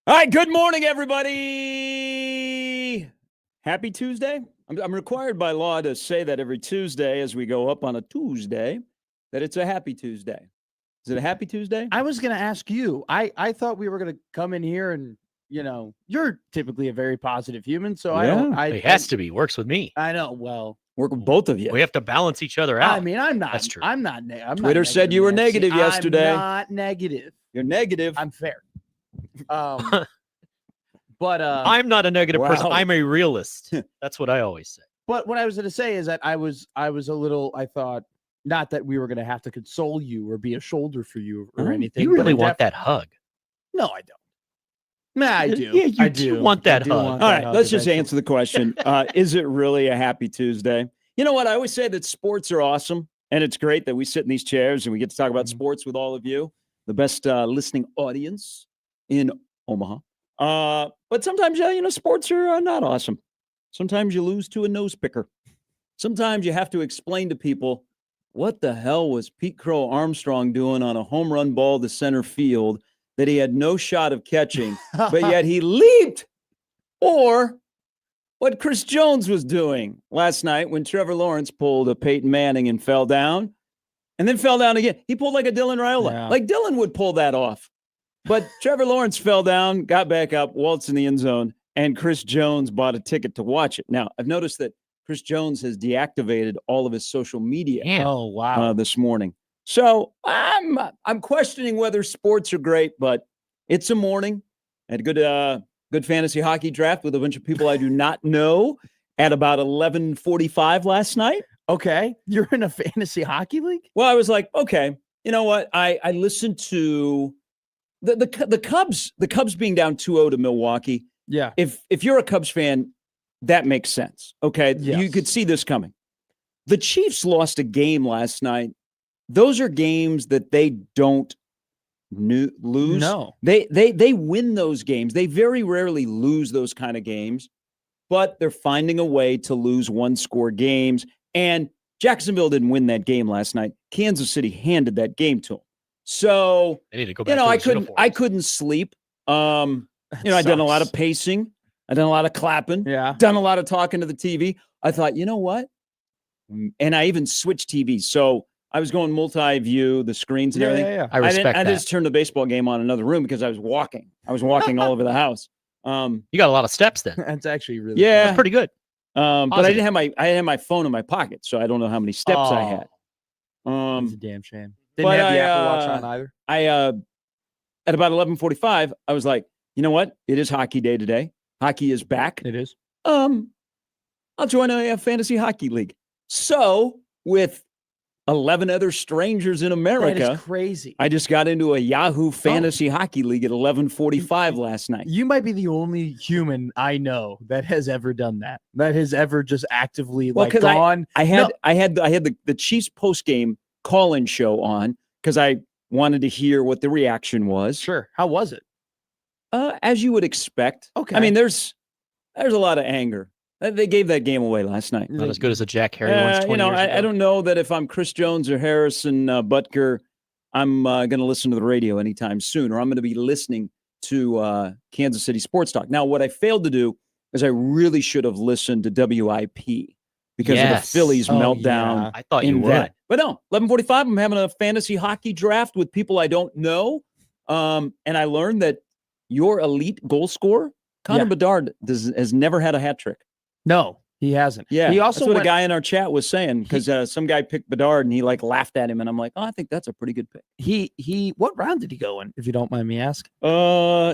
All right, good morning, everybody. Happy Tuesday. I'm required by law to say that every Tuesday as we go up on a Tuesday, that it's a happy Tuesday. Is it a happy Tuesday? I was going to ask you. I thought we were going to come in here and, you're typically a very positive human, so It has to be. Works with me. I know. Well, work with both of you. We have to balance each other out. I mean, I'm not. That's true. I'm not. Twitter said you were negative yesterday. I'm not negative. You're negative. I'm fair. But I'm not a negative person. Wow. I'm a realist. That's what I always say. But what I was going to say is that I was a little. I thought not that we were going to have to console you or be a shoulder for you or anything. You but really I want that hug. No, I don't. Nah, I do. Yeah, you I do want that I do hug. want All that right, hug let's just eventually. answer the question. Is it really a happy Tuesday? You know what? I always say that sports are awesome, and it's great that we sit in these chairs and we get to talk about sports with all of you, the best listening audience in Omaha. But sometimes, sports are not awesome. Sometimes you lose to a nose picker. Sometimes you have to explain to people, what the hell was Pete Crow Armstrong doing on a home run ball to center field that he had no shot of catching, but yet he leaped? Or what Chris Jones was doing last night when Trevor Lawrence pulled a Peyton Manning and fell down and then fell down again. He pulled like a Dylan Raiola. Yeah. Like Dylan would pull that off. But Trevor Lawrence fell down, got back up, waltzed in the end zone, and Chris Jones bought a ticket to watch it. Now, I've noticed that Chris Jones has deactivated all of his social media Oh wow. this morning. So I'm questioning whether sports are great, but it's a morning. Had a good fantasy hockey draft with a bunch of people I do not know at about 11:45 last night. Okay, you're in a fantasy hockey league. Well, I was like, okay, you know what? I listened to the Cubs. The Cubs being down 2-0 to Milwaukee. Yeah. If you're a Cubs fan, that makes sense. Okay, Yes. You could see this coming. The Chiefs lost a game last night. Those are games that they don't lose. No. They win those games. They very rarely lose those kind of games, but they're finding a way to lose one-score games. And Jacksonville didn't win that game last night. Kansas City handed that game to them. So, They need to go back to I couldn't sleep. I'd done a lot of pacing. I'd done a lot of clapping. Yeah. Done a lot of talking to the TV. I thought, you know what? And I even switched TVs. So I was going multi-view, the screens and everything. Yeah. I respect I that. just turned the baseball game on in another room because I was walking. I was walking all over the house. You got a lot of steps then. That's actually really Yeah. That's pretty good. But I Positive. didn't have my phone in my pocket, so I don't know how many steps I had. It's a damn shame. Didn't but have the I, Apple Watch on either. At about 11:45, I was like, you know what? It is hockey day today. Hockey is back. It is. I'll join a fantasy hockey league. So with 11 other strangers in That America, is crazy. I just got into a Yahoo fantasy hockey league at 11:45 last night. You might be the only human I know that has ever done that. That has ever just actively Well, 'cause gone. I had the Chiefs post-game call-in show on because I wanted to hear what the reaction was. Sure. How was it? As you would expect. Okay. I mean, there's a lot of anger. They gave that game away last night. Not as good as a Jack Harry once 20 years ago. I don't know that if I'm Chris Jones or Harrison Butker, I'm going to listen to the radio anytime soon, or I'm going to be listening to Kansas City Sports Talk. Now, what I failed to do is I really should have listened to WIP because of the Yes. Phillies Oh, meltdown. yeah. I thought you in would. that. But no, 11:45, I'm having a fantasy hockey draft with people I don't know. And I learned that your elite goal scorer, Connor Yeah. Bedard, has never had a hat trick. No, he hasn't. Yeah, He also that's what went, a guy in our chat was saying because some guy picked Bedard and he like laughed at him, and I'm like, oh, I think that's a pretty good pick. he what round did he go in, if you don't mind me asking?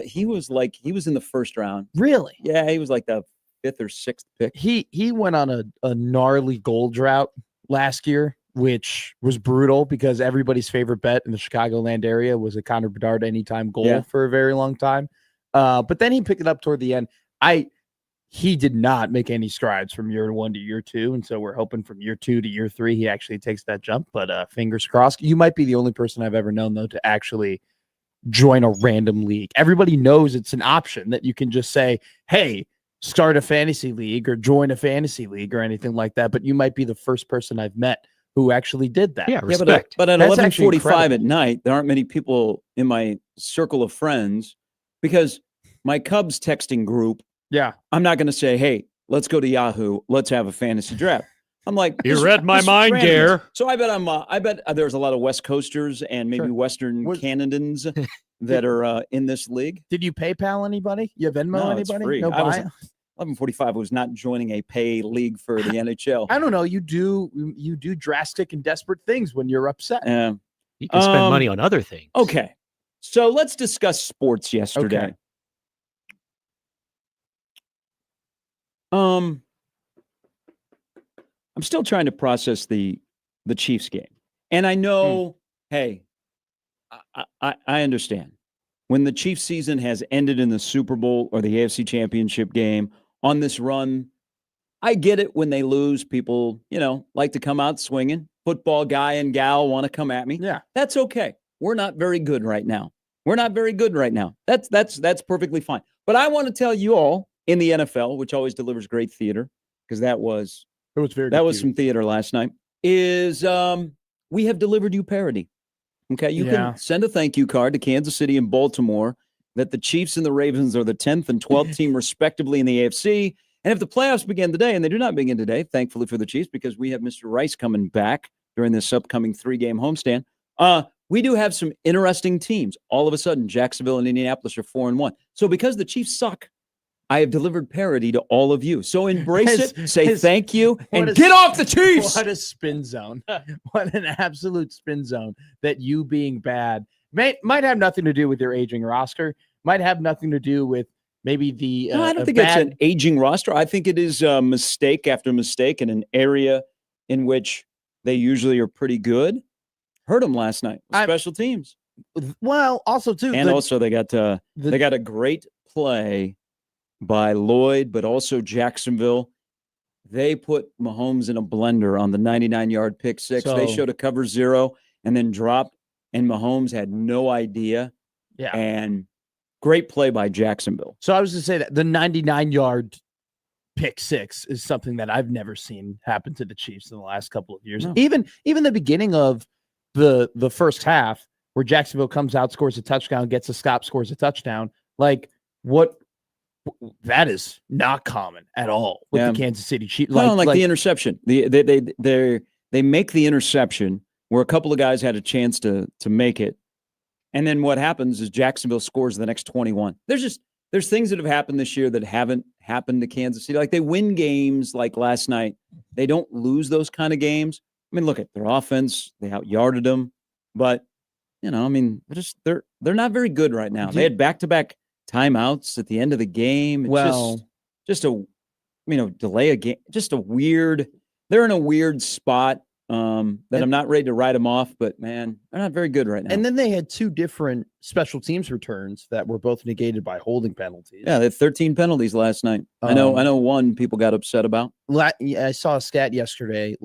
He was in the first round. Really? Yeah, he was like the 5th or 6th pick. He went on a gnarly goal drought last year, which was brutal because everybody's favorite bet in the Chicagoland area was a Connor Bedard anytime goal Yeah. for a very long time. But then he picked it up toward the end. He did not make any strides from year 1 to year 2, and so we're hoping from year 2 to year 3 he actually takes that jump. But fingers crossed. You might be the only person I've ever known though to actually join a random league. Everybody knows it's an option that you can just say, "Hey, start a fantasy league or join a fantasy league or anything like that." But you might be the first person I've met who actually did that. Yeah, Yeah, respect. but at That's actually 11:45 at incredible. night, there aren't many people in my circle of friends because my Cubs texting group, Yeah. I'm not going to say, hey, let's go to Yahoo. Let's have a fantasy draft. I'm like, you read my mind, Gare. So I bet there's a lot of West Coasters and maybe Western Canadians that are in this league. Did you PayPal anybody? You Venmo anybody? It's free. No, 11:45 was not joining a pay league for the NHL. I don't know. You do drastic and desperate things when you're upset. You can spend money on other things. Okay. So let's discuss sports yesterday. Okay. I'm still trying to process the Chiefs game. And I know, hey, I understand. When the Chiefs season has ended in the Super Bowl or the AFC Championship game on this run, I get it when they lose. People, like to come out swinging. Football guy and gal want to come at me. Yeah. That's okay. We're not very good right now. That's perfectly fine. But I want to tell you all in the NFL, which always delivers great theater, because that was some theater last night, is we have delivered you parity. Okay, you can send a thank you card to Kansas City and Baltimore that the Chiefs and the Ravens are the 10th and 12th team respectively in the AFC. And if the playoffs begin today, and they do not begin today, thankfully for the Chiefs, because we have Mr. Rice coming back during this upcoming 3-game homestand, we do have some interesting teams. All of a sudden, Jacksonville and Indianapolis are 4-1. So because the Chiefs suck, I have delivered parity to all of you. So embrace it, say thank you, and get off the Chiefs. What a spin zone. What an absolute spin zone that you being bad might have nothing to do with your aging roster, might have nothing to do with maybe the no, I don't think it's an aging roster. I think it is mistake after mistake in an area in which they usually are pretty good. Heard them last night. Special teams. Well, also too, and also they got a great play by Lloyd, but also Jacksonville. They put Mahomes in a blender on the 99-yard pick six. They showed a cover 0 and then dropped, and Mahomes had no idea. Yeah. And great play by Jacksonville. So I was going to say that the 99-yard pick six is something that I've never seen happen to the Chiefs in the last couple of years. No. Even the beginning of the first half, where Jacksonville comes out, scores a touchdown, gets a stop, scores a touchdown. Like, what? That is not common at all with the Kansas City Chiefs. Like the interception. They make the interception where a couple of guys had a chance to make it. And then what happens is Jacksonville scores the next 21. There's things that have happened this year that haven't happened to Kansas City. Like they win games like last night. They don't lose those kind of games. I mean, look at their offense. They out-yarded them. But, they're not very good right now. They had back-to-back timeouts at the end of the game. It's delay a game. Just a weird. They're in a weird spot that I'm not ready to write them off. But man, they're not very good right now. And then they had 2 different special teams returns that were both negated by holding penalties. Yeah, they had 13 penalties last night. I know one people got upset about. I saw a stat yesterday.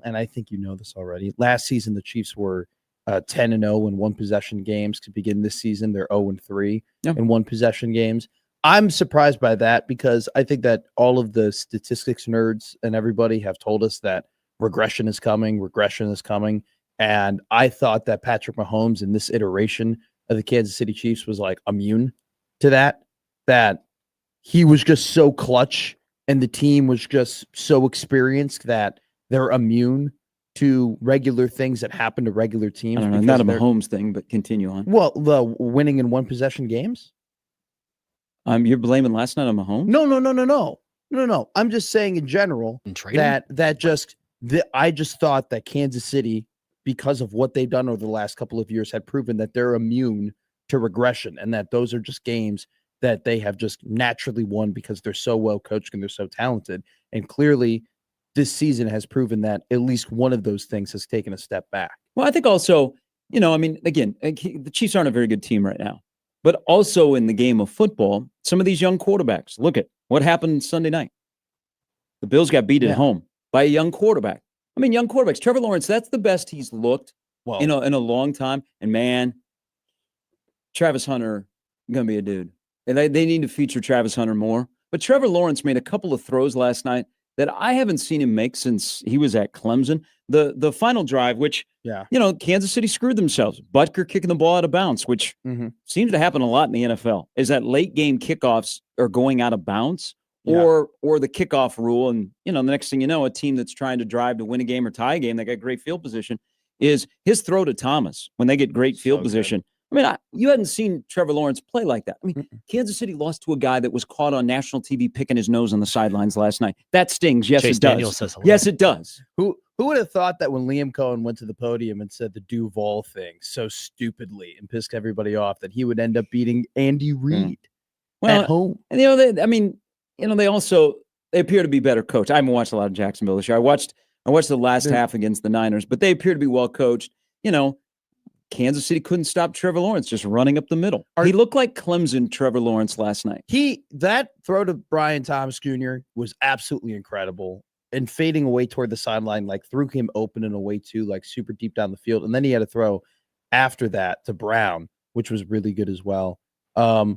And I think you know this already. Last season, the Chiefs were 10-0 in one possession games. To begin this season, they're 0-3 in one possession games. I'm surprised by that because I think that all of the statistics nerds and everybody have told us that regression is coming. And I thought that Patrick Mahomes in this iteration of the Kansas City Chiefs was like immune to that he was just so clutch and the team was just so experienced that they're immune to regular things that happen to regular teams. I don't know, not a Mahomes thing, but continue on. Well, the winning in one possession games. You're blaming last night on Mahomes? No. I'm just saying in general I just thought that Kansas City, because of what they've done over the last couple of years, had proven that they're immune to regression and that those are just games that they have just naturally won because they're so well coached and they're so talented. And clearly, this season has proven that at least one of those things has taken a step back. Well, I think also, again, the Chiefs aren't a very good team right now. But also in the game of football, some of these young quarterbacks, look at what happened Sunday night. The Bills got beat at home by a young quarterback. Young quarterbacks. Trevor Lawrence, that's the best he's looked in a long time. And man, Travis Hunter going to be a dude. And they need to feature Travis Hunter more. But Trevor Lawrence made a couple of throws last night that I haven't seen him make since he was at Clemson. The final drive, which, Yeah. Kansas City screwed themselves. Butker kicking the ball out of bounds, which seems to happen a lot in the NFL, is that late game kickoffs are going out of bounds or the kickoff rule. And, the next thing you know, a team that's trying to drive to win a game or tie a game, they got great field position, is his throw to Thomas when they get great field position. I mean, you hadn't seen Trevor Lawrence play like that. I mean, Kansas City lost to a guy that was caught on national TV picking his nose on the sidelines last night. That stings. Yes, Chase it does. Daniels says hello. Yes, it does. Who would have thought that when Liam Cohen went to the podium and said the Duval thing so stupidly and pissed everybody off that he would end up beating Andy Reid at home? And they appear to be better coached. I haven't watched a lot of Jacksonville this year. I watched the last half against the Niners, but they appear to be well coached. Kansas City couldn't stop Trevor Lawrence just running up the middle. He looked like Clemson Trevor Lawrence last night. That throw to Brian Thomas Jr. was absolutely incredible. And fading away toward the sideline, like threw him open and away too, like super deep down the field. And then he had a throw after that to Brown, which was really good as well. I've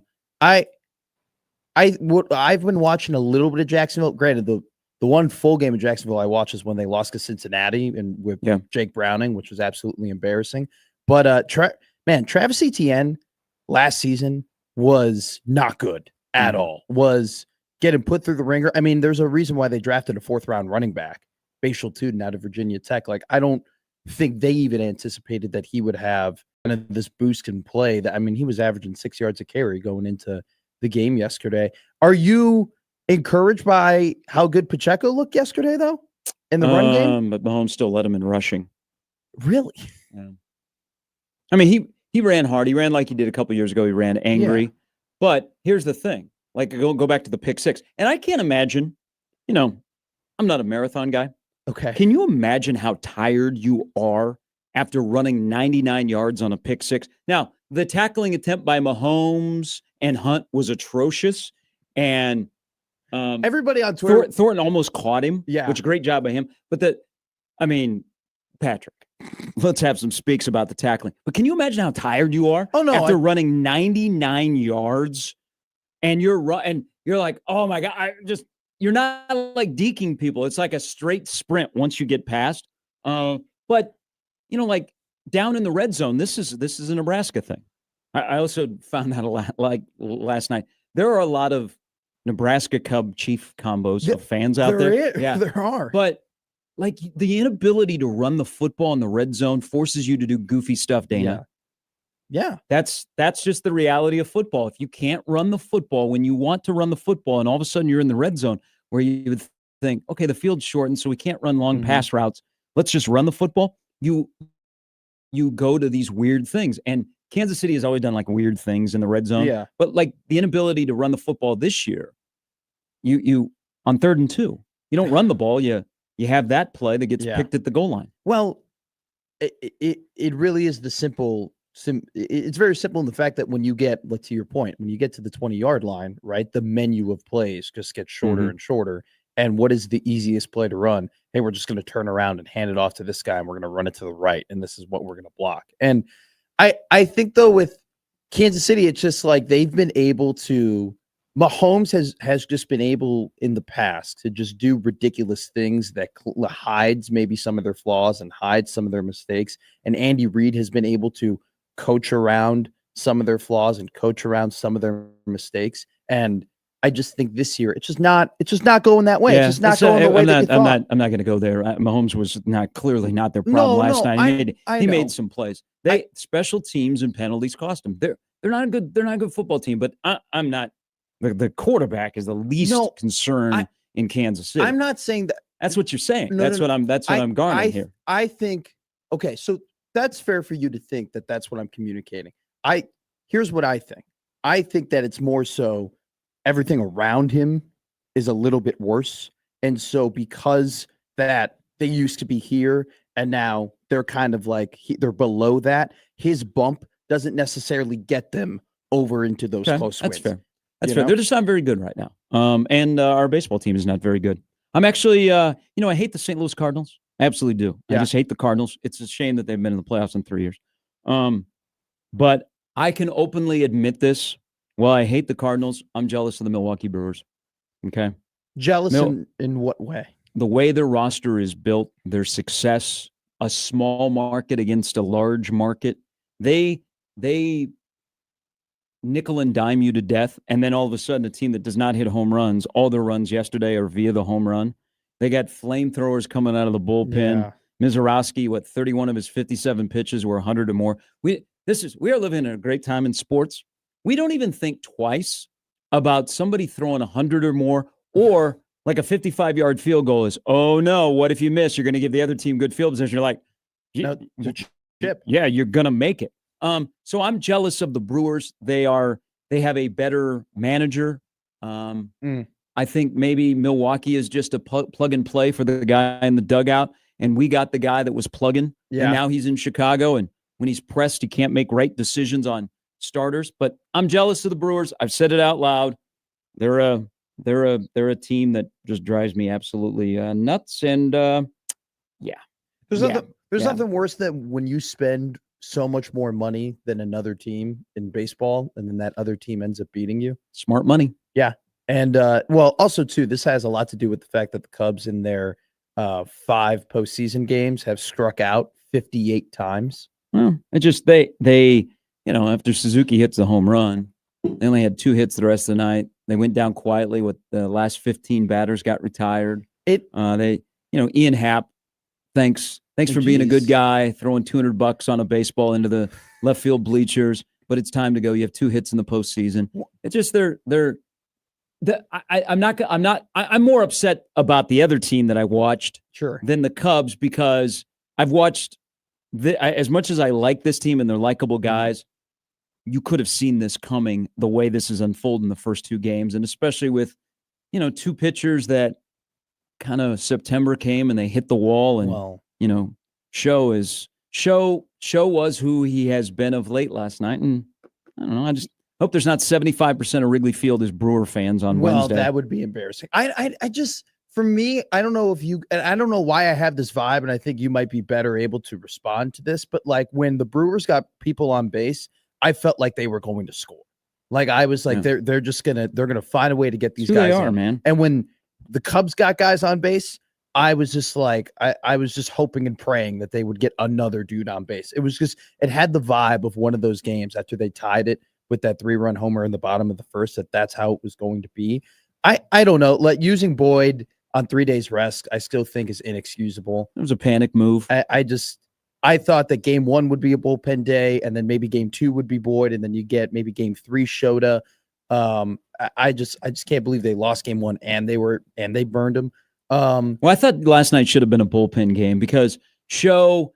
been watching a little bit of Jacksonville. Granted, the one full game of Jacksonville I watched is when they lost to Cincinnati and with Jake Browning, which was absolutely embarrassing. But Travis Etienne last season was not good at all. Was getting put through the ringer. I mean, there's a reason why they drafted a 4th-round running back, Bashal Tuden out of Virginia Tech. Like, I don't think they even anticipated that he would have kind of this boost in play. That, I mean, he was averaging 6 yards a carry going into the game yesterday. Are you encouraged by how good Pacheco looked yesterday, though, in the run game? But Mahomes still led him in rushing. Really? Yeah. I mean, he ran hard. He ran like he did a couple years ago. He ran angry. Yeah. But here's the thing. Like, go back to the pick six. And I can't imagine, I'm not a marathon guy. Okay. Can you imagine how tired you are after running 99 yards on a pick six? Now, the tackling attempt by Mahomes and Hunt was atrocious. And everybody on Twitter. Thornton almost caught him. Yeah. Which, great job by him. But Patrick, let's have some speaks about the tackling. But can you imagine how tired you are after running 99 yards and you're like, oh my God, you're not like deking people. It's like a straight sprint once you get past. But like down in the red zone, this is a Nebraska thing. I also found out a lot, like last night. There are a lot of Nebraska Cub Chief combos of fans out there. There are. But like the inability to run the football in the red zone forces you to do goofy stuff, Dana. Yeah. That's just the reality of football. If you can't run the football when you want to run the football, and all of a sudden you're in the red zone where you would think, okay, the field's shortened, so we can't run long pass routes. Let's just run the football. You go to these weird things. And Kansas City has always done like weird things in the red zone. Yeah. But like the inability to run the football this year, you on 3rd and 2, you don't run the ball. You have that play that gets picked at the goal line. Well, it really is the simple. It's very simple in the fact that when you get, to your point, when you get to the 20-yard line, right, the menu of plays just gets shorter and shorter. And what is the easiest play to run? Hey, we're just going to turn around and hand it off to this guy, and we're going to run it to the right, and this is what we're going to block. And I think, though, with Kansas City, it's just like they've been able to – Mahomes has just been able in the past to just do ridiculous things that hides maybe some of their flaws and hides some of their mistakes. And Andy Reid has been able to coach around some of their flaws and coach around some of their mistakes. And I just think this year it's just not going that way. Yeah, it's just not going the way that you thought. I'm not going to go there. Mahomes was clearly not their problem last night. He made some plays. Special teams and penalties cost them. They're not a good football team. But I'm not. The quarterback is the least concern in Kansas City. I'm not saying that. That's what you're saying. That's what I'm garnering here. I think, okay, so that's fair for you to think that that's what I'm communicating. Here's what I think. I think that it's more so everything around him is a little bit worse. And so because that they used to be here and now they're kind of like they're below that, his bump doesn't necessarily get them over into those close wins. That's fair. That's fair. They're just not very good right now. And our baseball team is not very good. I'm actually, I hate the St. Louis Cardinals. I absolutely do. Yeah. I just hate the Cardinals. It's a shame that they've been in the playoffs in 3 years. But I can openly admit this. While I hate the Cardinals, I'm jealous of the Milwaukee Brewers. Okay. Jealous Mil- in what way? The way their roster is built, their success, a small market against a large market, they nickel and dime you to death, and then all of a sudden a team that does not hit home runs, all their runs yesterday are via the home run. They got flamethrowers coming out of the bullpen. Yeah. Mizorowski, 31 of his 57 pitches were 100 or more. We are living in a great time in sports. We don't even think twice about somebody throwing 100 or more, or like a 55-yard field goal is, oh no, what if you miss? You're going to give the other team good field position. You're like, No, it's a chip. yeah, you're going to make it. So I'm jealous of the Brewers. They have a better manager. I think maybe Milwaukee is just a plug and play for the guy in the dugout. And we got the guy that was plugging. Yeah. And now he's in Chicago. And when he's pressed, he can't make right decisions on starters. But I'm jealous of the Brewers. I've said it out loud. They're a team that just drives me absolutely nuts. And There's nothing worse than when you spend so much more money than another team in baseball, and then that other team ends up beating you. Smart money. Yeah. And also too, this has a lot to do with the fact that the Cubs in their 5 postseason games have struck out 58 times. Well, it just they after Suzuki hits the home run, they only had 2 hits the rest of the night. They went down quietly with the last 15 batters got retired. Ian Happ, thanks for being a good guy, throwing $200 on a baseball into the left field bleachers, but it's time to go. You have 2 hits in the postseason. It's just I'm more upset about the other team that I watched than the Cubs, because I've watched as much as I like this team and they're likable guys. You could have seen this coming, the way this is unfolding in the first 2 games, and especially with 2 pitchers that kind of September came and they hit the wall, and Show was who he has been of late last night, and I don't know. I just hope there's not 75% of Wrigley Field is Brewer fans on Wednesday. Well, that would be embarrassing. I just, for me, I don't know and I don't know why I have this vibe, and I think you might be better able to respond to this, but like when the Brewers got people on base, I felt like they were going to score. Like I was like, they're going to find a way to get these guys in. Man. And when the Cubs got guys on base, I was just like, I was just hoping and praying that they would get another dude on base. It had the vibe of one of those games after they tied it with that 3-run homer in the bottom of the first, that's how it was going to be. I don't know. Like using Boyd on 3 days rest, I still think is inexcusable. It was a panic move. I thought that game 1 would be a bullpen day, and then maybe game 2 would be Boyd, and then you get maybe game 3 Shota. I just can't believe they lost game 1 and they burned him. Well, I thought last night should have been a bullpen game, because Show,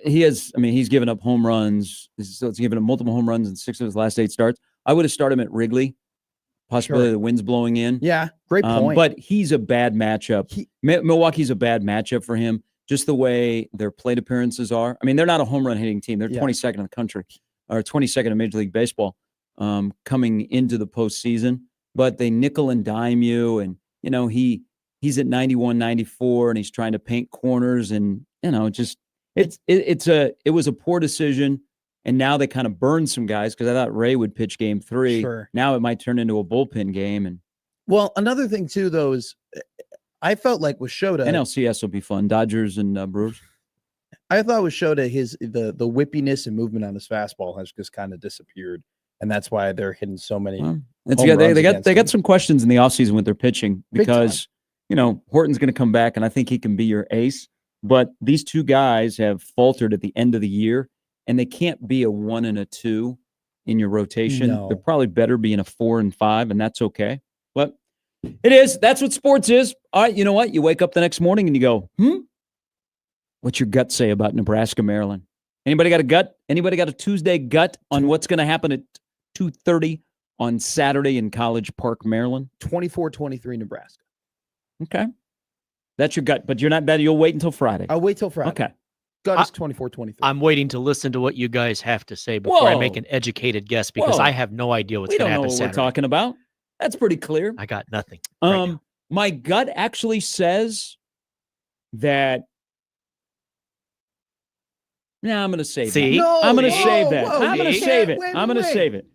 he's given up home runs. So it's given up multiple home runs in 6 of his last 8 starts. I would have started him at Wrigley. Possibility the wind's blowing in. Yeah, great point. But he's a bad matchup. Milwaukee's a bad matchup for him, just the way their plate appearances are. I mean, they're not a home run hitting team. They're 22nd in the country, or 22nd in Major League Baseball coming into the postseason. But they nickel and dime you, and he's at 91, 94, and he's trying to paint corners, and it was a poor decision. And now they kind of burned some guys, because I thought Ray would pitch game 3. Sure. Now it might turn into a bullpen game. And another thing too, though, is I felt like with Shota, NLCS will be fun. Dodgers and Brewers. I thought with Shota, the whippiness and movement on his fastball has just kind of disappeared, and that's why they're hitting so many. They got some questions in the offseason with their pitching, because Horton's going to come back, and I think he can be your ace. But these 2 guys have faltered at the end of the year, and they can't be a 1 and a 2 in your rotation. No. They're probably better being a 4 and 5, and that's okay. But it is. That's what sports is. All right, you know what? You wake up the next morning and you go, what's your gut say about Nebraska, Maryland? Anybody got a gut? Anybody got a Tuesday gut on what's going to happen at 2:30 on Saturday in College Park, Maryland? 24-23 Nebraska. Okay. That's your gut, but you'll wait until Friday. I'll wait till Friday. Okay. Gut is 24-23. I'm waiting to listen to what you guys have to say before I make an educated guess, because I have no idea what's going to happen Saturday. Saturday. We're talking about. That's pretty clear. I got nothing. Right now. My gut actually says that. I'm going to save See? that. No, I'm going to whoa, save that. whoa, I'm going to wait, save it. wait, I'm going to wait. save it.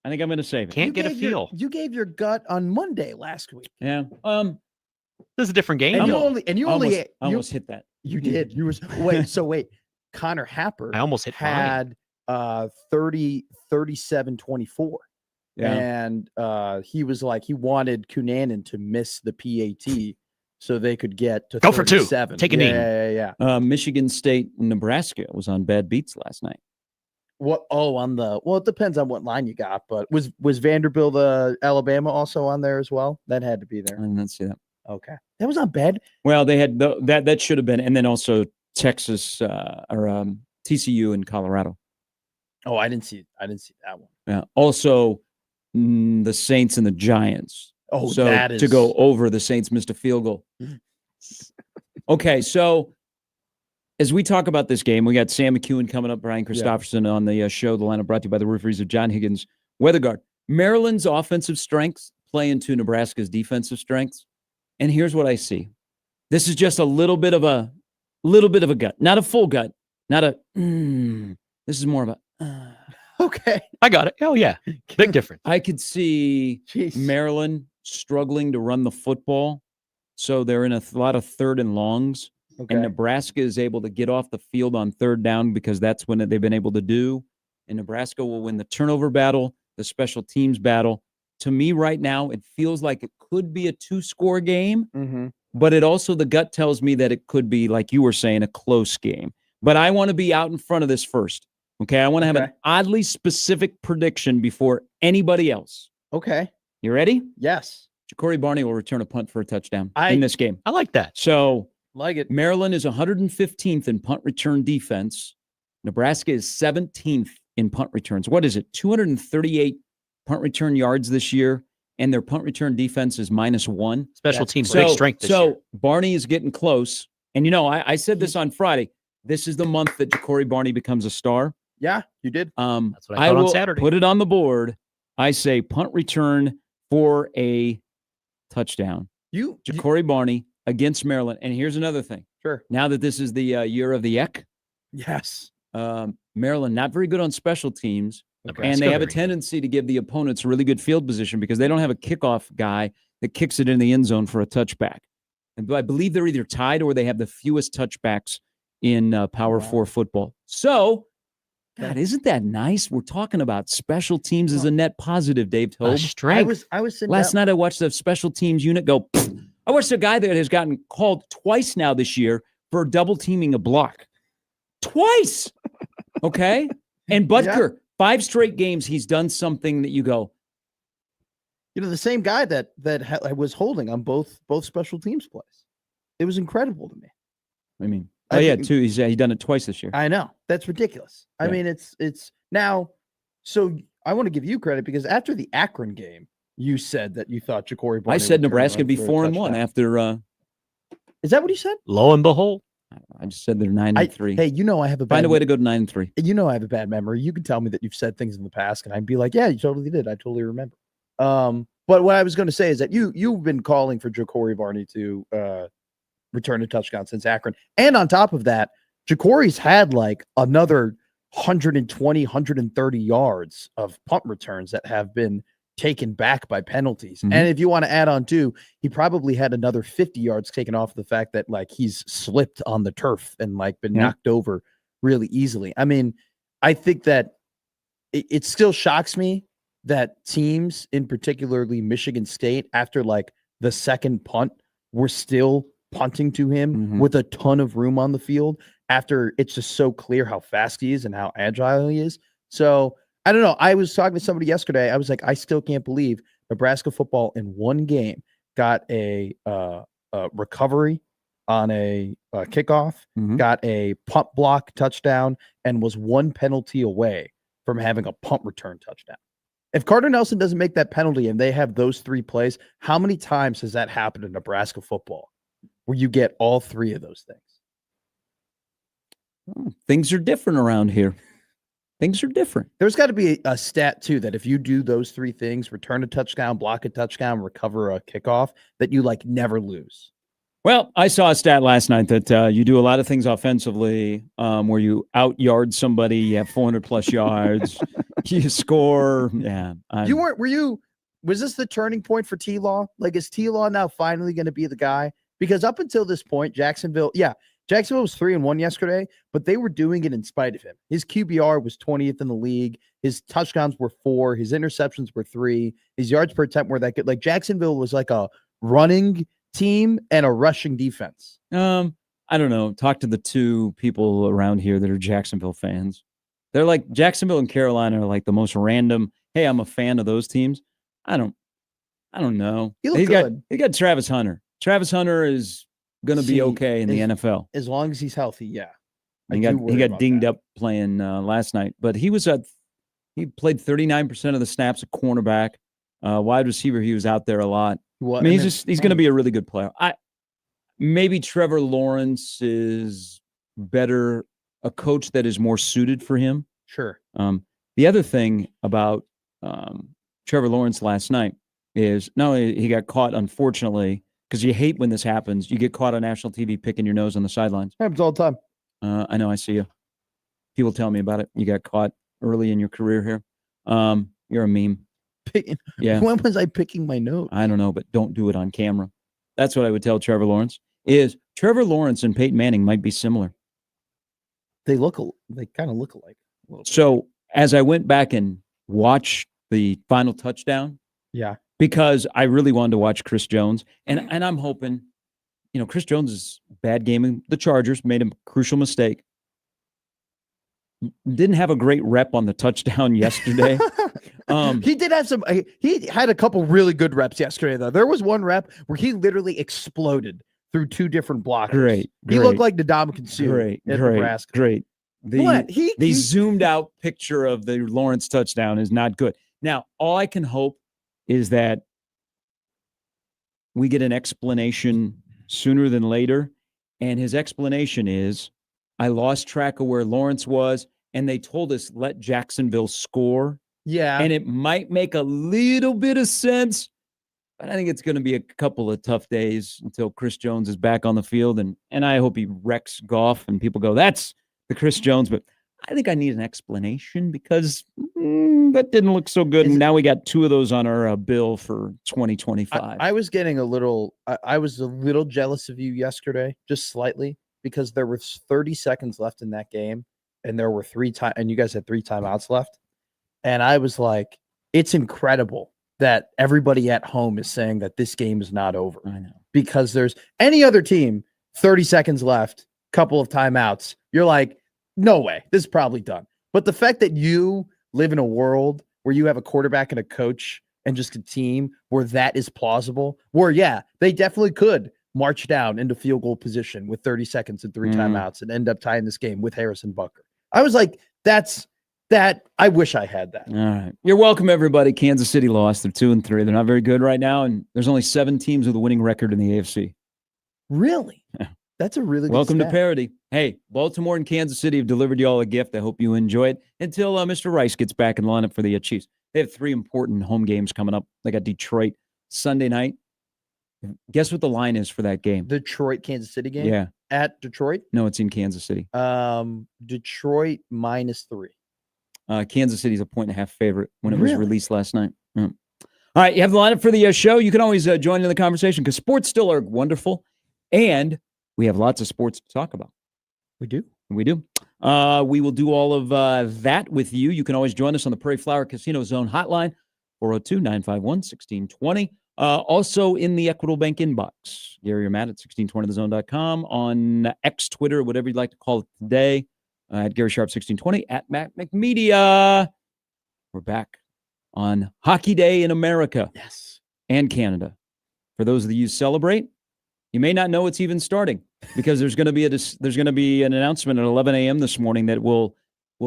I think I'm going to save it. Can't get a gave feel. You gave your gut on Monday last week. Yeah. This is a different game. And you I only almost hit that. you did. You was wait. Connor Happer I almost hit mine. had 37-24. Yeah. And he was like, he wanted Cunanan to miss the PAT so they could get to Go for 2. 37. Take a knee. Yeah. Michigan State, Nebraska was on bad beats last night. What? Oh, it depends on what line you got, but was Vanderbilt, Alabama also on there as well? That had to be I there. didn't see that. Okay, that was not bad. Well, they had that should have been, and then also Texas or TCU in Colorado. Oh, I didn't see that one. Yeah. Also, the Saints and the Giants. Oh, so that is to go over, the Saints missed a field goal. Okay, so as we talk about this game, we got Sam McEwen coming up, Brian Christopherson on the show. The lineup brought to you by the referees of John Higgins Weather Guard. Maryland's offensive strengths play into Nebraska's defensive strengths, and here's what I see. This is just a little bit of a gut, not a full gut, not a. This is more of a. Okay, I got it. Oh yeah, big difference. I could see Jeez. Maryland struggling to run the football, so they're in a lot of third and longs. Okay. And Nebraska is able to get off the field on third down because that's when they've been able to do. And Nebraska will win the turnover battle, the special teams battle. To me, right now, it feels like it could be a 2-score game, but it also, the gut tells me that it could be, like you were saying, a close game. But I want to be out in front of this first. Okay, I want to have an oddly specific prediction before anybody else. Okay. You ready? Yes. Ja'Cory Barney will return a punt for a touchdown in this game. I like that. So like it. Maryland is 115th in punt return defense. Nebraska is 17th in punt returns. What is it? 238 punt return yards this year, and their punt return defense is -1. Special teams, big strength this year. So Barney is getting close. And, I said this on Friday. This is the month that Ja'Cory Barney becomes a star. Yeah, you did. That's what I thought will on Saturday. Put it on the board. I say punt return for a touchdown. Ja'Cory Barney against Maryland. And here's another thing. Sure. Now that this is the year of the Eck, Yes. Maryland not very good on special teams, Nebraska and they have a very good. tendency to give the opponents really good field position because they don't have a kickoff guy that kicks it in the end zone for a touchback. And I believe they're either tied or they have the fewest touchbacks in Power 4 football. So, God, isn't that nice? We're talking about special teams as a net positive, Dave A Tobe. strength. I was sitting Last down. night I watched the special teams unit go. Pfft. I watched a guy that has gotten called twice now this year for double teaming a block. Twice. Okay. And Butker, 5 straight games, he's done something that you go. The same guy that was holding on both special teams plays. It was incredible to me. I mean, I yeah, think- too. He's done it twice this year. I know. That's ridiculous. I Yeah. mean, it's now. So I want to give you credit because after the Akron game, you said that you thought Ja'Cory Barney I said would turn Nebraska around would be for a 4-1 touchdown. after. Is that what you said? Lo and behold, I just said they're 9-3. Hey, I have a bad Find a way to go to 9-3. I have a bad memory. You can tell me that you've said things in the past, and I'd be like, yeah, you totally did. I totally remember. But what I was going to say is that you've been calling for Ja'Cory Barney to return a touchdown since Akron, and on top of that, Ja'Cory's had like another 120, 130 yards of punt returns that have been taken back by penalties. Mhm. And if you want to add on too, he probably had another 50 yards taken off the fact that like he's slipped on the turf and like been knocked over really easily. I mean, I think that it still shocks me that teams, in particularly Michigan State, after like the second punt, were still punting to him Mhm. with a ton of room on the field after it's just so clear how fast he is and how agile he is. So I don't know. I was talking to somebody yesterday. I was like, I still can't believe Nebraska football in one game got a recovery on a kickoff, Mhm. got a punt block touchdown, and was one penalty away from having a punt return touchdown. If Carter Nelson doesn't make that penalty and they have those 3 plays, how many times has that happened in Nebraska football where you get all 3 of those things? Things are different around here. Things are different. There's got to be a stat too that if you do those 3 things, return a touchdown, block a touchdown, recover a kickoff, that you like never lose. Well, I saw a stat last night that you do a lot of things offensively where you out-yard somebody, you have 400-plus yards, you score. Yeah. Was this the turning point for T-Law? Like, is T-Law now finally going to be the guy? Because up until this point, Jacksonville was 3-1 yesterday, but they were doing it in spite of him. His QBR was 20th in the league. His touchdowns were 4. His interceptions were 3. His yards per attempt were that good. Like, Jacksonville was like a running team and a rushing defense. I don't know. Talk to the two people around here that are Jacksonville fans. They're like Jacksonville and Carolina are like the most random. Hey, I'm a fan of those teams. I don't know. He got Travis Hunter. Travis Hunter is going to be okay in the NFL as long as he's healthy. Yeah, he got dinged up playing last night, but he played 39% of the snaps at cornerback, wide receiver. He was out there a lot. I mean, he's going to be a really good player. Maybe Trevor Lawrence is better, a coach that is more suited for him. Sure. The other thing about Trevor Lawrence last night is he got caught, unfortunately, because you hate when this happens. You get caught on national TV picking your nose on the sidelines. Happens all the time. I know. I see you. People tell me about it. You got caught early in your career here. You're a meme. Yeah. When was I picking my nose? I don't know, but don't do it on camera. That's what I would tell Trevor Lawrence. Is Trevor Lawrence and Peyton Manning might be similar. They kind of look alike. So as I went back and watched the final touchdown, yeah, because I really wanted to watch Chris Jones, and I'm hoping, Chris Jones is bad gaming the Chargers, made a crucial mistake. Didn't have a great rep on the touchdown yesterday. He did have he had a couple really good reps yesterday, though. There was one rep where he literally exploded through 2 different blockers. Great. He looked like Ndamukong Suh at Nebraska. Great. The zoomed out picture of the Lawrence touchdown is not good. Now, all I can hope is that we get an explanation sooner than later. And his explanation is, I lost track of where Lawrence was, and they told us, let Jacksonville score. Yeah. And it might make a little bit of sense, but I think it's going to be a couple of tough days until Chris Jones is back on the field. And I hope he wrecks Goff and people go, that's the Chris Jones. But I think I need an explanation because that didn't look so good. And now we got 2 of those on our bill for 2025. I was getting I was a little jealous of you yesterday, just slightly, because there was 30 seconds left in that game and there were 3 times, and you guys had 3 timeouts left. And I was like, it's incredible that everybody at home is saying that this game is not over. I know. Because there's any other team, 30 seconds left, couple of timeouts. You're like, no way, this is probably done. But the fact that you live in a world where you have a quarterback and a coach and just a team where that is plausible, where, yeah, they definitely could march down into field goal position with 30 seconds and 3 timeouts and end up tying this game with Harrison Butker. I was like, I wish I had that. All right. You're welcome, everybody. Kansas City lost. They're 2-3. They're not very good right now. And there's only 7 teams with a winning record in the AFC. Really? Yeah. That's a really good Welcome stat. to parody. Hey, Baltimore and Kansas City have delivered you all a gift. I hope you enjoy it until Mr. Rice gets back in lineup for the Chiefs. They have 3 important home games coming up. They got Detroit Sunday night. Guess what the line is for that game? Detroit, Kansas City game? Yeah. At Detroit? No, it's in Kansas City. Detroit -3. Kansas City's a 1.5 favorite when it was released last night. All right, you have the lineup for the show. You can always join in the conversation because sports still are wonderful, and we have lots of sports to talk about. We do. We do. We will do all of that with you. You can always join us on the Prairie Flower Casino Zone hotline, 402-951-1620. Also in the Equitable Bank inbox. Gary or Matt at 1620thezone.com, on X, Twitter, whatever you'd like to call it today, at Gary Sharp 1620, at Matt McMedia. We're back on Hockey Day in America. Yes. And Canada. For those of you who celebrate, you may not know it's even starting because there's going to be an announcement at 11 a.m. this morning that will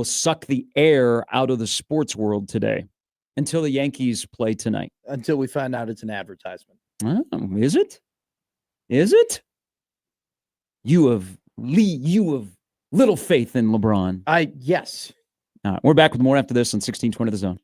suck the air out of the sports world today until the Yankees play tonight. Until we find out it's an advertisement. Oh, is it? Is it? You have little faith in LeBron. Yes. All right, we're back with more after this on 1620 The Zone.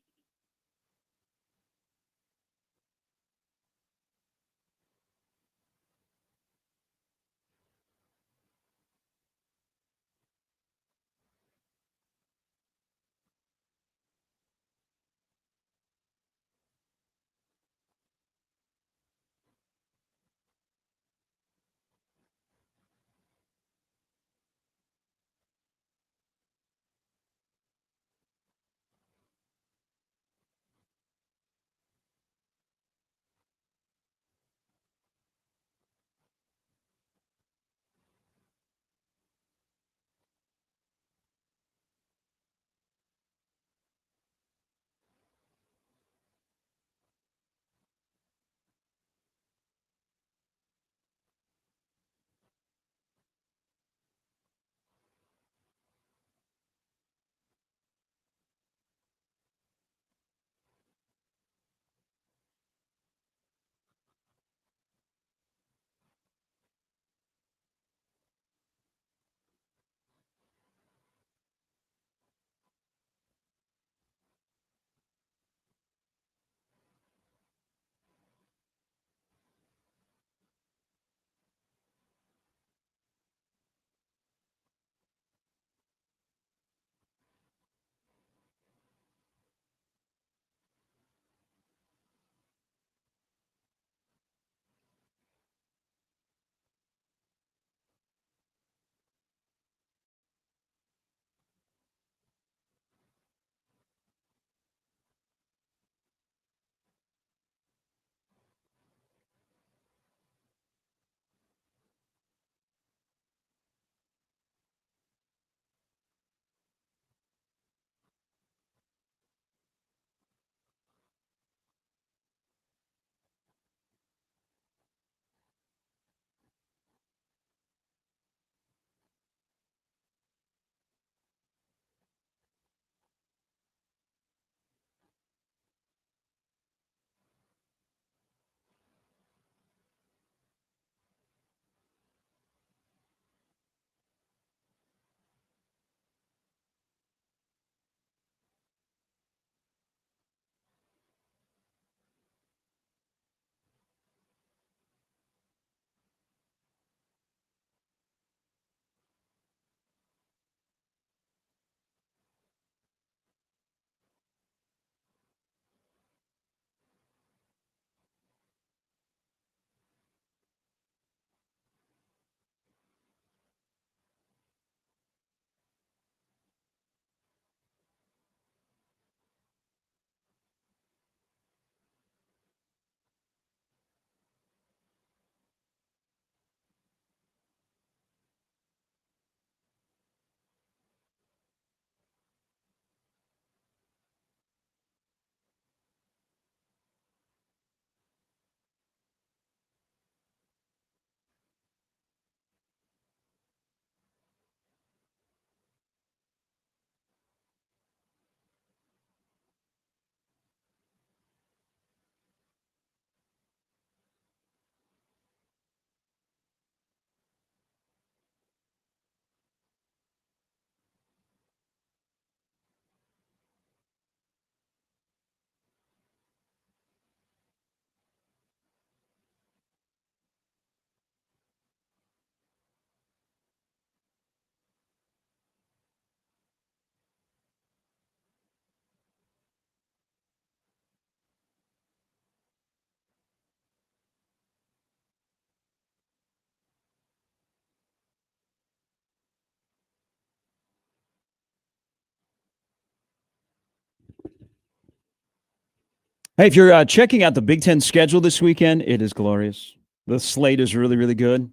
Hey, if you're checking out the Big Ten schedule this weekend, it is glorious. The slate is really, really good.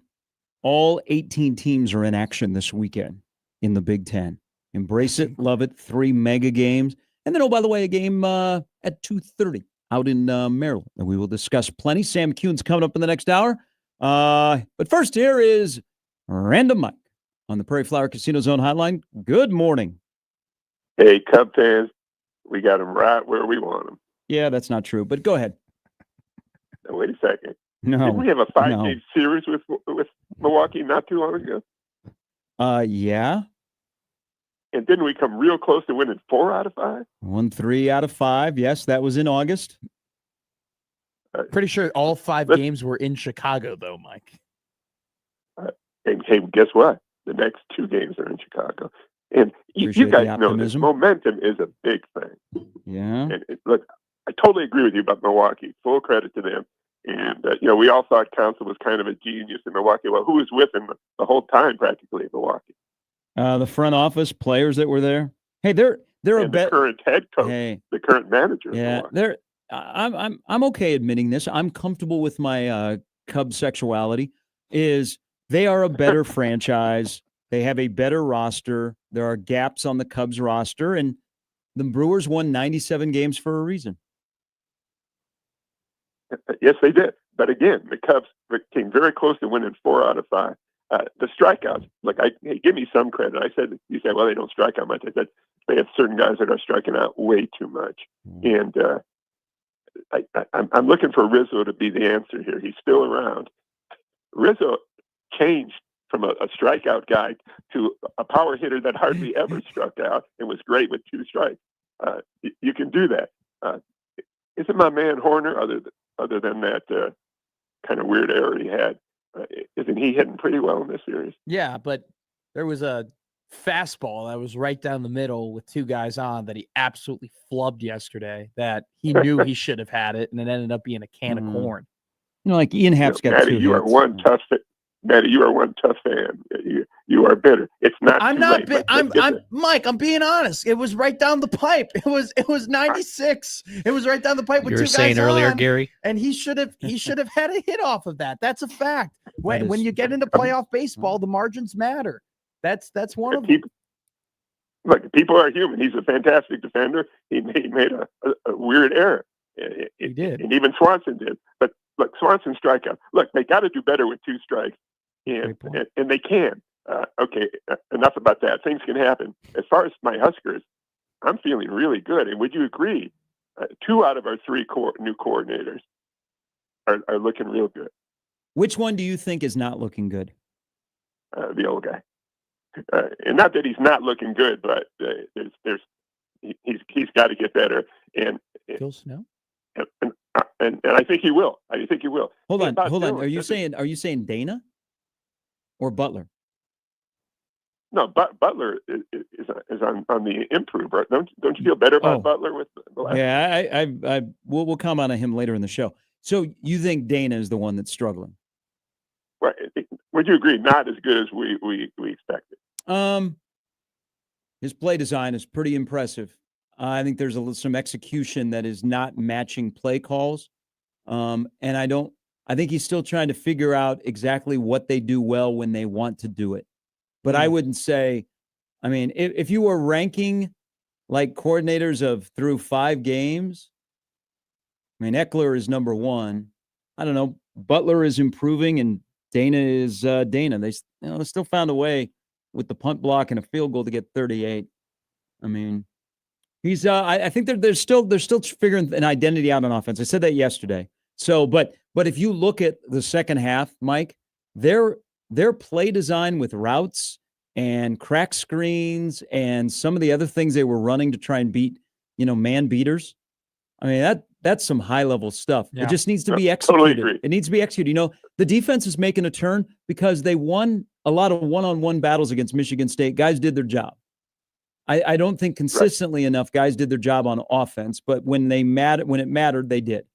All 18 teams are in action this weekend in the Big Ten. Embrace it, love it. 3 mega games. And then, oh, by the way, a game at 2:30 out in Maryland. And we will discuss plenty. Sam Kuhn's coming up in the next hour. But first, here is Random Mike on the Prairie Flower Casino Zone hotline. Good morning. Hey, Cub fans, we got them right where we want them. Yeah, that's not true, but go ahead. Now, wait a second. No. Didn't we have a 5-game series with Milwaukee not too long ago? Yeah. And didn't we come real close to winning 4 out of 5? Won 3 out of 5. Yes, that was in August. Pretty sure all 5 games were in Chicago, though, Mike. Hey, guess what? The next 2 games are in Chicago. And you guys know this. Momentum is a big thing. Yeah. And look, I totally agree with you about Milwaukee. Full credit to them. And, we all thought Council was kind of a genius in Milwaukee. Well, who was with him the whole time practically in Milwaukee? The front office players that were there. Hey, they're a the current head coach, the current manager. Yeah, I'm okay admitting this. I'm comfortable with my Cubs sexuality. They are a better franchise. They have a better roster. There are gaps on the Cubs roster, and the Brewers won 97 games for a reason. Yes, they did. But again, the Cubs came very close to winning 4 out of 5. The strikeouts, give me some credit. You said, well, they don't strike out much. I said, they have certain guys that are striking out way too much. And I'm looking for Rizzo to be the answer here. He's still around. Rizzo changed from a strikeout guy to a power hitter that hardly ever struck out and was great with 2 strikes. You can do that. Isn't my man Horner, other than that kind of weird error he had, isn't he hitting pretty well in this series? Yeah, but there was a fastball that was right down the middle with 2 guys on that he absolutely flubbed yesterday that he knew he should have had it, and it ended up being a can of corn. Like Ian Happ's got Matty, 2 you hits. are one tough Matty, you are one tough fan. You are bitter. It's not. I'm too not. late, I'm Mike. I'm being honest. It was right down the pipe. It was 96. It was right down the pipe with 2 guys on. You were saying earlier, Gary, and he should have had a hit off of that. That's a fact. When you get into playoff baseball, the margins matter. That's one of them. Look, people are human. He's a fantastic defender. He made a weird error. He did, and even Swanson did. But look, Swanson strikeout. Look, they got to do better with 2 strikes. And they can. Okay, enough about that. Things can happen. As far as my Huskers, I'm feeling really good. And would you agree? 2 out of our 3 new coordinators are looking real good. Which one do you think is not looking good? The old guy. And not that he's not looking good, but he's got to get better. And Phil Snow. And I think he will. I think he will. Hold on. Are you saying Dana or Butler? No, Butler is on the improve. Right? Don't you feel better about Butler with the last? Yeah, we'll comment on him later in the show. So you think Dana is the one that's struggling? Right. Would you agree? Not as good as we expected. His play design is pretty impressive. I think there's some execution that is not matching play calls. And I think he's still trying to figure out exactly what they do well when they want to do it. But I wouldn't say, I mean, if you were ranking like coordinators through 5 games, I mean, Eckler is number 1. I don't know. Butler is improving and Dana is Dana. They still found a way with the punt block and a field goal to get 38. I mean, he's I think they're still figuring an identity out on offense. I said that yesterday. So, but if you look at the second half, Mike, their play design with routes and crack screens and some of the other things they were running to try and beat, man beaters. I mean, that's some high level stuff. Yeah. It just needs to be executed. Totally agree. It needs to be executed. The defense is making a turn because they won a lot of one-on-one battles against Michigan State. Guys did their job. I don't think consistently enough guys did their job on offense, but when it mattered, they did.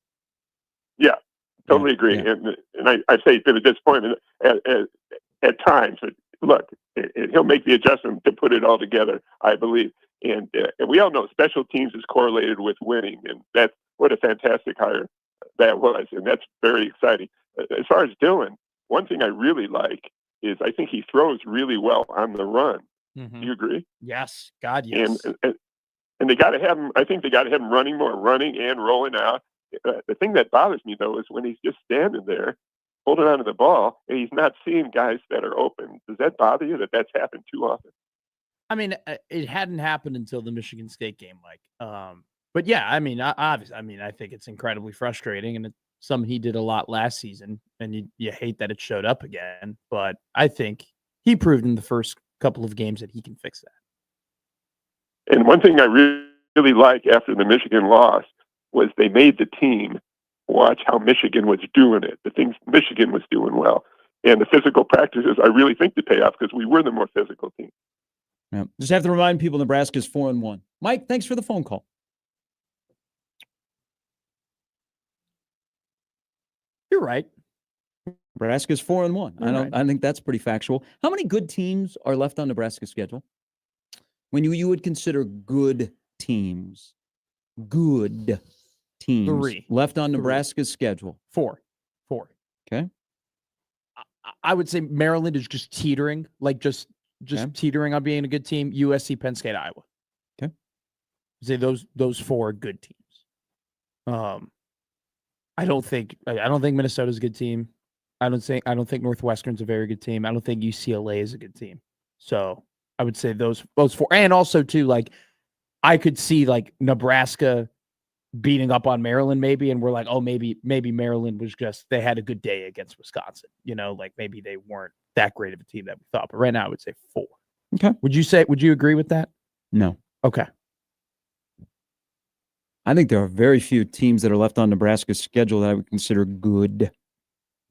Yeah, totally agree. Yeah. And I say to the disappointment at times, but look, he'll make the adjustment to put it all together. I believe And we all know special teams is correlated with winning, and that's what a fantastic hire that was, and that's very exciting. As far as Dillon, one thing I really like is I think he throws really well on the run. Mhm. Do you agree? Yes, God, yes. And they got to have him. I think they got to have him running more, running and rolling out. The thing that bothers me though is when he's just standing there, holding onto the ball, and he's not seeing guys that are open. Does that bother you that that's happened too often? I mean, it hadn't happened until the Michigan State game, Mike. But yeah, I mean, obviously, I mean, I think it's incredibly frustrating, and it's something he did a lot last season, and you hate that it showed up again. But I think he proved in the first couple of games that he can fix that. And one thing I really like after the Michigan loss was they made the team watch how Michigan was doing it, the things Michigan was doing well. And the physical practices, I really think, to pay off because we were the more physical team. Yeah. Just have to remind people Nebraska's 4-1. Mike, thanks for the phone call. You're right. Nebraska's 4-1. You're right. I think that's pretty factual. How many good teams are left on Nebraska's schedule? When you would consider good teams. Good teams. 3. Left on Nebraska's schedule. 4. Okay. I would say Maryland is just teetering, like just teetering on being a good team. USC, Penn State, Iowa. Okay. Say those 4 are good teams. I don't think Minnesota's a good team. I don't think Northwestern's a very good team. I don't think UCLA is a good team. So I would say those 4. And also too, like I could see like Nebraska beating up on Maryland maybe, and we're like, oh, maybe Maryland was just, they had a good day against Wisconsin. You know, like maybe they weren't that great of a team that we thought. But right now I would say 4. Okay. Would you agree with that? No. Okay. I think there are very few teams that are left on Nebraska's schedule that I would consider good.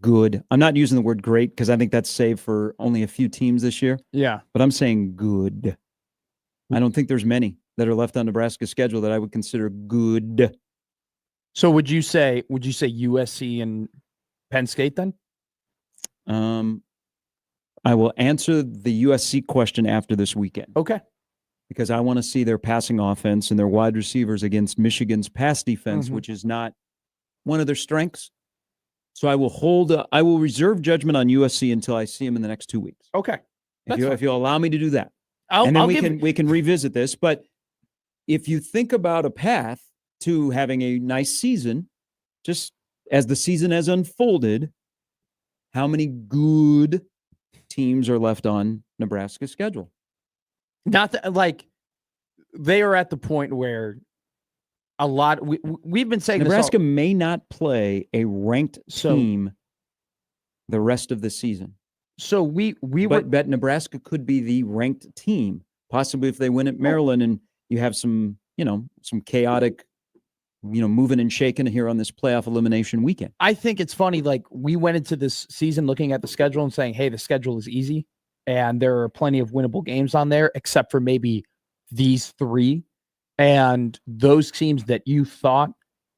Good. I'm not using the word great because I think that's saved for only a few teams this year. Yeah. But I'm saying good. I don't think there's many that are left on Nebraska's schedule that I would consider good. So would you say USC and Penn State then? I will answer the USC question after this weekend. Okay. Because I want to see their passing offense and their wide receivers against Michigan's pass defense, which is not one of their strengths. So I will reserve judgment on USC until I see them in the next 2 weeks. Okay. If you'll allow me to do that. We can revisit this. But if you think about a path to having a nice season, just as the season has unfolded, how many good teams are left on Nebraska's schedule? Not that, like they are at the point where a lot we've been saying Nebraska may not play a ranked team the rest of the season. So we bet Nebraska could be the ranked team, possibly if they win at Maryland and you have some chaotic, moving and shaking here on this playoff elimination weekend. I think it's funny. Like we went into this season looking at the schedule and saying, hey, the schedule is easy. And there are plenty of winnable games on there, except for maybe these 3. And those teams that you thought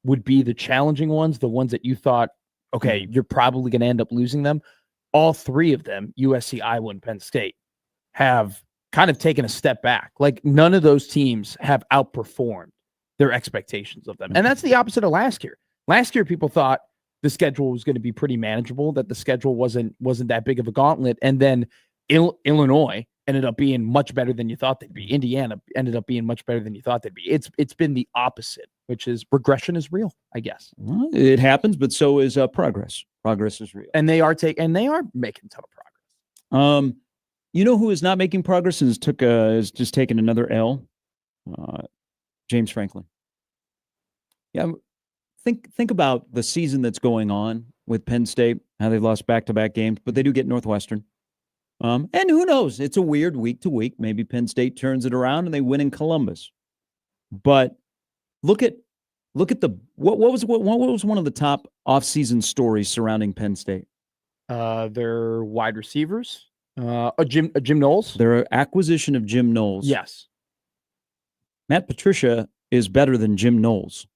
would be the challenging ones, the ones that you thought, okay, you're probably going to end up losing them. All 3 of them, USC, Iowa, and Penn State, have kind of taken a step back. Like none of those teams have outperformed their expectations of them. And that's the opposite of last year. Last year, people thought the schedule was going to be pretty manageable, that the schedule wasn't that big of a gauntlet. And then Illinois ended up being much better than you thought they'd be. Indiana ended up being much better than you thought they'd be. It's been the opposite, which is regression is real, I guess. Well, it happens, but so is progress. Progress is real, and they are making a ton of progress. You know who is not making progress and is just taking another L? James Franklin. Yeah, think about the season that's going on with Penn State, how they've lost back-to-back games, but they do get Northwestern. And who knows? It's a weird week to week. Maybe Penn State turns it around and they win in Columbus. But look at the what was one of the top offseason stories surrounding Penn State? Their wide receivers, Jim Knowles. Their acquisition of Jim Knowles. Yes. Matt Patricia is better than Jim Knowles.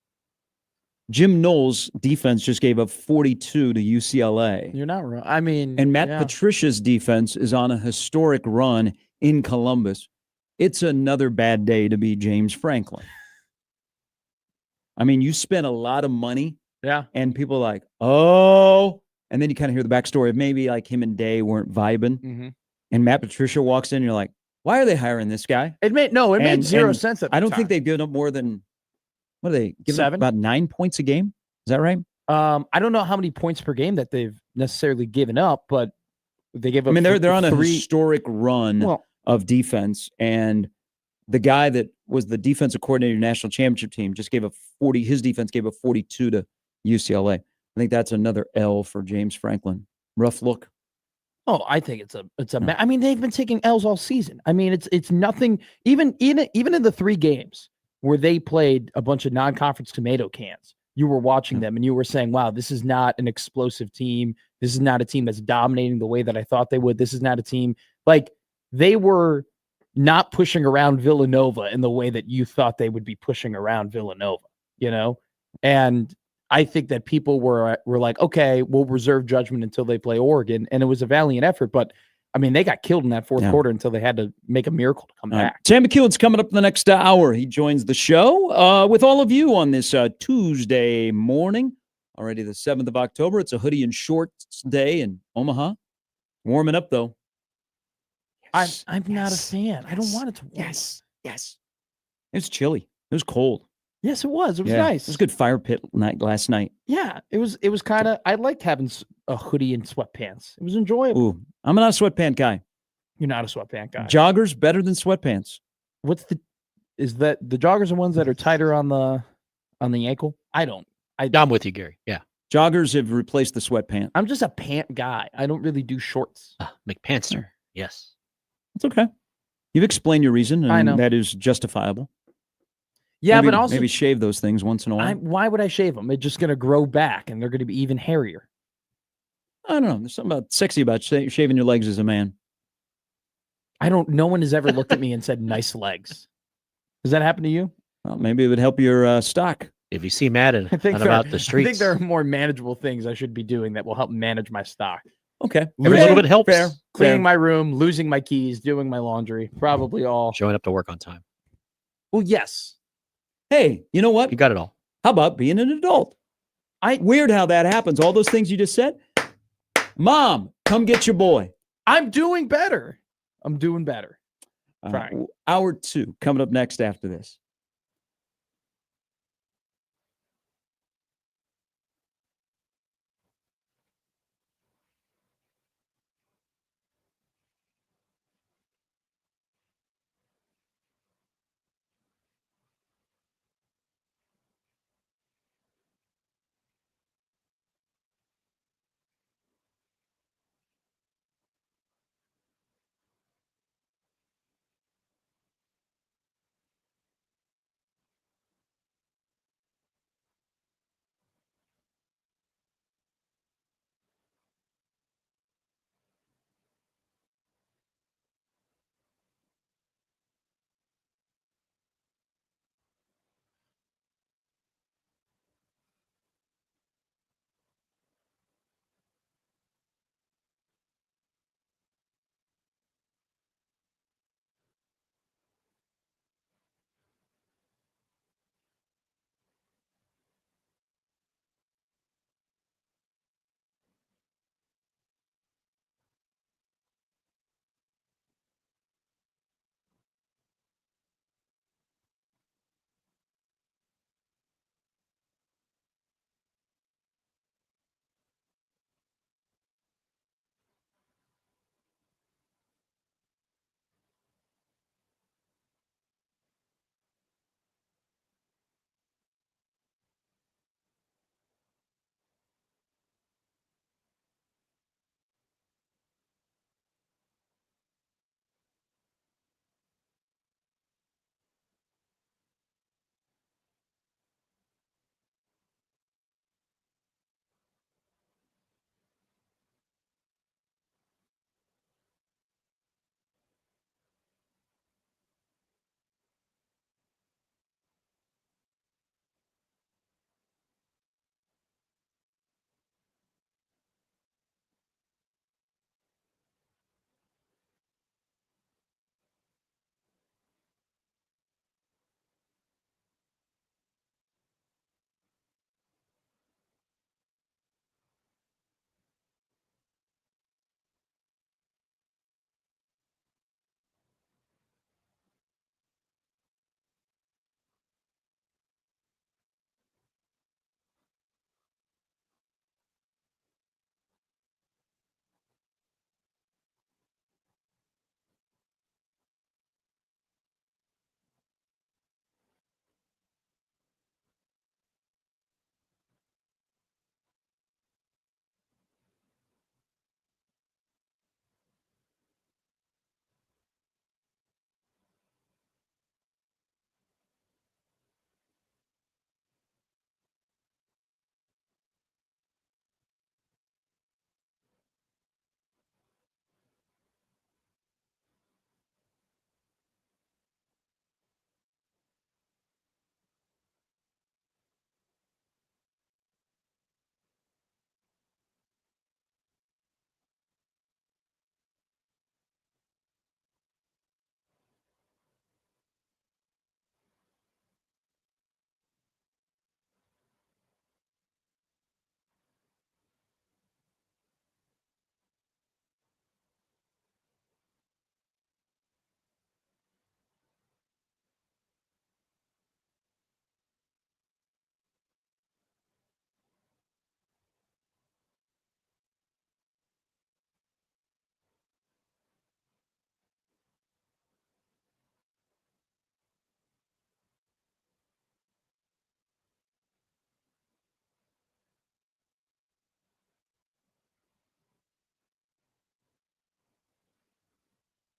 Jim Knowles' defense just gave up 42 to UCLA. You're not wrong. I mean, and Matt Patricia's defense is on a historic run in Columbus. it's another bad day to be James Franklin. I mean, you spent a lot of money, Yeah. and people are like, oh, and then you kind of hear the backstory of maybe like him and Day weren't vibing, Mm-hmm. and Matt Patricia walks in, and you're like, why are they hiring this guy? It made zero sense at the I don't time. think they've given up more than what are they giving up 7? about 9 points a game? Is that right? I don't know how many points per game that they've necessarily given up, but they gave up. I mean, they're on a 3 historic run Well, of defense, and the guy that was the defensive coordinator of the national championship team just gave up 40. His defense gave up 42 to UCLA. I think that's another L for James Franklin. Rough look. oh, I think it's a. No. I mean, they've been taking L's all season. I mean, it's nothing. Even in the 3 games where they played a bunch of non-conference tomato cans, you were watching them and you were saying, "Wow, this is not an explosive team. This is not a team that's dominating the way that I thought they would. This is not a team like they were." Not pushing around Villanova in the way that you thought they would be pushing around Villanova, and I think that people were like, okay, we'll reserve judgment until they play Oregon, and it was a valiant effort, but I mean, they got killed in that fourth quarter until they had to make a miracle to come back. Sam McEwen's coming up in the next hour. He joins the show with all of you on this Tuesday morning, already the 7th of October. It's a hoodie and shorts day in Omaha. Warming up though. I'm not a fan. I don't want it to warm. Yes. It was chilly. It was cold. Yes, it was. It was nice. It was a good fire pit night last night. Yeah, it was kind of. I liked having a hoodie and sweatpants. It was enjoyable. Ooh, I'm not a sweatpant guy. You're not a sweatpant guy. Joggers better than sweatpants. Is that the joggers are ones that are tighter on the ankle? I'm with you, Gary. Yeah. Joggers have replaced the sweatpant. I'm just a pant guy. I don't really do shorts. McPantster. Yes. It's okay. You've explained your reason, and I know. that is justifiable. Yeah, maybe, but also maybe shave those things once in a while. why would I shave them? It's just going to grow back, and they're going to be even hairier. I don't know. There's something sexy about shaving your legs as a man. No one has ever looked at me and said nice legs. Does that happen to you? Well, maybe it would help your stock. If you see Matt out about the streets, I think there are more manageable things I should be doing that will help manage my stock. Okay. Every little bit helps. Fair. Cleaning my room, losing my keys, doing my laundry, probably all. Showing up to work on time. Well, yes. Hey, you know what? You got it all. How about being an adult? Weird how that happens. All those things you just said. Mom, come get your boy. I'm doing better. Hour 2 coming up next after this.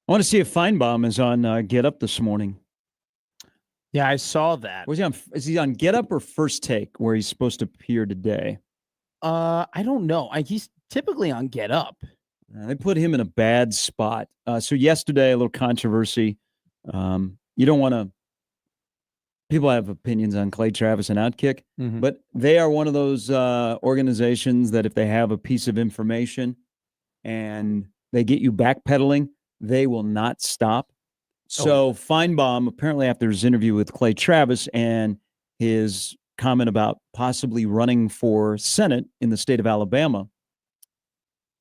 I want to see if Feinbaum is on Get Up this morning. Yeah, I saw that. Was he on? Is he on Get Up or First Take, where he's supposed to appear today? I don't know. He's typically on Get Up. They put him in a bad spot. So yesterday, a little controversy. You don't want to. People have opinions on Clay Travis and Outkick, but they are one of those organizations that if they have a piece of information and they get you backpedaling, they will not stop. So Feinbaum, apparently after his interview with Clay Travis and his comment about possibly running for Senate in the state of Alabama,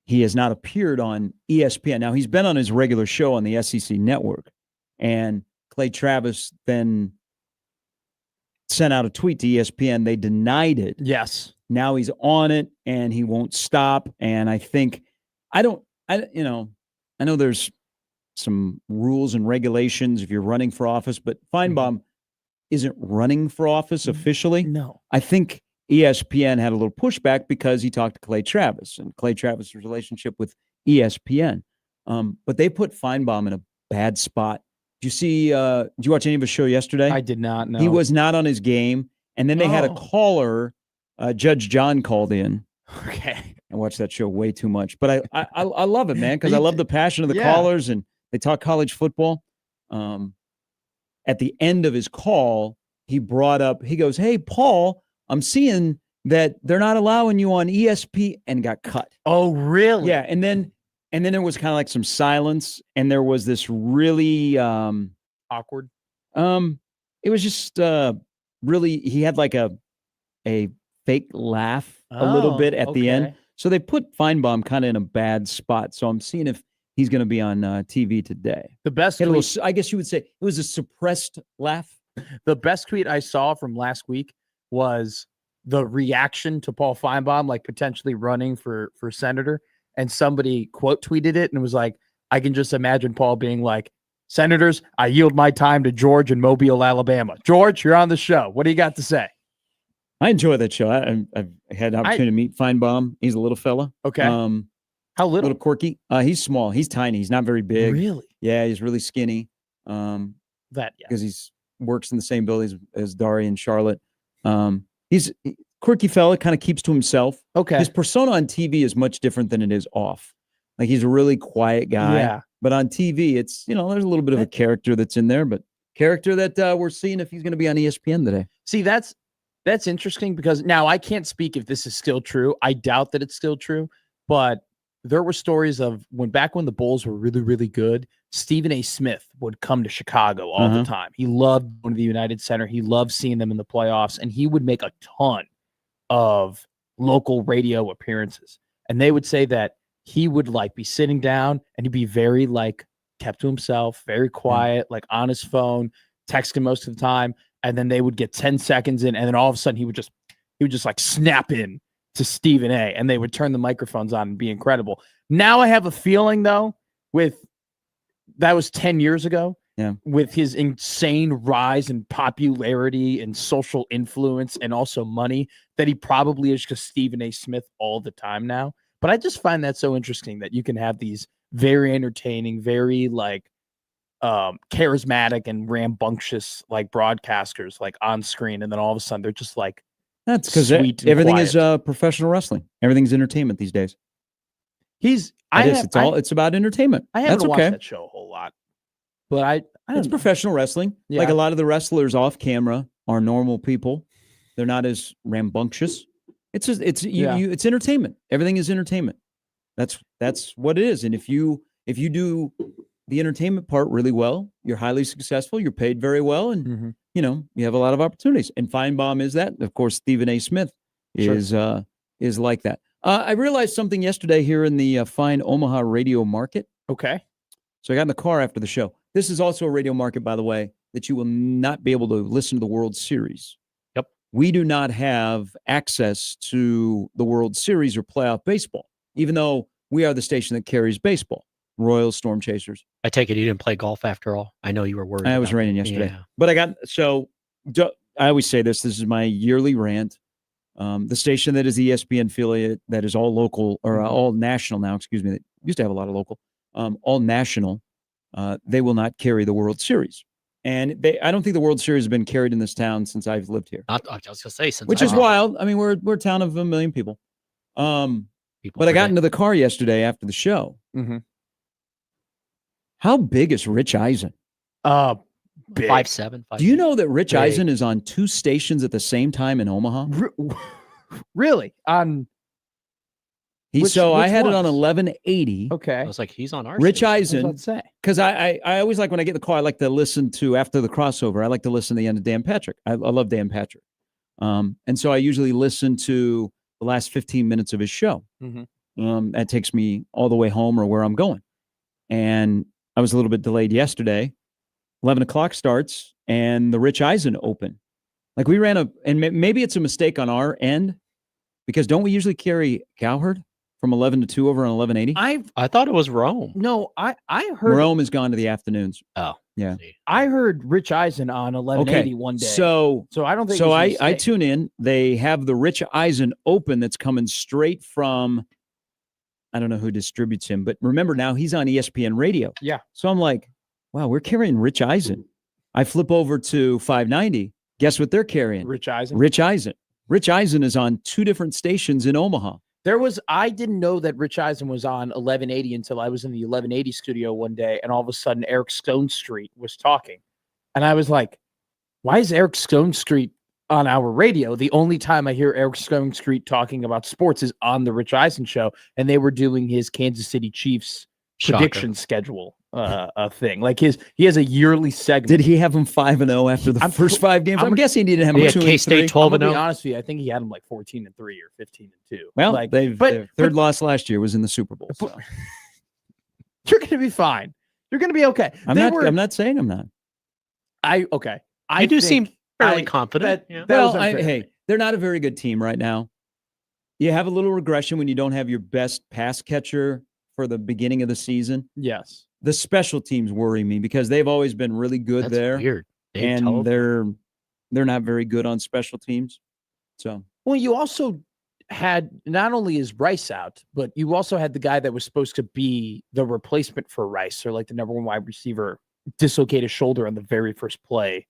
he has not appeared on ESPN. Now, he's been on his regular show on the SEC network, and Clay Travis then sent out a tweet to ESPN. They denied it. Yes. Now he's on it, and he won't stop. And I think, I know there's some rules and regulations if you're running for office, but Feinbaum isn't running for office officially. No. I think ESPN had a little pushback because he talked to Clay Travis and Clay Travis' relationship with ESPN. But they put Feinbaum in a bad spot. Did you watch any of his show yesterday? I did not know. He was not on his game. And then they had a caller, Judge John called in. Okay. I watched that show way too much, but I love it, man, because I love the passion of the callers, and they talk college football. At the end of his call, he goes, "Hey, Paul, I'm seeing that they're not allowing you on ESPN," and got cut. Oh, really? Yeah, and then there was kind of like some silence, and there was this really awkward. It was just really, he had like a fake laugh a little bit at the end. So they put Feinbaum kind of in a bad spot. So I'm seeing if he's going to be on TV today. The best tweet, I guess you would say it was a suppressed laugh. The best tweet I saw from last week was the reaction to Paul Feinbaum, like potentially running for senator. And somebody quote tweeted it and was like, I can just imagine Paul being like, "Senators, I yield my time to George in Mobile, Alabama. George, you're on the show. What do you got to say?" I enjoy that show. I've had the opportunity to meet Feinbaum. He's a little fella. Okay. How little? Little Quirky. He's small. He's tiny. He's not very big. Really? Yeah, he's really skinny. Because he's works in the same building as Dari and Charlotte. He's quirky fella, kind of keeps to himself. Okay. His persona on TV is much different than it is off. Like, he's a really quiet guy. Yeah. But on TV, it's, there's a little bit of a character that's in there, but character that we're seeing if he's going to be on ESPN today. See, that's interesting because now I can't speak if this is still true. I doubt that it's still true, but there were stories of back when the Bulls were really, really good, Stephen A. Smith would come to Chicago all the time. He loved going to the United Center. He loved seeing them in the playoffs, and he would make a ton of local radio appearances. And they would say that he would like be sitting down and he'd be very like kept to himself, very quiet, like on his phone, texting most of the time. And then they would get 10 seconds in, and then all of a sudden he would just like snap in to Stephen A. and they would turn the microphones on and be incredible. Now I have a feeling though, that was 10 years ago. Yeah. With his insane rise in popularity and social influence and also money, that he probably is just Stephen A. Smith all the time now. But I just find that so interesting that you can have these very entertaining, very like charismatic and rambunctious like broadcasters like on screen, and then all of a sudden they're just like, that's because everything is professional wrestling. Everything's entertainment these days. It's about entertainment. I haven't watched that show a whole lot, but it's professional wrestling. Yeah. Like a lot of the wrestlers off camera are normal people. They're not as rambunctious. It's entertainment. Everything is entertainment. That's what it is. And if you do the entertainment part really well, you're highly successful. You're paid very well, and you have a lot of opportunities. And Feinbaum is that. Of course, Stephen A. Smith is like that. I realized something yesterday here in the fine Omaha radio market. Okay. So I got in the car after the show. This is also a radio market, by the way, that you will not be able to listen to the World Series. Yep. We do not have access to the World Series or playoff baseball, even though we are the station that carries baseball. Royals, Storm Chasers. I take it you didn't play golf after all. I know you were worried. It was raining yesterday. Yeah. But I always say this is my yearly rant. The station that is ESPN affiliate, that is all local or all national now, excuse me, that used to have a lot of local, all national. they will not carry the World Series. And I don't think the World Series has been carried in this town since I've lived here, I was going to say, since which I is was- wild. I mean, we're a town of 1 million people. people But I got forget. into the car yesterday after the show. Mhm. How big is Rich Eisen? Big. 5'7". Do you know that Rich Big. Eisen is on 2 stations at the same time in Omaha? Really? Which I had it on ones? 1180. Okay. I was like, he's on our Rich station. What was I Eisen, about to say? because I always like when I get in the car, I like to listen to after the crossover. I like to listen to the end of Dan Patrick. I love Dan Patrick. And so I usually listen to the last 15 minutes of his show. That takes me all the way home or where I'm going. And I was a little bit delayed yesterday. 11 o'clock starts and the Rich Eisen Open. Like we ran and maybe it's a mistake on our end because don't we usually carry Cowherd from 11 to 2 over on 1180? I thought it was Rome. I heard Rome has gone to the afternoons. Oh, Yeah. see. I heard Rich Eisen on 1180 one day. So I don't think So it's a I mistake. tune in. They have the Rich Eisen Open that's coming straight from, I don't know who distributes him, but remember now he's on ESPN Radio. Yeah. So I'm like, wow, we're carrying Rich Eisen. I flip over to 590. Guess what they're carrying? Rich Eisen. Rich Eisen. Rich Eisen is on 2 different stations in Omaha. I didn't know that Rich Eisen was on 1180 until I was in the 1180 studio one day, and all of a sudden Eric Stone Street was talking. And I was like, why is Eric Stone Street on our radio? The only time I hear Eric Stone Street talking about sports is on the Rich Eisen show, and they were doing his Kansas City Chiefs Shocker. prediction schedule thing. Like he has a yearly segment. Did he have him 5-0 after the I'm first pr- 5 games? I'm I'm guessing he didn't have He him had 2 K-State 3. 12 I'm gonna be 0. honest with you, I think he had him like 14-3 or 15-2. Well, like, their but third loss last year was in the Super Bowl. but- So. you're gonna be fine. You're gonna be okay. I'm not saying I'm not. Okay. You do seem fairly I- confident. that- yeah. that was Well, unfair. hey, they're not a very good team right now. You have a little regression when you don't have your best pass catcher for the beginning of the season. Yes. The special teams worry me because they've always been really good That's there, weird. Dave and Told- they're not very good on special teams. So Well, you also had not only is Rice out, but you also had the guy that was supposed to be the replacement for Rice, or like the number one wide receiver, dislocate his shoulder on the very first play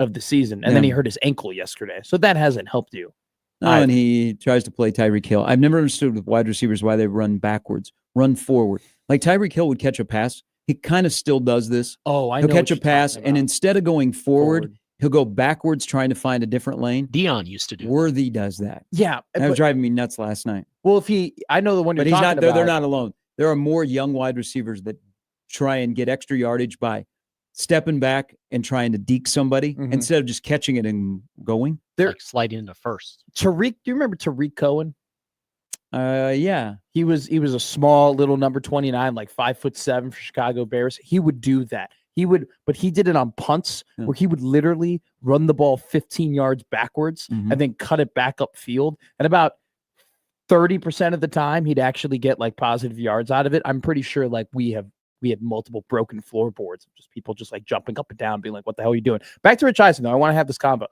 of the season, and then he Yeah. hurt his ankle yesterday. So that hasn't helped you. and he tries to play Tyreek Hill. I've never understood with wide receivers why they run backwards, run forward. Like Tyreek Hill would catch a pass. He kind of still does this. Oh, I He'll know. catch what a you're pass, talking and about. instead of going forward, he'll go backwards trying to find a different lane. Dion used to do. Worthy does that. Yeah. That was But, driving me nuts last night. well, I know the one you're But he's talking not. They're about. not alone. There are more young wide receivers that try and get extra yardage by stepping back and trying to deke somebody Mhm. instead of just catching it and going. like sliding into first. Tariq, do you remember Tariq Cohen? Yeah. He was a small little number 29, like 5'7" for Chicago Bears. He would do that. But he did it on punts Yeah. where he would literally run the ball 15 yards backwards Mhm. and then cut it back upfield. And about 30% of the time, he'd actually get like positive yards out of it. I'm pretty sure like we had multiple broken floorboards of just people just like jumping up and down, being like, "What the hell are you doing?" Back to Rich Eisen, though. I want to have this combo.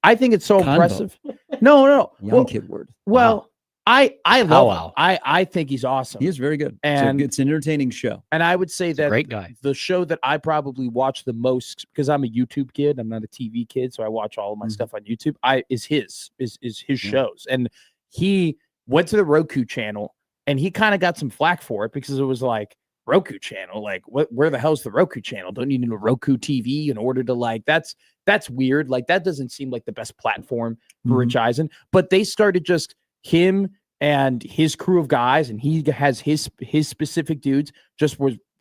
I think it's so Convo. impressive. No. Young Well, kid word. well, I love wow. him. I think he's awesome. He is very good. And- it's an entertaining show. And I would say He's a that great guy. the show that I probably watch the most, because I'm a YouTube kid, I'm not a TV kid, so I watch all of my Mhm. stuff on YouTube. Is his Yeah. shows, and he went to the Roku channel, and he kind of got some flack for it because it was like Roku channel, like where the hell's the Roku channel? Don't you need a Roku TV in order to like? That's weird. Like that doesn't seem like the best platform for Mhm. Rich Eisen. But they started just him and his crew of guys, and he has his specific dudes.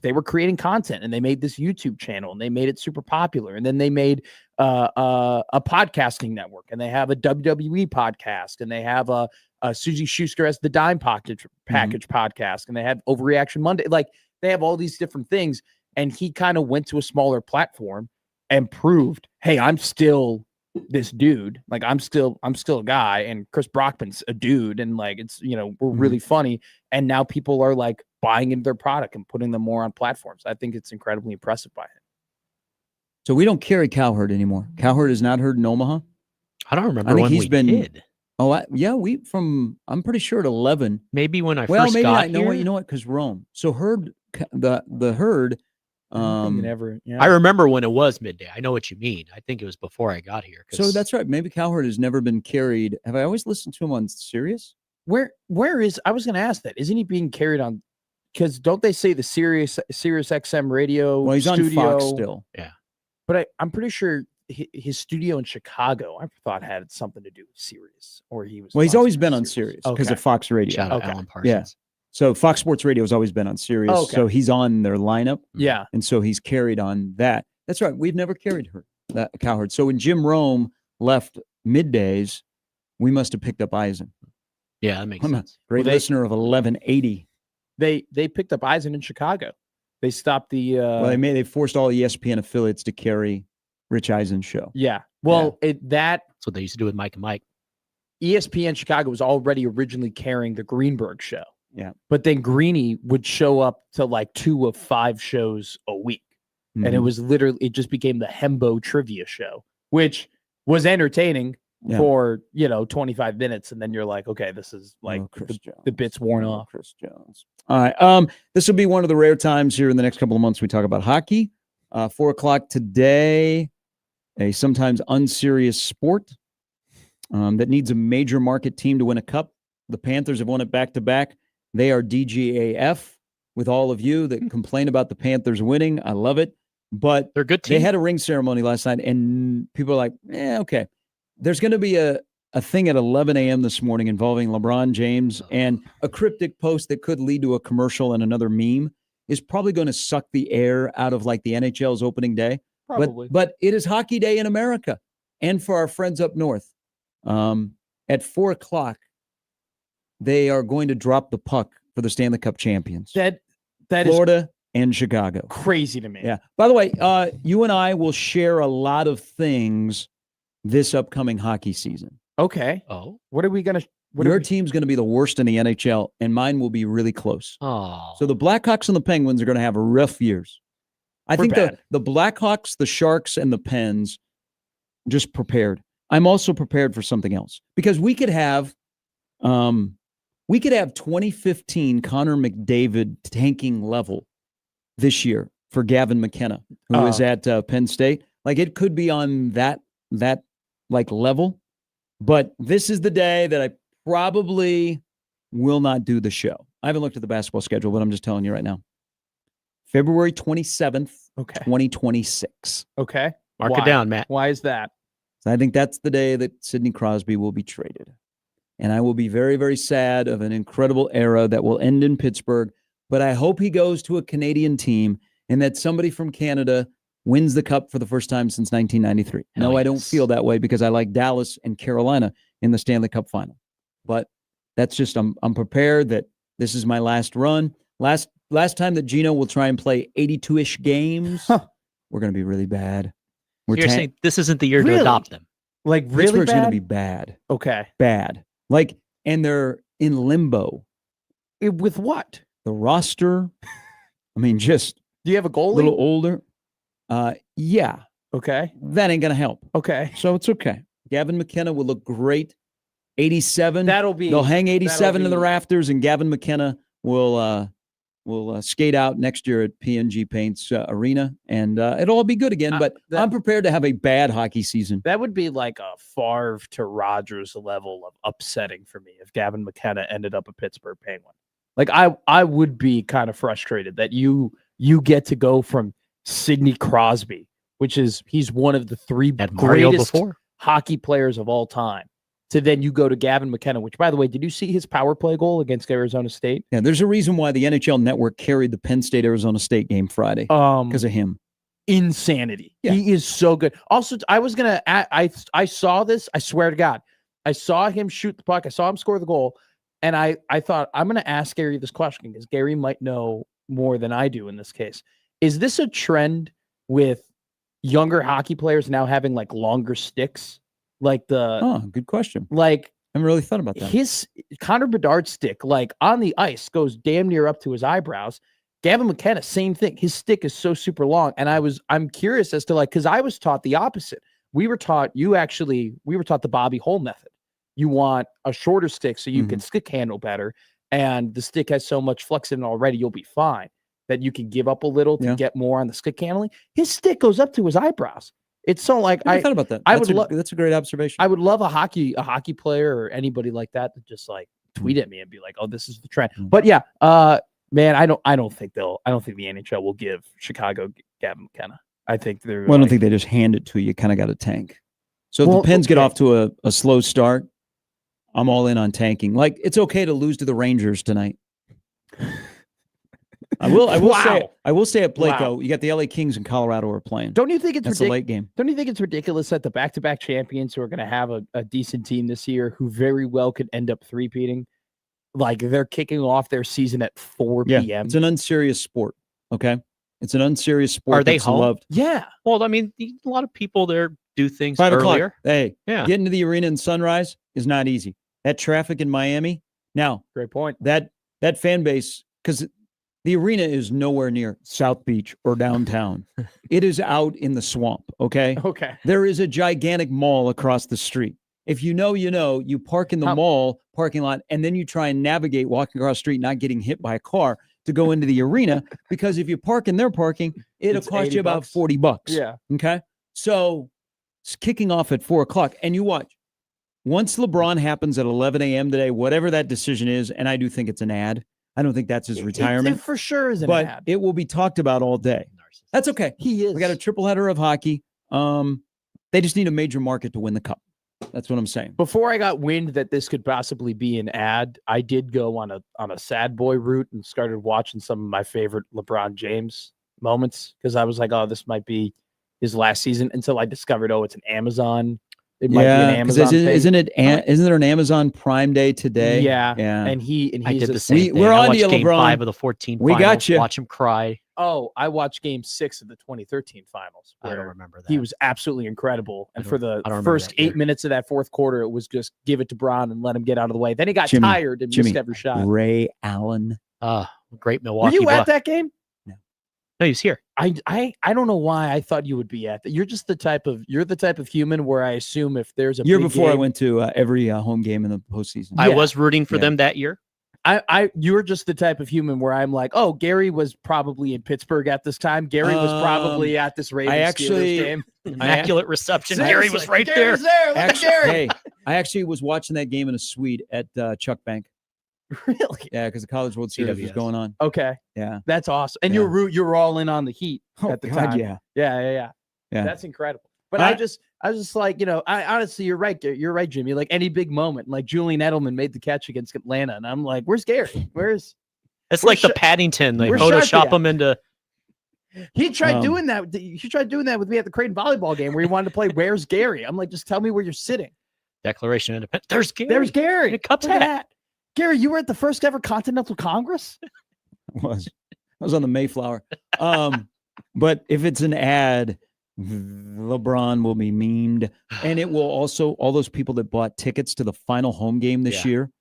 They were creating content, and they made this YouTube channel, and they made it super popular. And then they made a podcasting network, and they have a WWE podcast, and they have a Susie Schuster as the Dime Package podcast, and they have Overreaction Monday. Like they have all these different things, and he kind of went to a smaller platform and proved, hey, I'm still this dude. Like I'm still a guy, and Chris Brockman's a dude, and like it's we're really funny, and now people are like buying into their product and putting them more on platforms. I think it's incredibly impressive by him. So we don't carry Cowherd anymore. Cowherd is not heard in Omaha. I don't remember think when he's we been- did. Oh, I'm pretty sure at 11. Maybe when I Well, first maybe got not. here. You know what? Because Rome. So Herd, the Herd I remember when it was midday. I know what you mean. I think it was before I got here. So that's right. Maybe Cowherd has never been carried. Have I always listened to him on Sirius? Where is? I was going to ask that. Isn't he being carried on? Because don't they say the Sirius XM radio? Well, he's studio, on Fox still. Yeah. But I'm pretty sure his studio in Chicago, I thought, had something to do with Sirius, or he was. Well, he's always been on Sirius because of Fox Radio. Shout out Okay. Alan Parsons. Yeah. So Fox Sports Radio has always been on Sirius. Okay. So he's on their lineup. Yeah. And so he's carried on that. That's right. We've never carried that Cowherd. So when Jim Rome left middays, we must have picked up Eisen. Yeah, that makes I'm a sense. great listener of 1180. They picked up Eisen in Chicago. They stopped the. Well, they forced all ESPN affiliates to carry Rich Eisen's show. Yeah. Well, That's what they used to do with Mike and Mike. ESPN Chicago was already originally carrying the Greenberg show. Yeah. But then Greeny would show up to like 2 of 5 shows a week. And it Mhm. was literally, it just became the Hembo trivia show, which was entertaining Yeah. for, 25 minutes. And then you're like, okay, this is like Oh, Chris Jones. the bit's worn Oh, off. Chris Jones. All right. This will be one of the rare times here in the next couple of months we talk about hockey. 4:00 today, a sometimes unserious sport that needs a major market team to win a cup. The Panthers have won it back-to-back. They are DGAF with all of you that complain about the Panthers winning. I love it. But They're a good team. they had a ring ceremony last night, and people are like, okay. There's going to be a thing at 11 a.m. this morning involving LeBron James, and a cryptic post that could lead to a commercial and another meme is probably going to suck the air out of like the NHL's opening day. Probably. But it is hockey day in America and for our friends up north. At 4:00, they are going to drop the puck for the Stanley Cup champions. That is Florida and Chicago. crazy to me. Yeah. By the way, you and I will share a lot of things this upcoming hockey season. Okay. Oh. What are we going to, Your team's going to be the worst in the NHL, and mine will be really close. Oh. So the Blackhawks and the Penguins are going to have rough years. I think bad. the Blackhawks, the Sharks, and the Pens just prepared. I'm also prepared for something else because we could have 2015 Connor McDavid tanking level this year for Gavin McKenna, who is at Penn State. Like it could be on that like level, but this is the day that I probably will not do the show. I haven't looked at the basketball schedule, but I'm just telling you right now. February 27th, Okay. 2026. Okay. Mark Why? it down, Matt. Why is that? So I think that's the day that Sidney Crosby will be traded. And I will be very, very sad of an incredible era that will end in Pittsburgh. But I hope he goes to a Canadian team and that somebody from Canada wins the cup for the first time since 1993. Hell No, I don't yes. feel that way because I like Dallas and Carolina in the Stanley Cup final. But that's just, I'm prepared that this is my last run. Last time that Gino will try and play 82-ish games, we're going to be really bad. You're saying this isn't the year Really? to adopt them. Like really Pittsburgh's going to bad? be bad. Okay. Bad. Like, and they're in limbo. With what? The roster, I mean, just Do you have a a goalie? little older. Yeah, Okay. that ain't going to help. Okay. So it's okay. Gavin McKenna will look great. 87. That'll be. They'll hang 87 in the be- rafters, and Gavin McKenna will skate out next year at PNG Paints Arena, and it'll all be good again. But I'm prepared to have a bad hockey season. That would be like a Favre to Rodgers level of upsetting for me if Gavin McKenna ended up a Pittsburgh Penguin. Like I would be kind of frustrated that you get to go from Sidney Crosby, which is he's one of the 3 Had Mario greatest before. hockey players of all time, to then you go to Gavin McKenna, which, by the way, did you see his power play goal against Arizona State? Yeah, there's a reason why the NHL Network carried the Penn State Arizona State game Friday because of him. Insanity. Yeah. He is so good. Also, I was gonna. I saw this. I swear to God, I saw him shoot the puck. I saw him score the goal, and I thought I'm gonna ask Gary this question because Gary might know more than I do in this case. Is this a trend with younger hockey players now having like longer sticks? Like Good question. like I haven't really thought about that. his Connor Bedard's stick, like on the ice, goes damn near up to his eyebrows. Gavin McKenna, same thing. His stick is so super long. And I'm curious as to like, because I was taught the opposite. We were taught the Bobby Hole method. You want a shorter stick so you can stick handle better. And the stick has so much flex in it already, you'll be fine. that you can give up a little to Yeah. get more on the stick handling. His stick goes up to his eyebrows. It's so like I thought about that. I That's would that's a great observation. I would love a hockey player or anybody like that to just like tweet at me and be like, "Oh, this is the trend." But yeah, man, I don't think the NHL will give Chicago Gavin McKenna. I think they're. Well, I don't think they just hand it to you. You kind of got to tank. So if Well, the Pens get okay. off to a slow start, I'm all in on tanking. Like, it's okay to lose to the Rangers tonight. I will say at Placo, Wow. you got the LA Kings and Colorado are playing. Don't you think it's That's a late game. Don't you think it's ridiculous that the back-to-back champions who are going to have a decent team this year, who very well could end up three-peating, like they're kicking off their season at 4 Yeah, p.m. it's an unserious sport. Okay, it's an unserious sport. Are they that's home? loved. Yeah, Well, I mean, a lot of people there do things 5 earlier. o'clock. Hey, Yeah. getting to the arena in sunrise is not easy. That traffic in Miami. Now, great point. that fan base, because the arena is nowhere near South Beach or downtown. It is out in the swamp. Okay. Okay. There is a gigantic mall across the street. If you know, you know, you park in the mall parking lot, and then you try and navigate walking across the street, not getting hit by a car to go into the arena. Because if you park in their parking, it'll It's cost you about $80. $40. Yeah. Okay. So it's kicking off at 4 o'clock, and you watch. Once LeBron happens at 11 a.m. today, whatever that decision is, and I do think it's an ad. I don't think that's his retirement, It for sure is an but ad. it will be talked about all day. That's okay. He is. We got a triple header of hockey. They just need a major market to win the cup. That's what I'm saying. Before I got wind that this could possibly be an ad, I did go on a sad boy route and started watching some of my favorite LeBron James moments because I was like, oh, this might be his last season until I discovered, oh, it's an Amazon. It might be an Amazon thing. Isn't there an Amazon Prime Day today? Yeah. Yeah. And I he's did a- the same thing. we're I on to watched you, game LeBron. 5 of the 14 We finals, got you. Watch him cry. Oh, I watched game 6 of the 2013 finals. I don't where remember that. He was absolutely incredible. And for the I don't remember first that year. 8 minutes of that fourth quarter, it was just give it to Braun and let him get out of the way. Then he got Jimmy, tired and missed every shot. Ray Allen. Great Were Milwaukee you at Bucks. that game? No, he's here. I don't know why I thought you would be at that. You're the type of human where I assume if there's a Year big before I game- went to every home game in the postseason. I Yeah. was rooting for Yeah. them that year. you're just the type of human where I'm like, oh, Gary was probably in Pittsburgh at this time. Gary was probably at this Ravens actually- Steelers game. Immaculate reception. Seriously, Gary was right Gary's there. Look Actually, at Gary. hey, I actually was watching that game in a suite at Chuck Bank. Really? Yeah, because the College World Series was CWS. going on. Okay, Yeah. that's awesome. And Yeah. you're all in on the Heat at the time. Yeah. Yeah. Yeah. That's incredible. But I- I was just like, I honestly, you're right. You're right, Jimmy. Like any big moment, like Julian Edelman made the catch against Atlanta, and I'm like, where's Gary? Where's It's Where's like the Sha- Paddington. They where's Photoshop Sharpie him into. he tried Um, doing that? He tried doing that with me at the Creighton volleyball game where he wanted to play. Where's Gary? I'm like, just tell me where you're sitting. Declaration of Independence. There's Gary. There's Gary. In a Cubs Look at hat. that. Gary, you were at the first ever Continental Congress. I was on the Mayflower. But if it's an ad, LeBron will be memed, and it will also all those people that bought tickets to the final home game this Yeah. year.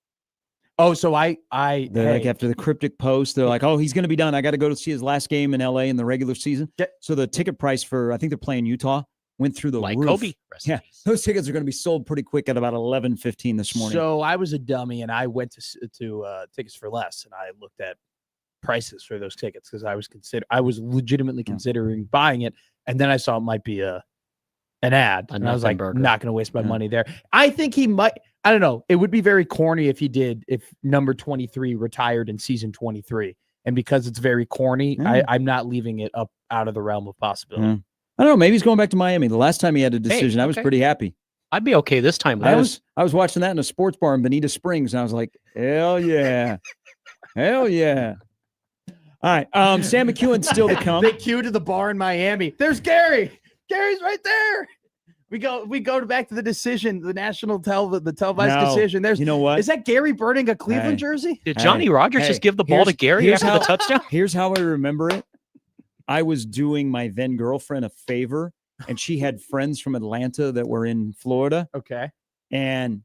Oh, so They're like after the cryptic post, they're like, "Oh, he's going to be done. I got to go to see his last game in LA in the regular season." Yeah. So the ticket price for I think they're playing Utah went through the Like roof. Kobe. Rest in Yeah, peace. those tickets are going to be sold pretty quick at about 11:15 this morning. So I was a dummy, and I went to Tickets for Less, and I looked at prices for those tickets because I was legitimately considering buying it, and then I saw it might be an ad, and I was like, nothing burger. not going to waste my Yeah. money there. I think he might. I don't know. It would be very corny if he did. If number 23 retired in season 23, and because it's very corny, Yeah. I'm not leaving it up out of the realm of possibility. Yeah. I don't know. Maybe he's going back to Miami. The last time he had a decision, I was okay. pretty happy. I'd be okay this time. I Liz. was watching that in a sports bar in Bonita Springs, and I was like, hell yeah. Hell yeah. All right. Sam McEwen's still to come. They queue to the bar in Miami. There's Gary. Gary's right there. We go back to the decision, the the televised No. decision. There's You know what? is that Gary burning a Cleveland Hey. jersey? Did Johnny Hey, Rogers hey, just give the ball to here's- Gary here's after the how- touchdown? Here's how I remember it. I was doing my then girlfriend a favor, and she had friends from Atlanta that were in Florida, Okay. and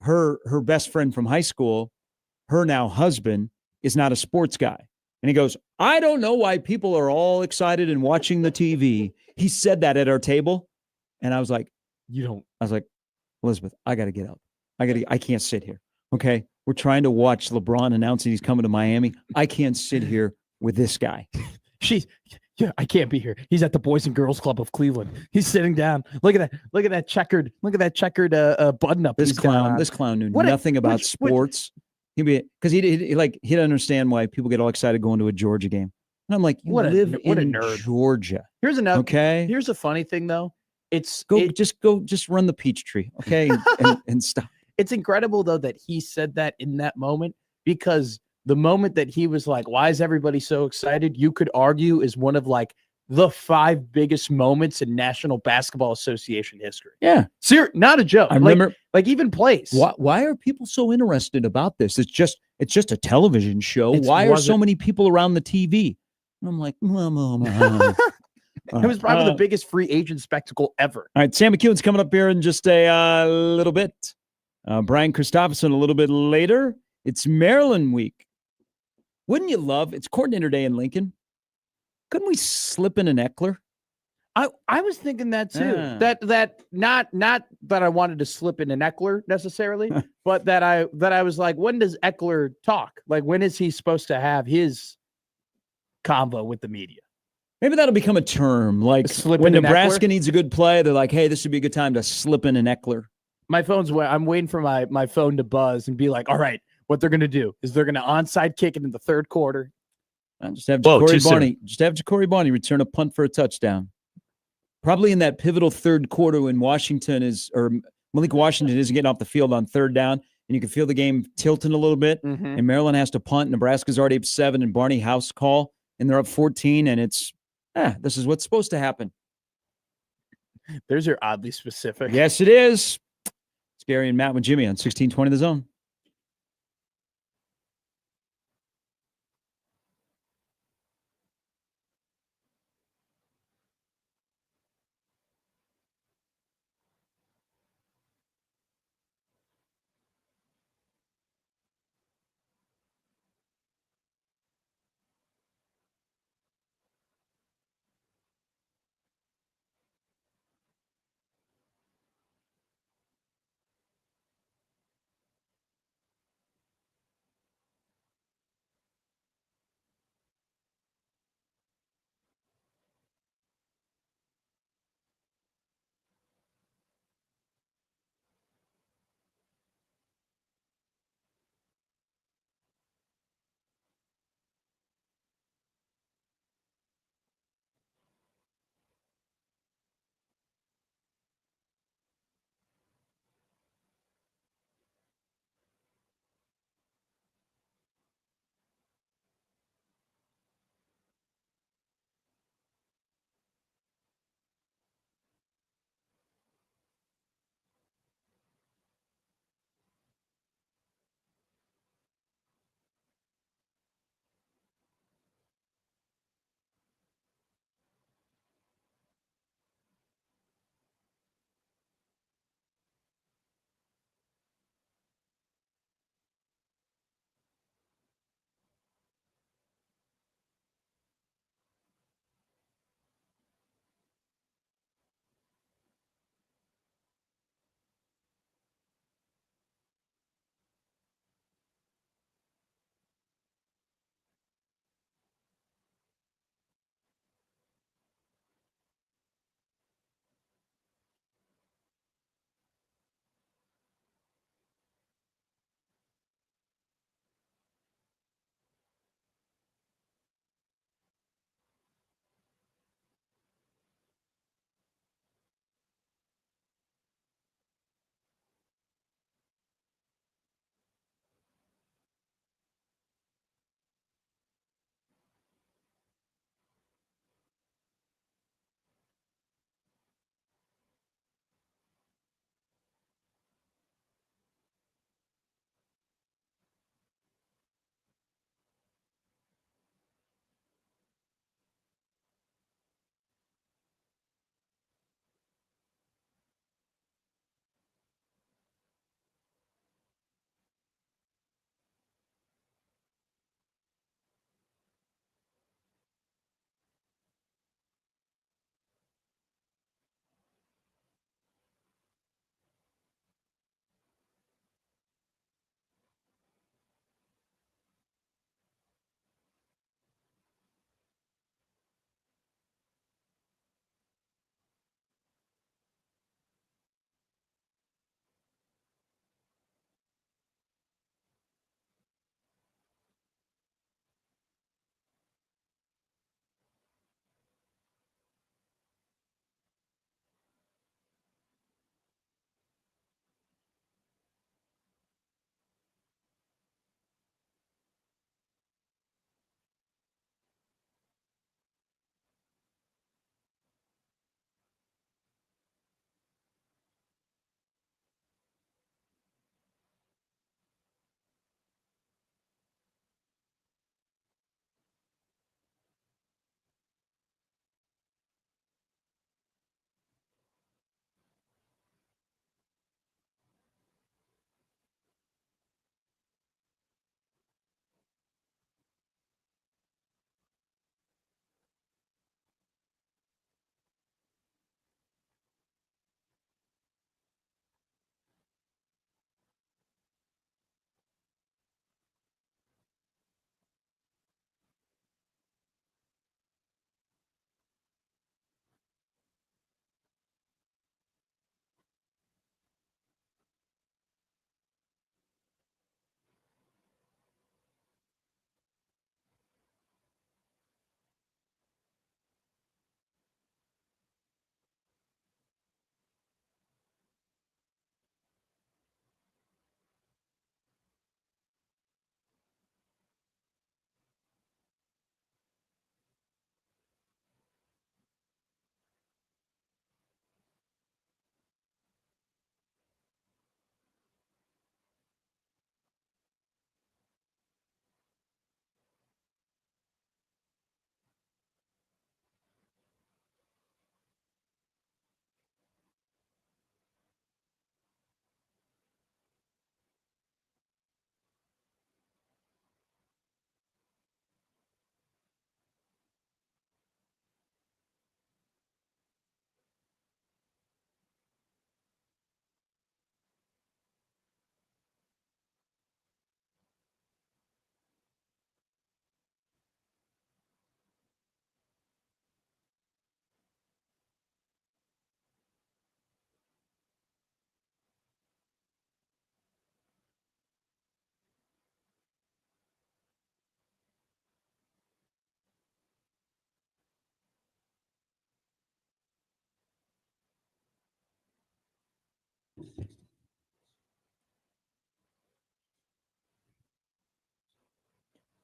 her best friend from high school, her now husband, is not a sports guy. And he goes, I don't know why people are all excited and watching the TV. He said that at our table. And I was like, Elizabeth, I got to get up. I can't sit here. Okay. We're trying to watch LeBron announcing he's coming to Miami. I can't sit here with this guy. Yeah, I can't be here. He's at the Boys and Girls Club of Cleveland. He's sitting down. Look at that checkered button up. This clown knew nothing about sports. Because he didn't understand why people get all excited going to a Georgia game. And I'm like, you live in Georgia. Here's another. Okay. Here's a funny thing though. Just run the peach tree, okay, and stop. It's incredible though that he said that in that moment, because the moment that he was like, why is everybody so excited? You could argue is one of like the 5 biggest moments in National Basketball Association history. Yeah. Not a joke. I remember even place. Why are people so interested about this? It's just a television show. Why are so many people around the TV? And I'm like, it was probably the biggest free agent spectacle ever. All right, Sam McEwen's coming up here in just a little bit. Brian Christopherson a little bit later. It's Maryland week. Wouldn't you love? It's coordinator day in Lincoln. Couldn't we slip in an Eckler? I was thinking that too. That not that I wanted to slip in an Eckler necessarily, but that I was like, when does Eckler talk? Like, when is he supposed to have his convo with the media? Maybe that'll become a term. Like when Nebraska needs a good play, they're like, hey, this would be a good time to slip in an Eckler. I'm waiting for my phone to buzz and be like, all right, what they're going to do is they're going to onside kick it in the third quarter. Just have Ja'Cory Barney return a punt for a touchdown. Probably in that pivotal third quarter when Malik Washington isn't getting off the field on third down, and you can feel the game tilting a little bit, and Maryland has to punt. Nebraska's already up 7, and Barney house call, and they're up 14, and it's, this is what's supposed to happen. Those are oddly specific. Yes, it is. It's Gary and Matt with Jimmy on 1620 The Zone.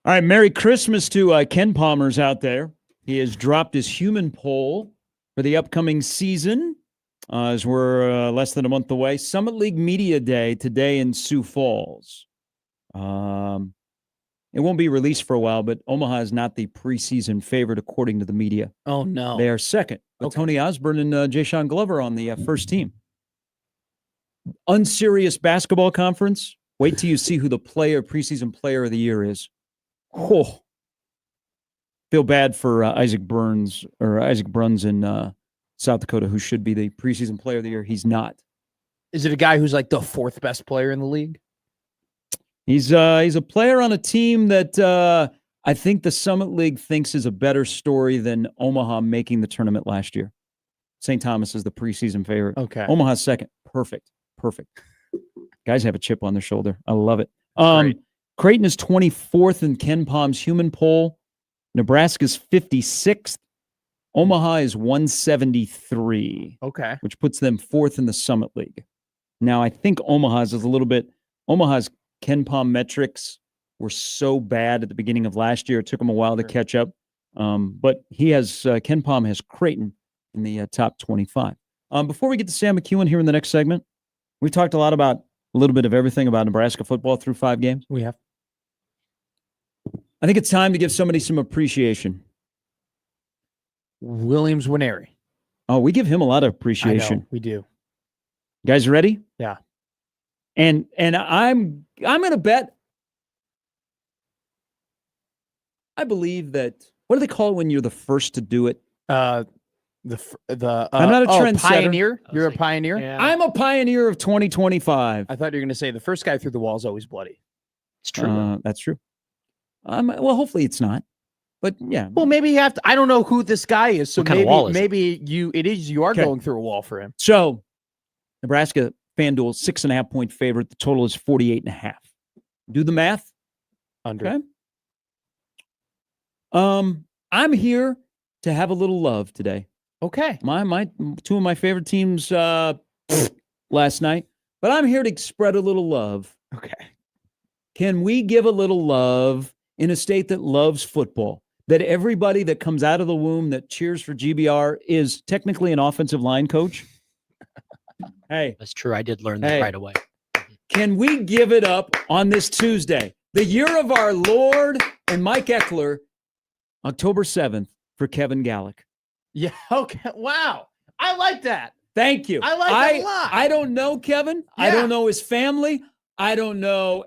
All right, Merry Christmas to Ken Palmer's out there. He has dropped his human poll for the upcoming season as we're less than a month away. Summit League Media Day today in Sioux Falls. It won't be released for a while, but Omaha is not the preseason favorite according to the media. Oh, no. They are second, with Okay. Tony Osborne and Jay Sean Glover on the first team. Unserious basketball conference. Wait till you see who the preseason player of the year is. Oh, feel bad for Isaac Bruns in South Dakota, who should be the preseason player of the year. He's not. Is it a guy who's like the fourth best player in the league? He's a player on a team that I think the Summit League thinks is a better story than Omaha making the tournament last year. St. Thomas is the preseason favorite. Okay. Omaha's second. Perfect. Guys have a chip on their shoulder. I love it. Great. Creighton is 24th in Ken Palm's human poll. Nebraska's 56th. Omaha is 173, Okay. which puts them fourth in the Summit League. Now, I think Omaha's Ken Palm metrics were so bad at the beginning of last year. It took him a while to catch up. But Ken Palm has Creighton in the top 25. Before we get to Sam McEwen here in the next segment, we've talked a little bit of everything about Nebraska football through 5 games. We have. I think it's time to give somebody some appreciation. Williams Winery. Oh, we give him a lot of I appreciation. know, we do. You guys ready? Yeah. And I'm going to bet. I believe that. What do they call it when you're the first to do it? I'm not a trendsetter. pioneer. I was You're a like, pioneer. Yeah, I'm a pioneer of 2025. I thought you were going to say the first guy through the wall is always bloody. it's true. That's true. Well, hopefully it's not. But yeah. Well, maybe you have to. I don't know who this guy is, so What kind of wall is it? maybe you are Okay. going through a wall for him. So Nebraska FanDuel 6.5 point favorite. The total is 48.5. Do the math. Under. Okay. I'm here to have a little love today. Okay. My two of my favorite teams last night, but I'm here to spread a little love. Okay. Can we give a little love in a state that loves football? That everybody that comes out of the womb that cheers for GBR is technically an offensive line coach? Hey, That's true. I did learn that Hey. right away. can we give it up on this Tuesday, the year of our Lord and Mike Eckler, October 7th, for Kevin Gallick? Yeah. Okay. Wow. I like that. Thank you. I like that a lot. I don't know Kevin. I Yeah. don't know his family. I don't know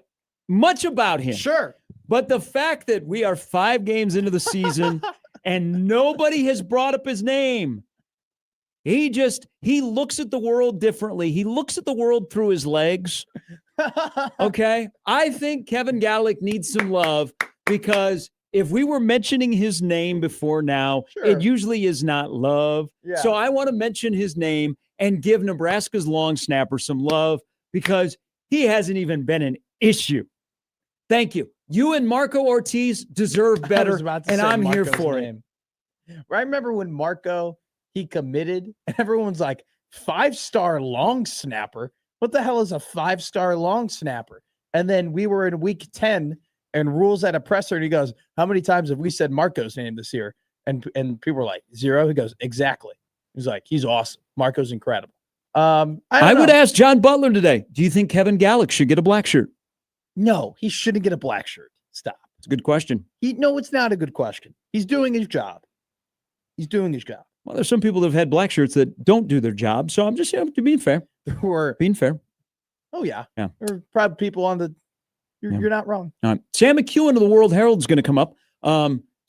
much about him. Sure. But the fact that we are 5 games into the season and nobody has brought up his name, he looks at the world differently. He looks at the world through his legs. Okay. I think Kevin Gallick needs some love because if we were mentioning his name before now, Sure. it usually is not love. Yeah. So I want to mention his name and give Nebraska's long snapper some love because he hasn't even been an issue. Thank you. You and Marco Ortiz deserve I better, was about to and say I'm here Marco's for it. name. I remember when Marco, he committed, and everyone's like, 5-star long snapper? What the hell is a 5-star long snapper? And then we were in week 10, and Rules at a presser, and he goes, how many times have we said Marco's name this year? And people were like, 0. He goes, exactly. He's like, he's awesome. Marco's incredible. I would ask John Butler today, do you think Kevin Gallick should get a black shirt? No, he shouldn't get a black shirt. Stop. It's a good question. No, it's not a good question. He's doing his job. He's doing his job. Well, there's some people that have had black shirts that don't do their job. So I'm just being fair. There were, Being fair. oh yeah, Yeah. there were probably people on the. You're, Yeah. you're not wrong. All right. Sam McEwen of the World Herald is going to come up.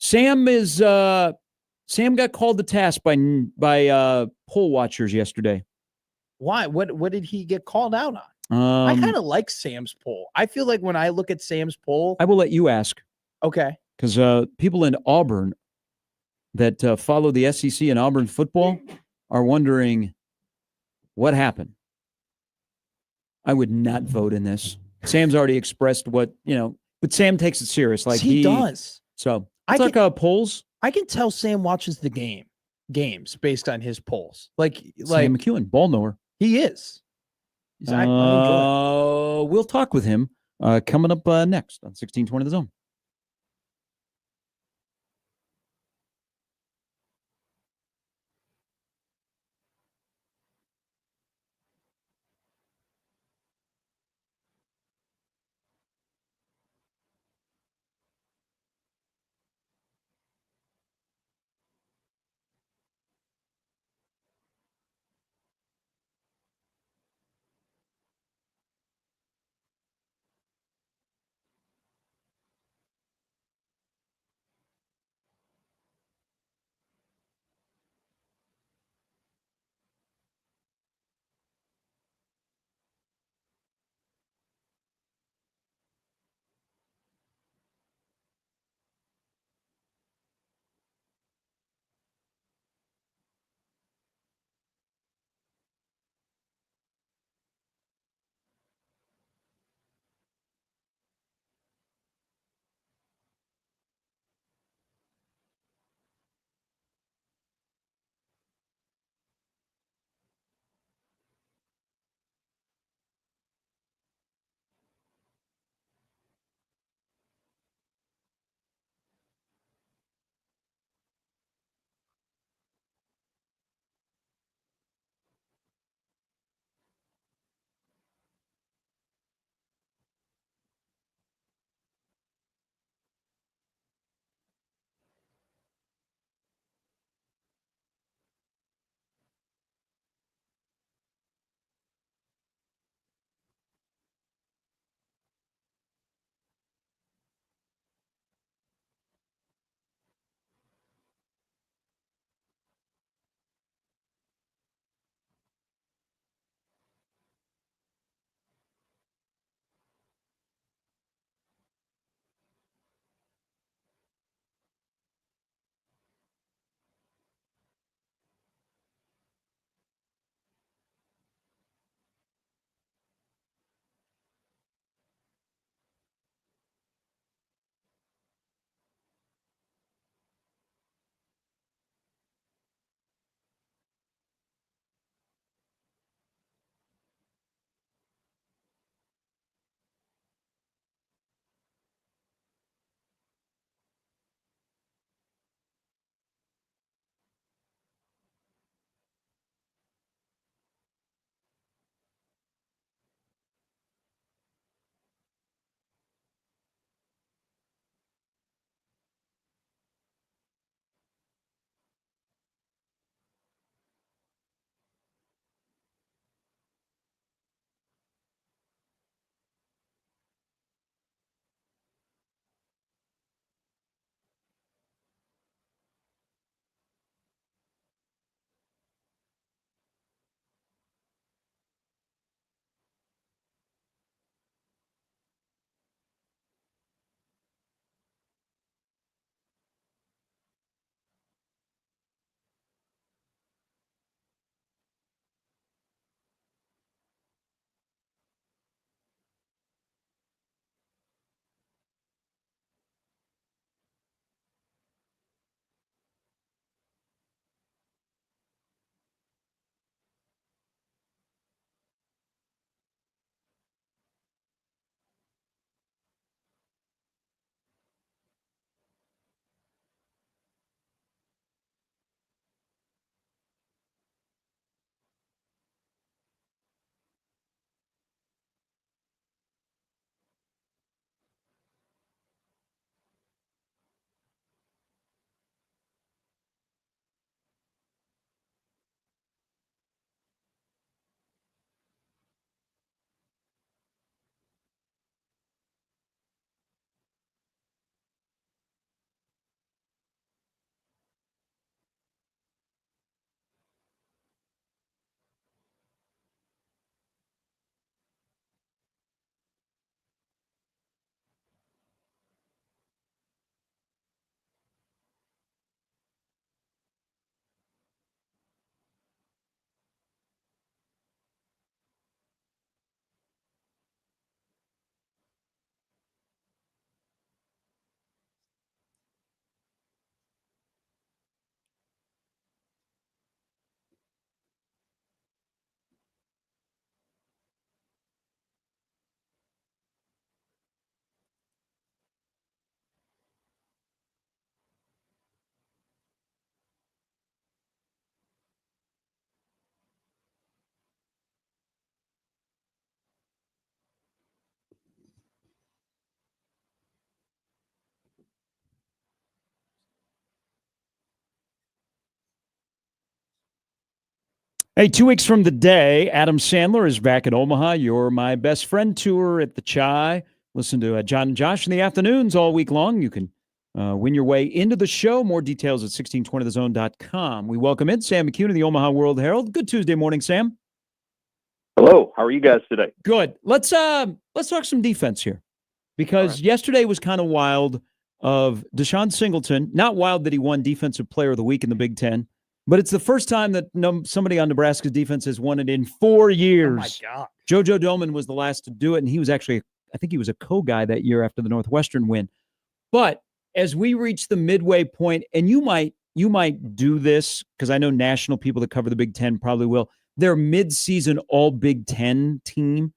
Sam got called to task by poll watchers yesterday. Why? What did he get called out on? I kind of like Sam's poll. I feel like when I look at Sam's poll, I will let you ask okay, because people in Auburn that follow the SEC and Auburn football are wondering what happened. I would not vote in this. Sam's already expressed what, but Sam takes it serious. Like he does. So I it's like polls. I can tell Sam watches the games based on his polls. Like Sam McEwen, ball knower. he is. I enjoy it. We'll talk with him coming up next on 1620 The Zone. Hey, 2 weeks from the day, Adam Sandler is back in Omaha. You're My Best Friend tour at the Chai. Listen to John and Josh in the afternoons all week long. You can win your way into the show. More details at 1620thezone.com. We welcome in Sam McCune of the Omaha World Herald. Good Tuesday morning, Sam. Hello. How are you guys today? Good. Let's talk some defense here, because yesterday was kind of wild of Deshaun Singleton. Not wild that he won Defensive Player of the Week in the Big Ten, but it's the first time that somebody on Nebraska's defense has won it in 4 years. Oh, my God. JoJo Domann was the last to do it, and he was actually, I think he was a co-guy that year after the Northwestern win. But as we reach the midway point, and you might do this, because I know national people that cover the Big Ten probably will, their mid-season all Big Ten team.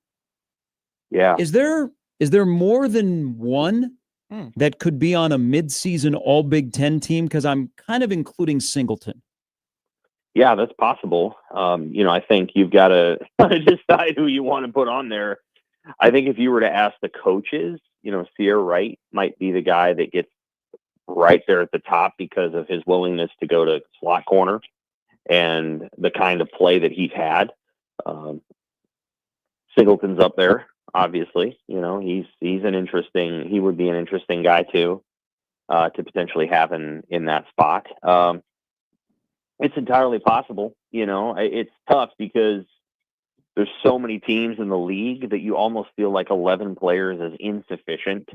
Yeah. Is there more than one that could be on a mid-season all Big Ten team? Because I'm kind of including Singleton. Yeah, that's possible. I think you've got to decide who you want to put on there. I think if you were to ask the coaches, Sierra Wright might be the guy that gets right there at the top because of his willingness to go to slot corner and the kind of play that he's had. Singleton's up there, obviously. He would be an interesting guy too, to potentially have in that spot. It's entirely possible. It's tough because there's so many teams in the league that you almost feel like 11 players is insufficient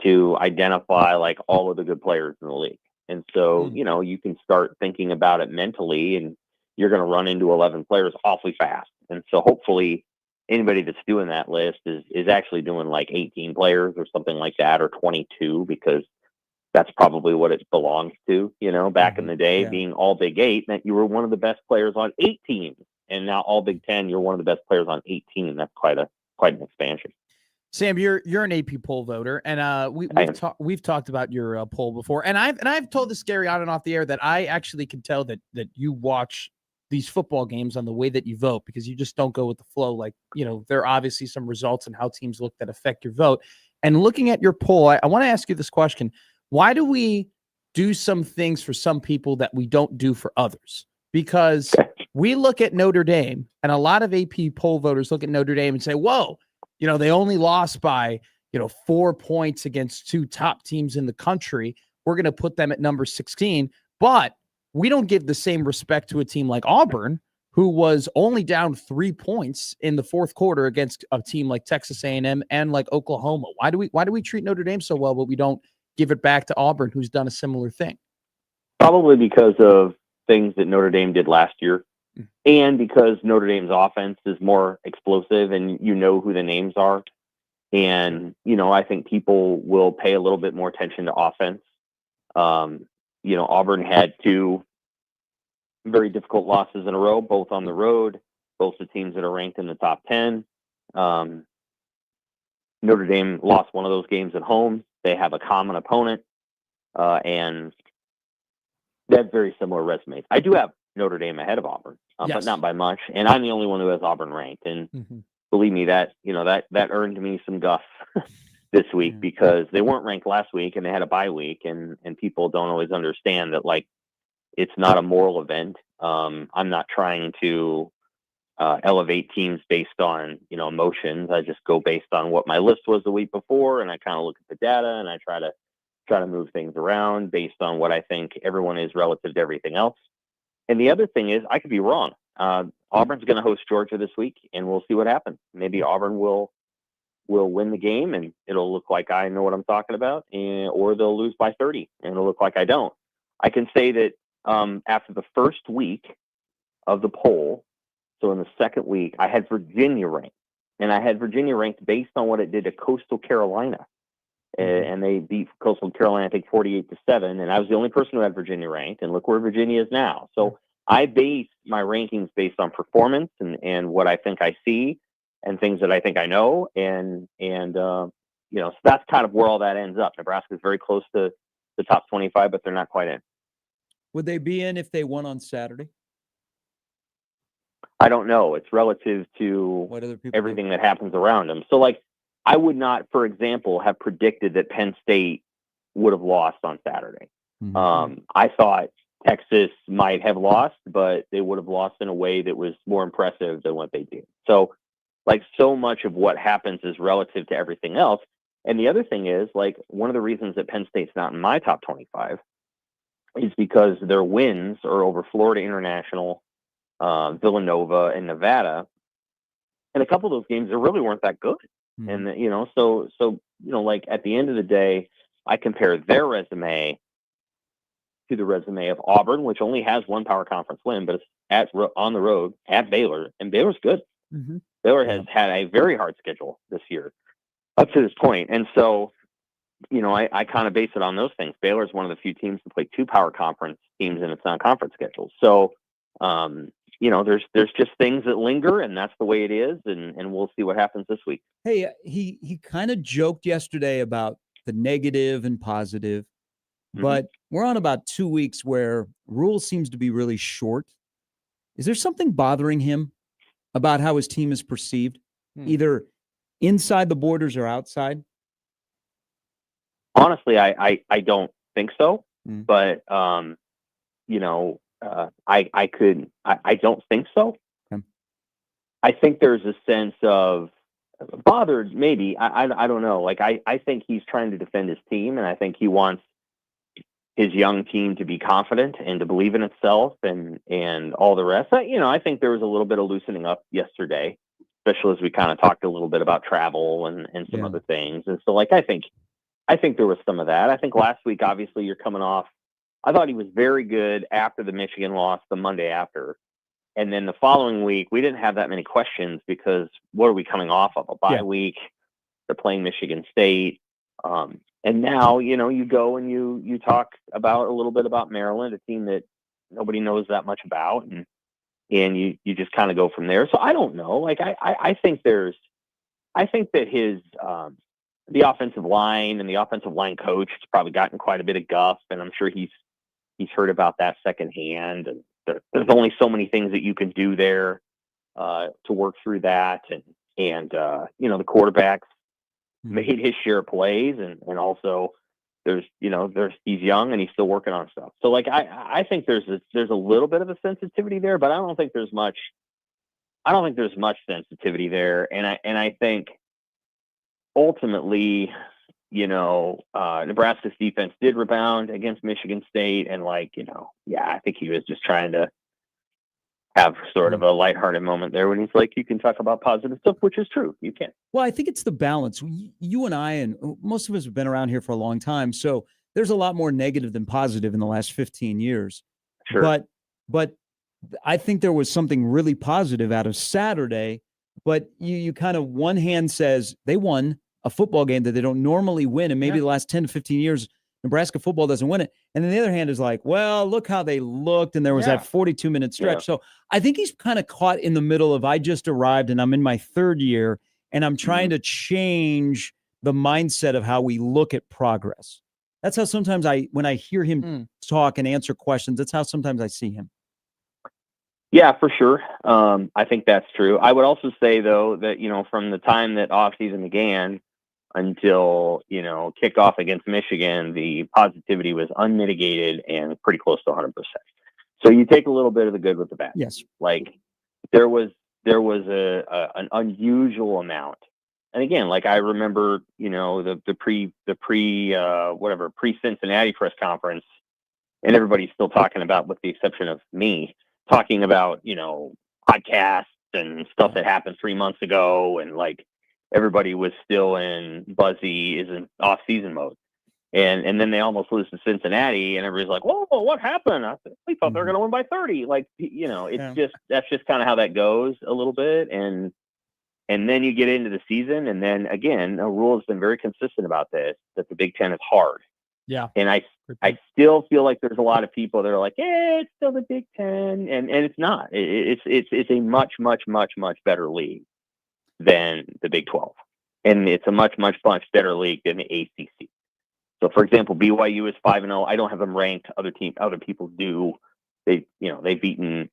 to identify like all of the good players in the league. And so, you can start thinking about it mentally, and you're going to run into 11 players awfully fast. And so hopefully anybody that's doing that list is actually doing like 18 players or something like that, or 22, because that's probably what it belongs to. Back in the day, being all Big 8 meant you were one of the best players on 8 teams. And now all Big 10, you're one of the best players on 18. That's quite an expansion. Sam, you're an AP poll voter, and we've talked about your poll before, and I've told this, Gary, on and off the air, that I actually can tell that you watch these football games on the way that you vote, because you just don't go with the flow. Like, there are obviously some results and how teams look that affect your vote. And looking at your poll, I want to ask you this question: why do we do some things for some people that we don't do for others? Because we look at Notre Dame, and a lot of AP poll voters look at Notre Dame and say, whoa, they only lost by, 4 points against 2 top teams in the country. We're going to put them at number 16. But we don't give the same respect to a team like Auburn, who was only down 3 points in the fourth quarter against a team like Texas A&M and like Oklahoma. Why do we treat Notre Dame so well, but we don't give it back to Auburn, who's done a similar thing? Probably because of things that Notre Dame did last year, and because Notre Dame's offense is more explosive, and who the names are. And, I think people will pay a little bit more attention to offense. Auburn had 2 very difficult losses in a row, both on the road, both the teams that are ranked in the top 10. Notre Dame lost one of those games at home. They have a common opponent, and they have very similar resumes. I do have Notre Dame ahead of Auburn, but not by much. And I'm the only one who has Auburn ranked. And believe me, that earned me some guff this week, because they weren't ranked last week and they had a bye week, and people don't always understand that, like, it's not a moral event. I'm not trying to elevate teams based on, emotions. I just go based on what my list was the week before, and I kind of look at the data, and I try to move things around based on what I think everyone is relative to everything else. And the other thing is, I could be wrong. Auburn's going to host Georgia this week, and we'll see what happens. Maybe Auburn will win the game, and it'll look like I know what I'm talking about, or they'll lose by 30, and it'll look like I don't. I can say that after the first week of the poll, so in the second week, I had Virginia ranked, and I had Virginia ranked based on what it did to Coastal Carolina. And they beat Coastal Carolina, I think, 48-7. And I was the only person who had Virginia ranked. And look where Virginia is now. So I base my rankings based on performance and what I think I see and things that I think I know. And so that's kind of where all that ends up. Nebraska is very close to the top 25, but they're not quite in. Would they be in if they won on Saturday? I don't know. It's relative to what other people everything that happens around them. So, like, I would not, for example, have predicted that Penn State would have lost on Saturday. I thought Texas might have lost, but they would have lost in a way that was more impressive than what they did. So, like, so much of what happens is relative to everything else. And the other thing is, like, one of the reasons that Penn State's not in my top 25 is because their wins are over Florida International, Villanova, and Nevada. And a couple of those games, they really weren't that good. Mm-hmm. And, so, like, at the end of the day, I compare their resume to the resume of Auburn, which only has one power conference win, but it's on the road at Baylor, and Baylor's good. Mm-hmm. Baylor has had a very hard schedule this year up to this point. And so, I kind of base it on those things. Baylor is one of the few teams to play two power conference teams in its non-conference schedule. So, there's just things that linger, and that's the way it is. And we'll see what happens this week. Hey, he kind of joked yesterday about the negative and positive, but we're on about 2 weeks where Rule seems to be really short. Is there something bothering him about how his team is perceived, either inside the borders or outside? Honestly, I don't think so, but I don't think so. Okay. I think there's a sense of bothered, maybe. I don't know. Like, I think he's trying to defend his team, and I think he wants his young team to be confident and to believe in itself and all the rest. I think there was a little bit of loosening up yesterday, especially as we kind of talked a little bit about travel and some other things. And so, like, I think there was some of that. I think last week, obviously, you're coming off. I thought he was very good after the Michigan loss the Monday after. And then the following week, we didn't have that many questions because what are we coming off of? A bye week. They're playing Michigan State. And now, you go and you talk about a little bit about Maryland, a team that nobody knows that much about. And you just kind of go from there. So I don't know. Like, I think that his, the offensive line and the offensive line coach has probably gotten quite a bit of guff, and I'm sure he's heard about that secondhand. And there's only so many things that you can do there to work through that. And the quarterback's made his share of plays, and also he's young and he's still working on stuff. So, like, I think there's a little bit of a sensitivity there, but I don't think there's much sensitivity there. And I think ultimately, Nebraska's defense did rebound against Michigan State, and I think he was just trying to have sort of a lighthearted moment there when he's like, you can talk about positive stuff, which is true. You can. Well, I think it's the balance. You and I, and most of us have been around here for a long time, so there's a lot more negative than positive in the last 15 years. Sure. But I think there was something really positive out of Saturday, but you kind of, one hand says they won a football game that they don't normally win, and maybe the last 10 to 15 years, Nebraska football doesn't win it. And then the other hand is like, well, look how they looked, and there was that 42-minute stretch. Yeah. So I think he's kind of caught in the middle of, I just arrived and I'm in my third year, and I'm trying to change the mindset of how we look at progress. That's how sometimes when I hear him talk and answer questions, that's how sometimes I see him. Yeah, for sure. I think that's true. I would also say, though, that, from the time that offseason began until, kickoff against Michigan, the positivity was unmitigated and pretty close to 100%. So you take a little bit of the good with the bad. Yes. Like, there was an unusual amount. And again, like, I remember, the pre-Cincinnati press conference, and everybody's still talking about, with the exception of me, talking about, podcasts and stuff that happened 3 months ago. And, like, everybody was still in off-season mode. And then they almost lose to Cincinnati, and everybody's like, whoa, what happened? We thought they were going to win by 30. Like, that's just kind of how that goes a little bit. And then you get into the season, and then again, Rule has been very consistent about this, that the Big Ten is hard. Yeah. And I still feel like there's a lot of people that are like, it's still the Big Ten. And it's not. It's a much, much, much, much better league than the Big 12. And it's a much, much, much better league than the ACC. So, for example, BYU is 5-0. I don't have them ranked. Other people do. They've beaten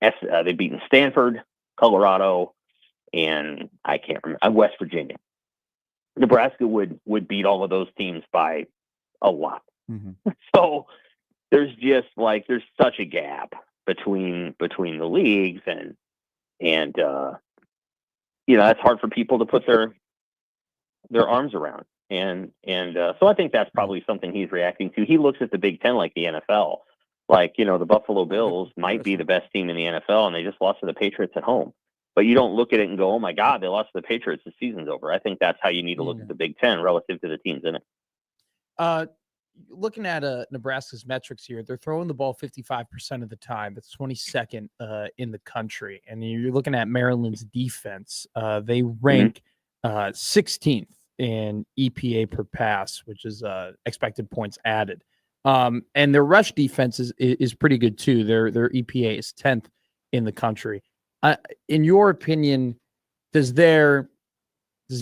Stanford, Colorado, and I can't remember, West Virginia. Nebraska would beat all of those teams by a lot. Mm-hmm. So there's just like there's such a gap between the leagues, and that's hard for people to put their arms around. And so I think that's probably something he's reacting to. He looks at the Big Ten like the NFL. Like, the Buffalo Bills might be the best team in the NFL, and they just lost to the Patriots at home. But you don't look at it and go, oh, my God, they lost to the Patriots. The season's over. I think that's how you need to look at the Big Ten relative to the teams in it. Looking at Nebraska's metrics here, they're throwing the ball 55% of the time. That's 22nd in the country. And you're looking at Maryland's defense. They rank 16th in EPA per pass, which is expected points added. And their rush defense is pretty good too. Their EPA is 10th in the country. In your opinion, does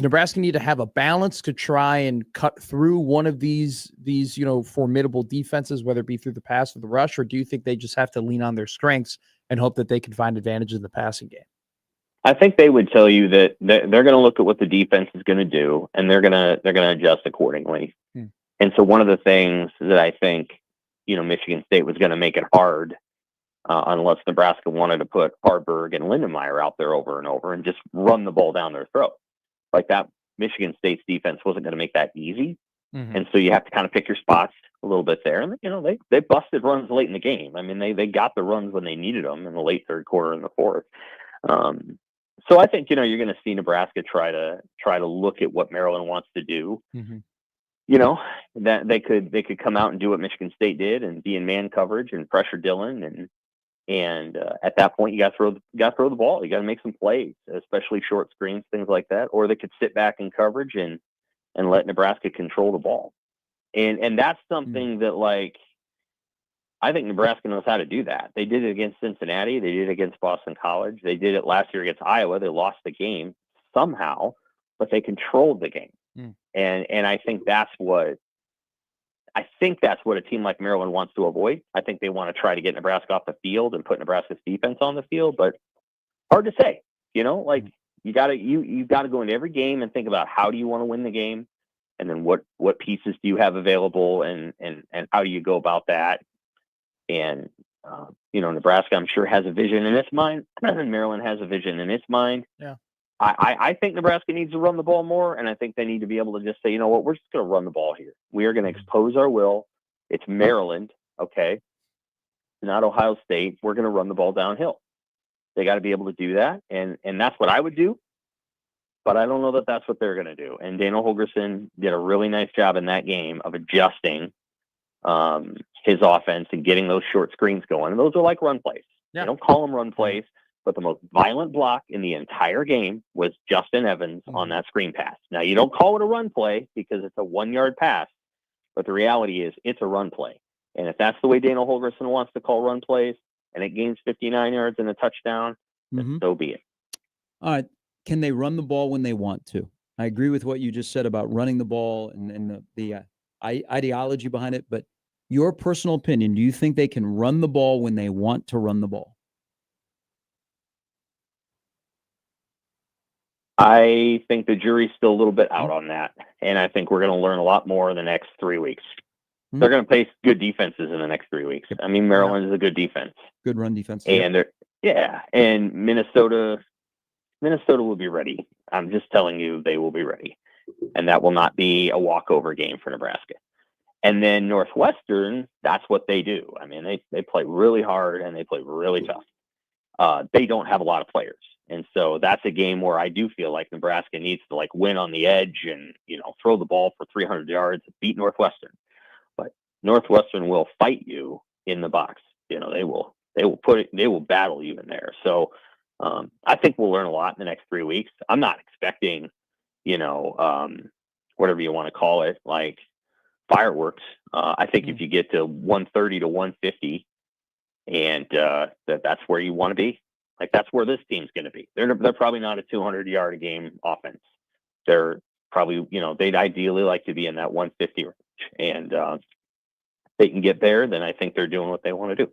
Nebraska need to have a balance to try and cut through one of these formidable defenses, whether it be through the pass or the rush, or do you think they just have to lean on their strengths and hope that they can find advantage in the passing game? I think they would tell you that they're going to look at what the defense is going to do, and they're going to adjust accordingly. And so one of the things that I think, Michigan State was going to make it hard, unless Nebraska wanted to put Harburg and Lindenmeyer out there over and over and just run the ball down their throat. Like that, Michigan State's defense wasn't going to make that easy. And so you have to kind of pick your spots a little bit there. And, they busted runs late in the game. I mean, they got the runs when they needed them in the late third quarter and the fourth. So I think, you're going to see Nebraska try to look at what Maryland wants to do. That they could come out and do what Michigan State did and be in man coverage and pressure Dillon. And at that point, you got to throw the ball. You got to make some plays, especially short screens, things like that. Or they could sit back in coverage and let Nebraska control the ball. And that's something that, like, I think Nebraska knows how to do that. They did it against Cincinnati. They did it against Boston College. They did it last year against Iowa. They lost the game somehow, but they controlled the game. And I think that's what a team like Maryland wants to avoid. I think they want to try to get Nebraska off the field and put Nebraska's defense on the field, but hard to say. Like you got to go into every game and think about how do you want to win the game, and then what pieces do you have available, and how do you go about that. And Nebraska, I'm sure, has a vision in its mind, and Maryland has a vision in its mind. Yeah. I think Nebraska needs to run the ball more, and I think they need to be able to just say, you know what, we're just going to run the ball here. We are going to expose our will. It's Maryland, okay? It's not Ohio State. We're going to run the ball downhill. They got to be able to do that, and that's what I would do, but I don't know that that's what they're going to do. And Daniel Holgorsen did a really nice job in that game of adjusting his offense and getting those short screens going. And those are like run plays. Yeah. They don't call them run plays. But the most violent block in the entire game was Justin Evans on that screen pass. Now, you don't call it a run play because it's a 1-yard pass, but the reality is it's a run play. And if that's the way Daniel Holgorsen wants to call run plays, and it gains 59 yards and a touchdown, then so be it. All right. Can they run the ball when they want to? I agree with what you just said about running the ball and the ideology behind it, but your personal opinion, do you think they can run the ball when they want to run the ball? I think the jury's still a little bit out on that, and I think we're going to learn a lot more in the next 3 weeks. They're going to face good defenses in the next 3 weeks. I mean, Maryland is a good defense, good run defense, and and Minnesota will be ready. I'm just telling you, they will be ready, and that will not be a walkover game for Nebraska. And then Northwestern, that's what they do. I mean, they play really hard and they play really tough. They don't have a lot of players. And so that's a game where I do feel like Nebraska needs to win on the edge and, throw the ball for 300 yards and beat Northwestern. But Northwestern will fight you in the box. They will battle you in there. So I think we'll learn a lot in the next 3 weeks. I'm not expecting, whatever you want to call it, like fireworks. I think if you get to 130 to 150 and that's where you want to be. Like, that's where this team's going to be. They're probably not a 200-yard a game offense. They're probably, they'd ideally like to be in that 150 range. And if they can get there, then I think they're doing what they want to do.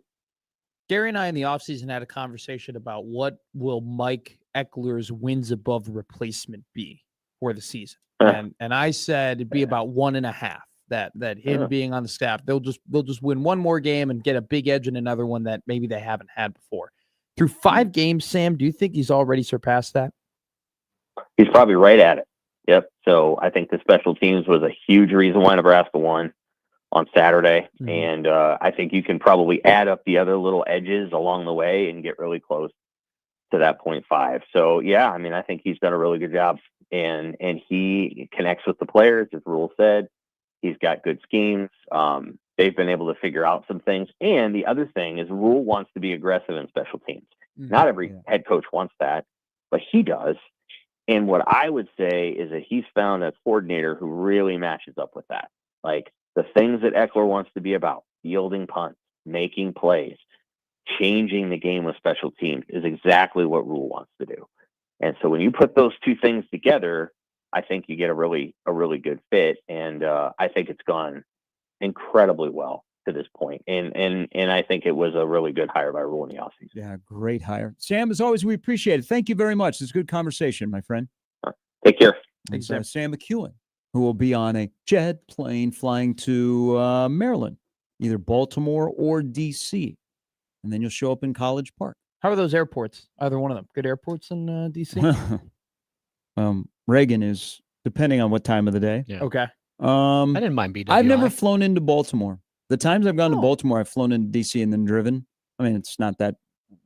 Gary and I in the offseason had a conversation about what will Mike Eckler's wins above replacement be for the season. And I said it'd be about 1.5. that him Yeah. being on the staff, they'll just win one more game and get a big edge in another one that maybe they haven't had before. Through 5 games, Sam, do you think he's already surpassed that? He's probably right at it. Yep. So I think the special teams was a huge reason why Nebraska won on Saturday. Mhm. And I think you can probably add up the other little edges along the way and get really close to that 0.5. So yeah, I mean, I think he's done a really good job, and he connects with the players, as Rule said. He's got good schemes. They've been able to figure out some things. And the other thing is Rule wants to be aggressive in special teams. Not every head coach wants that, but he does. And what I would say is that he's found a coordinator who really matches up with that. Like the things that Eckler wants to be about, fielding punts, making plays, changing the game with special teams is exactly what Rule wants to do. And so when you put those two things together, I think you get a really good fit. And I think it's gone incredibly well to this point. And I think it was a really good hire by Rule in the offseason. Yeah, great hire. Sam, as always, we appreciate it. Thank you very much. It's a good conversation, my friend. Take care. Thanks, It's, Sam McEwen, who will be on a jet plane flying to Maryland, either Baltimore or D.C., and then you'll show up in College Park. How are those airports? Either one of them. Good airports in D.C.? Reagan is, depending on what time of the day. Yeah. Okay. I didn't mind BWI. I've never flown into Baltimore. The times I've gone to Oh. Baltimore, I've flown into D.C. and then driven. I mean, it's not that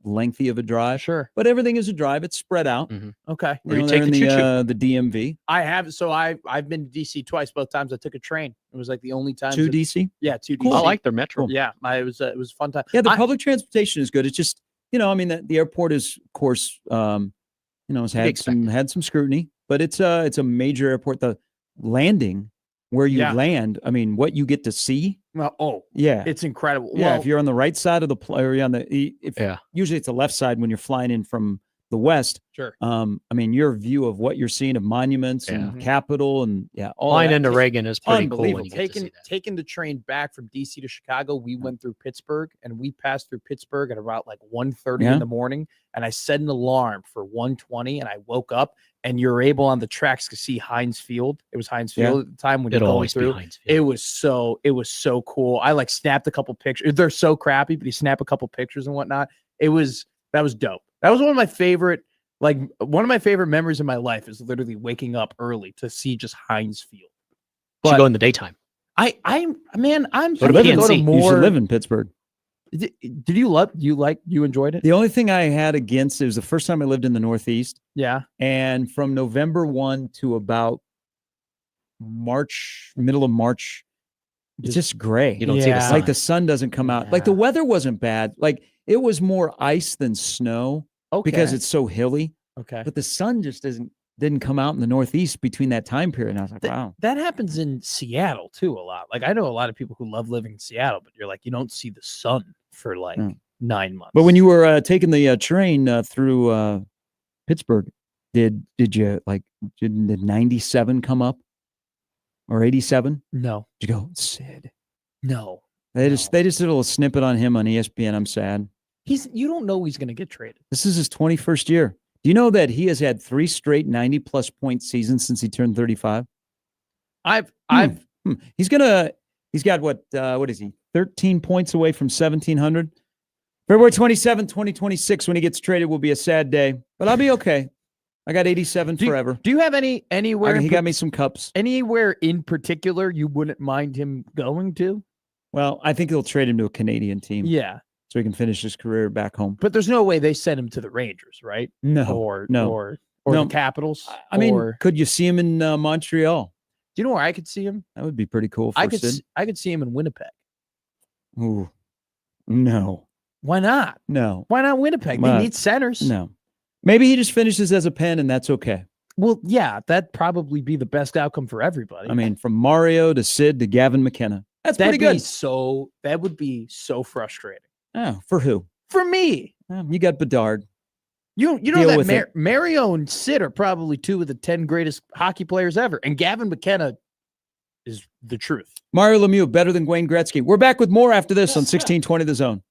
lengthy of a drive, Sure. but everything is a drive. It's spread out. Okay. Or you they're take in the choo-choo. the DMV I have. So I've been to D.C. twice. Both times I took a train. It was like the only time. to D.C. Yeah, to Cool. D.C. I like their metro. Cool. Yeah, it was a fun time. Yeah, the I- public transportation is good. It's just, I mean, the airport is, of course, has had some scrutiny, but it's a major airport. The landing where you Yeah. land, I mean, what you get to see. Well, Yeah. it's incredible. Yeah, Well, if you're on the right side of the or you're on Yeah. usually it's the left side when you're flying in from the west. sure. I mean, your view of what you're seeing of monuments Yeah. and Capitol and all Flying that, into just Reagan is pretty cool when unbelievable. you get to see that. Taking the train back from DC to Chicago, we went through Pittsburgh, and we passed through Pittsburgh at about like 1:30 Yeah. in the morning. And I set an alarm for 1:20, and I woke up, and you're able on the tracks to see Heinz Field. It was Heinz Yeah. Field at the time when you're It'll going always be through. Heinz It Field. was so cool. I like snapped a couple pictures. They're so crappy, but you snap a couple pictures and whatnot. That was dope. That was one of my favorite memories of my life is literally waking up early to see just Heinz Field. Should But go in the daytime. I'm Go to trying PNC. You more. should live in Pittsburgh. Did you enjoyed it? The only thing I had against it was the first time I lived in the Northeast, Yeah. and from November 1 to about middle of March, it's just gray. You don't see the Yeah. sun. Like the sun doesn't come out. Like the Yeah. weather wasn't bad. Like it was more ice than snow Okay. because it's so hilly. okay. But the sun just didn't come out in the Northeast between that time period. And I was like, wow. That happens in Seattle too a lot. Like I know a lot of people who love living in Seattle, but you're like you don't see the sun for like Mm. 9 months. But when you were taking the train through Pittsburgh, did 97 come up or 87? no, Did you go, Sid? no, They just No. did a little snippet on him on ESPN. I'm sad. you don't know he's gonna get traded. This is his 21st year. Do you know that he has had 3 straight 90-plus point seasons since he turned 35? I've He's got what is he? 13 points away from 1,700. February 27, 2026, when he gets traded, will be a sad day, but I'll be okay. I got 87 forever. Do you have anywhere He got me some cups. anywhere in particular you wouldn't mind him going to? Well, I think they'll trade him to a Canadian team Yeah, so he can finish his career back home. but there's no way they send him to the Rangers, right? No, Or no. or No. the Capitals. I mean, or, could you see him in Montreal? do you know where I could see him? That would be pretty cool for I could Sid. I could see him in Winnipeg. Ooh, no, Why not? no, Why not Winnipeg? Well, They need centers. no. Maybe he just finishes as a Penn, and that's okay. Well, yeah, that'd probably be the best outcome for everybody. I mean, from Mario to Sid to Gavin McKenna. That's pretty good. That would be so frustrating Oh, for who? for me. You got Bedard. You know Deal that with it. Mario and Sid are probably 2 of the 10 greatest hockey players ever, and Gavin McKenna is the truth. Mario Lemieux better than Wayne Gretzky. We're back with more after this on 1620 The Zone.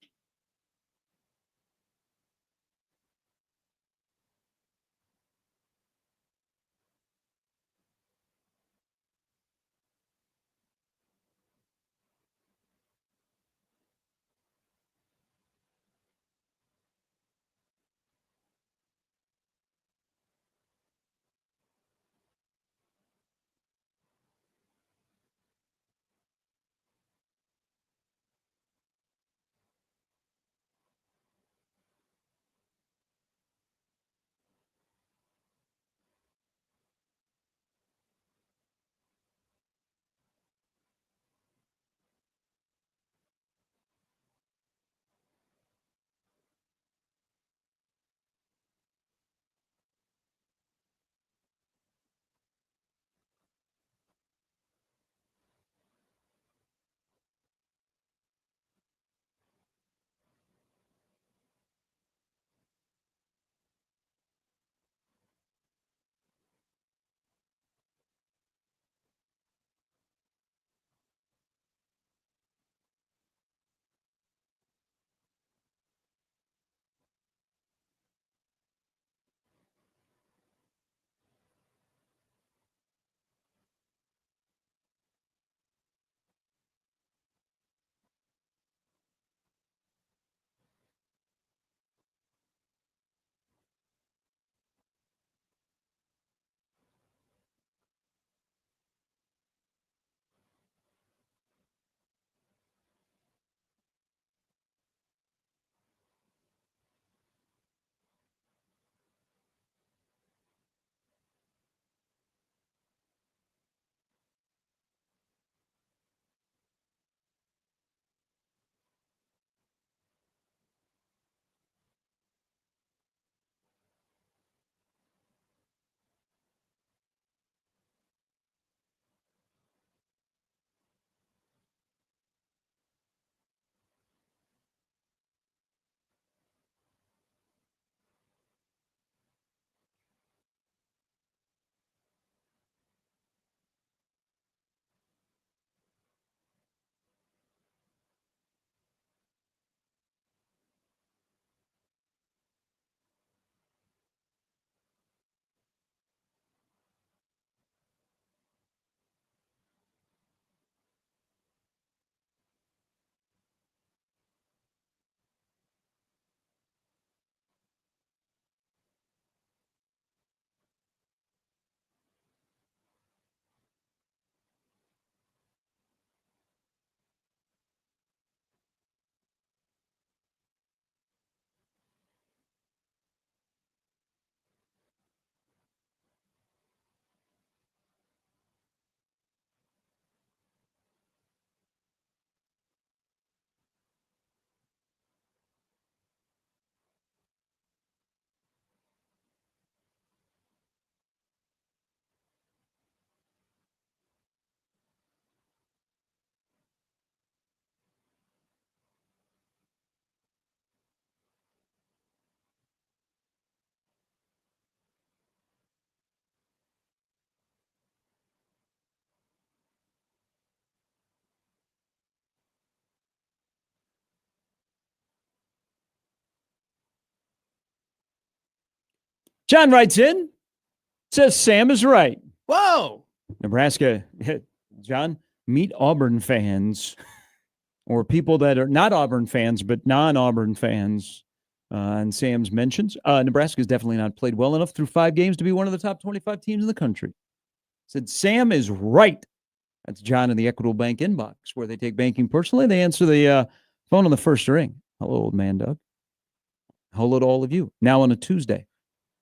John writes in, says Sam is right. Whoa. Nebraska, John, meet Auburn fans or people that are not Auburn fans, but non-Auburn fans. And Sam's mentions, Nebraska's definitely not played well enough through 5 games to be one of the top 25 teams in the country. Said Sam is right. That's John in the Equitable Bank inbox, where they take banking personally. They answer the phone on the first ring. Hello, old man Doug. Hello to all of you. Now on a Tuesday.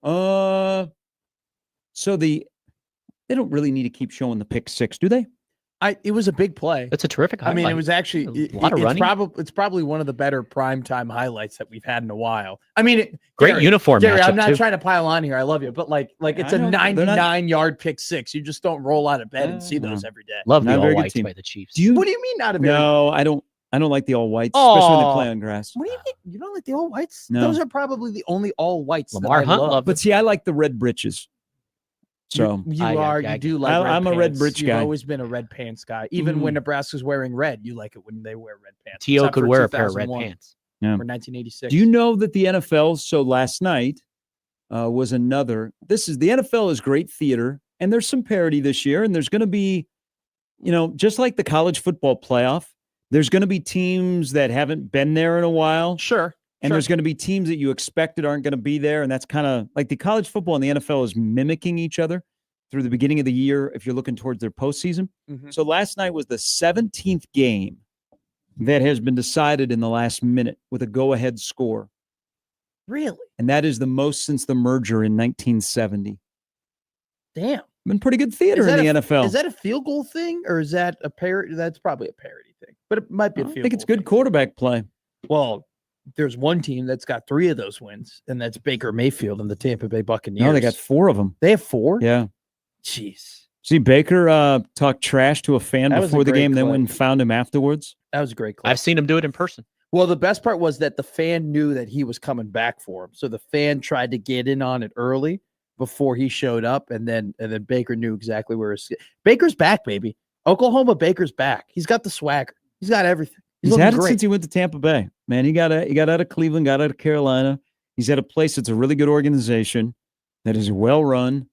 So they don't really need to keep showing the pick 6, do they? It was a big play. That's a terrific I mean, highlight. it was actually A lot of running. It's probably one of the better primetime highlights that we've had in a while. I mean, Great uniform Gary, matchup I'm not too. trying to pile on here. I love you, but like it's I a know, they're not- 99-yard pick 6. You just don't roll out of bed and see those every day. Love Not the a very all good whites team. by the Chiefs. Do you? What do you mean not a very? No, I don't like the all whites, especially when they play on grass. What do you mean? You don't like the all whites? No. Those are probably the only all whites Lamar that I Hunt love. loved But see, I like the red breeches. So You do like. I'm a red pants. britch You've guy. always been a red pants guy. Even when Nebraska's wearing red, you like it when they wear red pants. T.O. Except could for wear a pair of red 2001 pants. Yeah. Or 1986. do you know that the NFL? So last night was another. The NFL is great theater, and there's some parity this year, and there's going to be, just like the college football playoff, there's going to be teams that haven't been there in a while. Sure. And there's going to be teams that you expected aren't going to be there. And that's kind of like the college football and the NFL is mimicking each other through the beginning of the year if you're looking towards their postseason. Mhm. So last night was the 17th game that has been decided in the last minute with a go-ahead score. Really? And that is the most since the merger in 1970. Damn. Been pretty good theater in the NFL. Is that a field goal thing or is that a parody? That's probably a parody thing, but it might be a I field think it's goal good thing. quarterback play. Well, there's one team that's got 3 of those wins, and that's Baker Mayfield and the Tampa Bay Buccaneers. No, they got 4 of them. They have 4? Yeah. Jeez. See, Baker talked trash to a fan That was a before the great game, then clip. went and found him afterwards. That was a great clip. I've seen him do it in person. Well, the best part was that the fan knew that he was coming back for him. So the fan tried to get in on it early before he showed up, and then Baker knew exactly where his Baker's back, baby. Oklahoma Baker's back. He's got the swagger. He's got everything. He's looking had it great. since he went to Tampa Bay. Man, he got out of Cleveland, got out of Carolina. He's at a place that's a really good organization that is well run.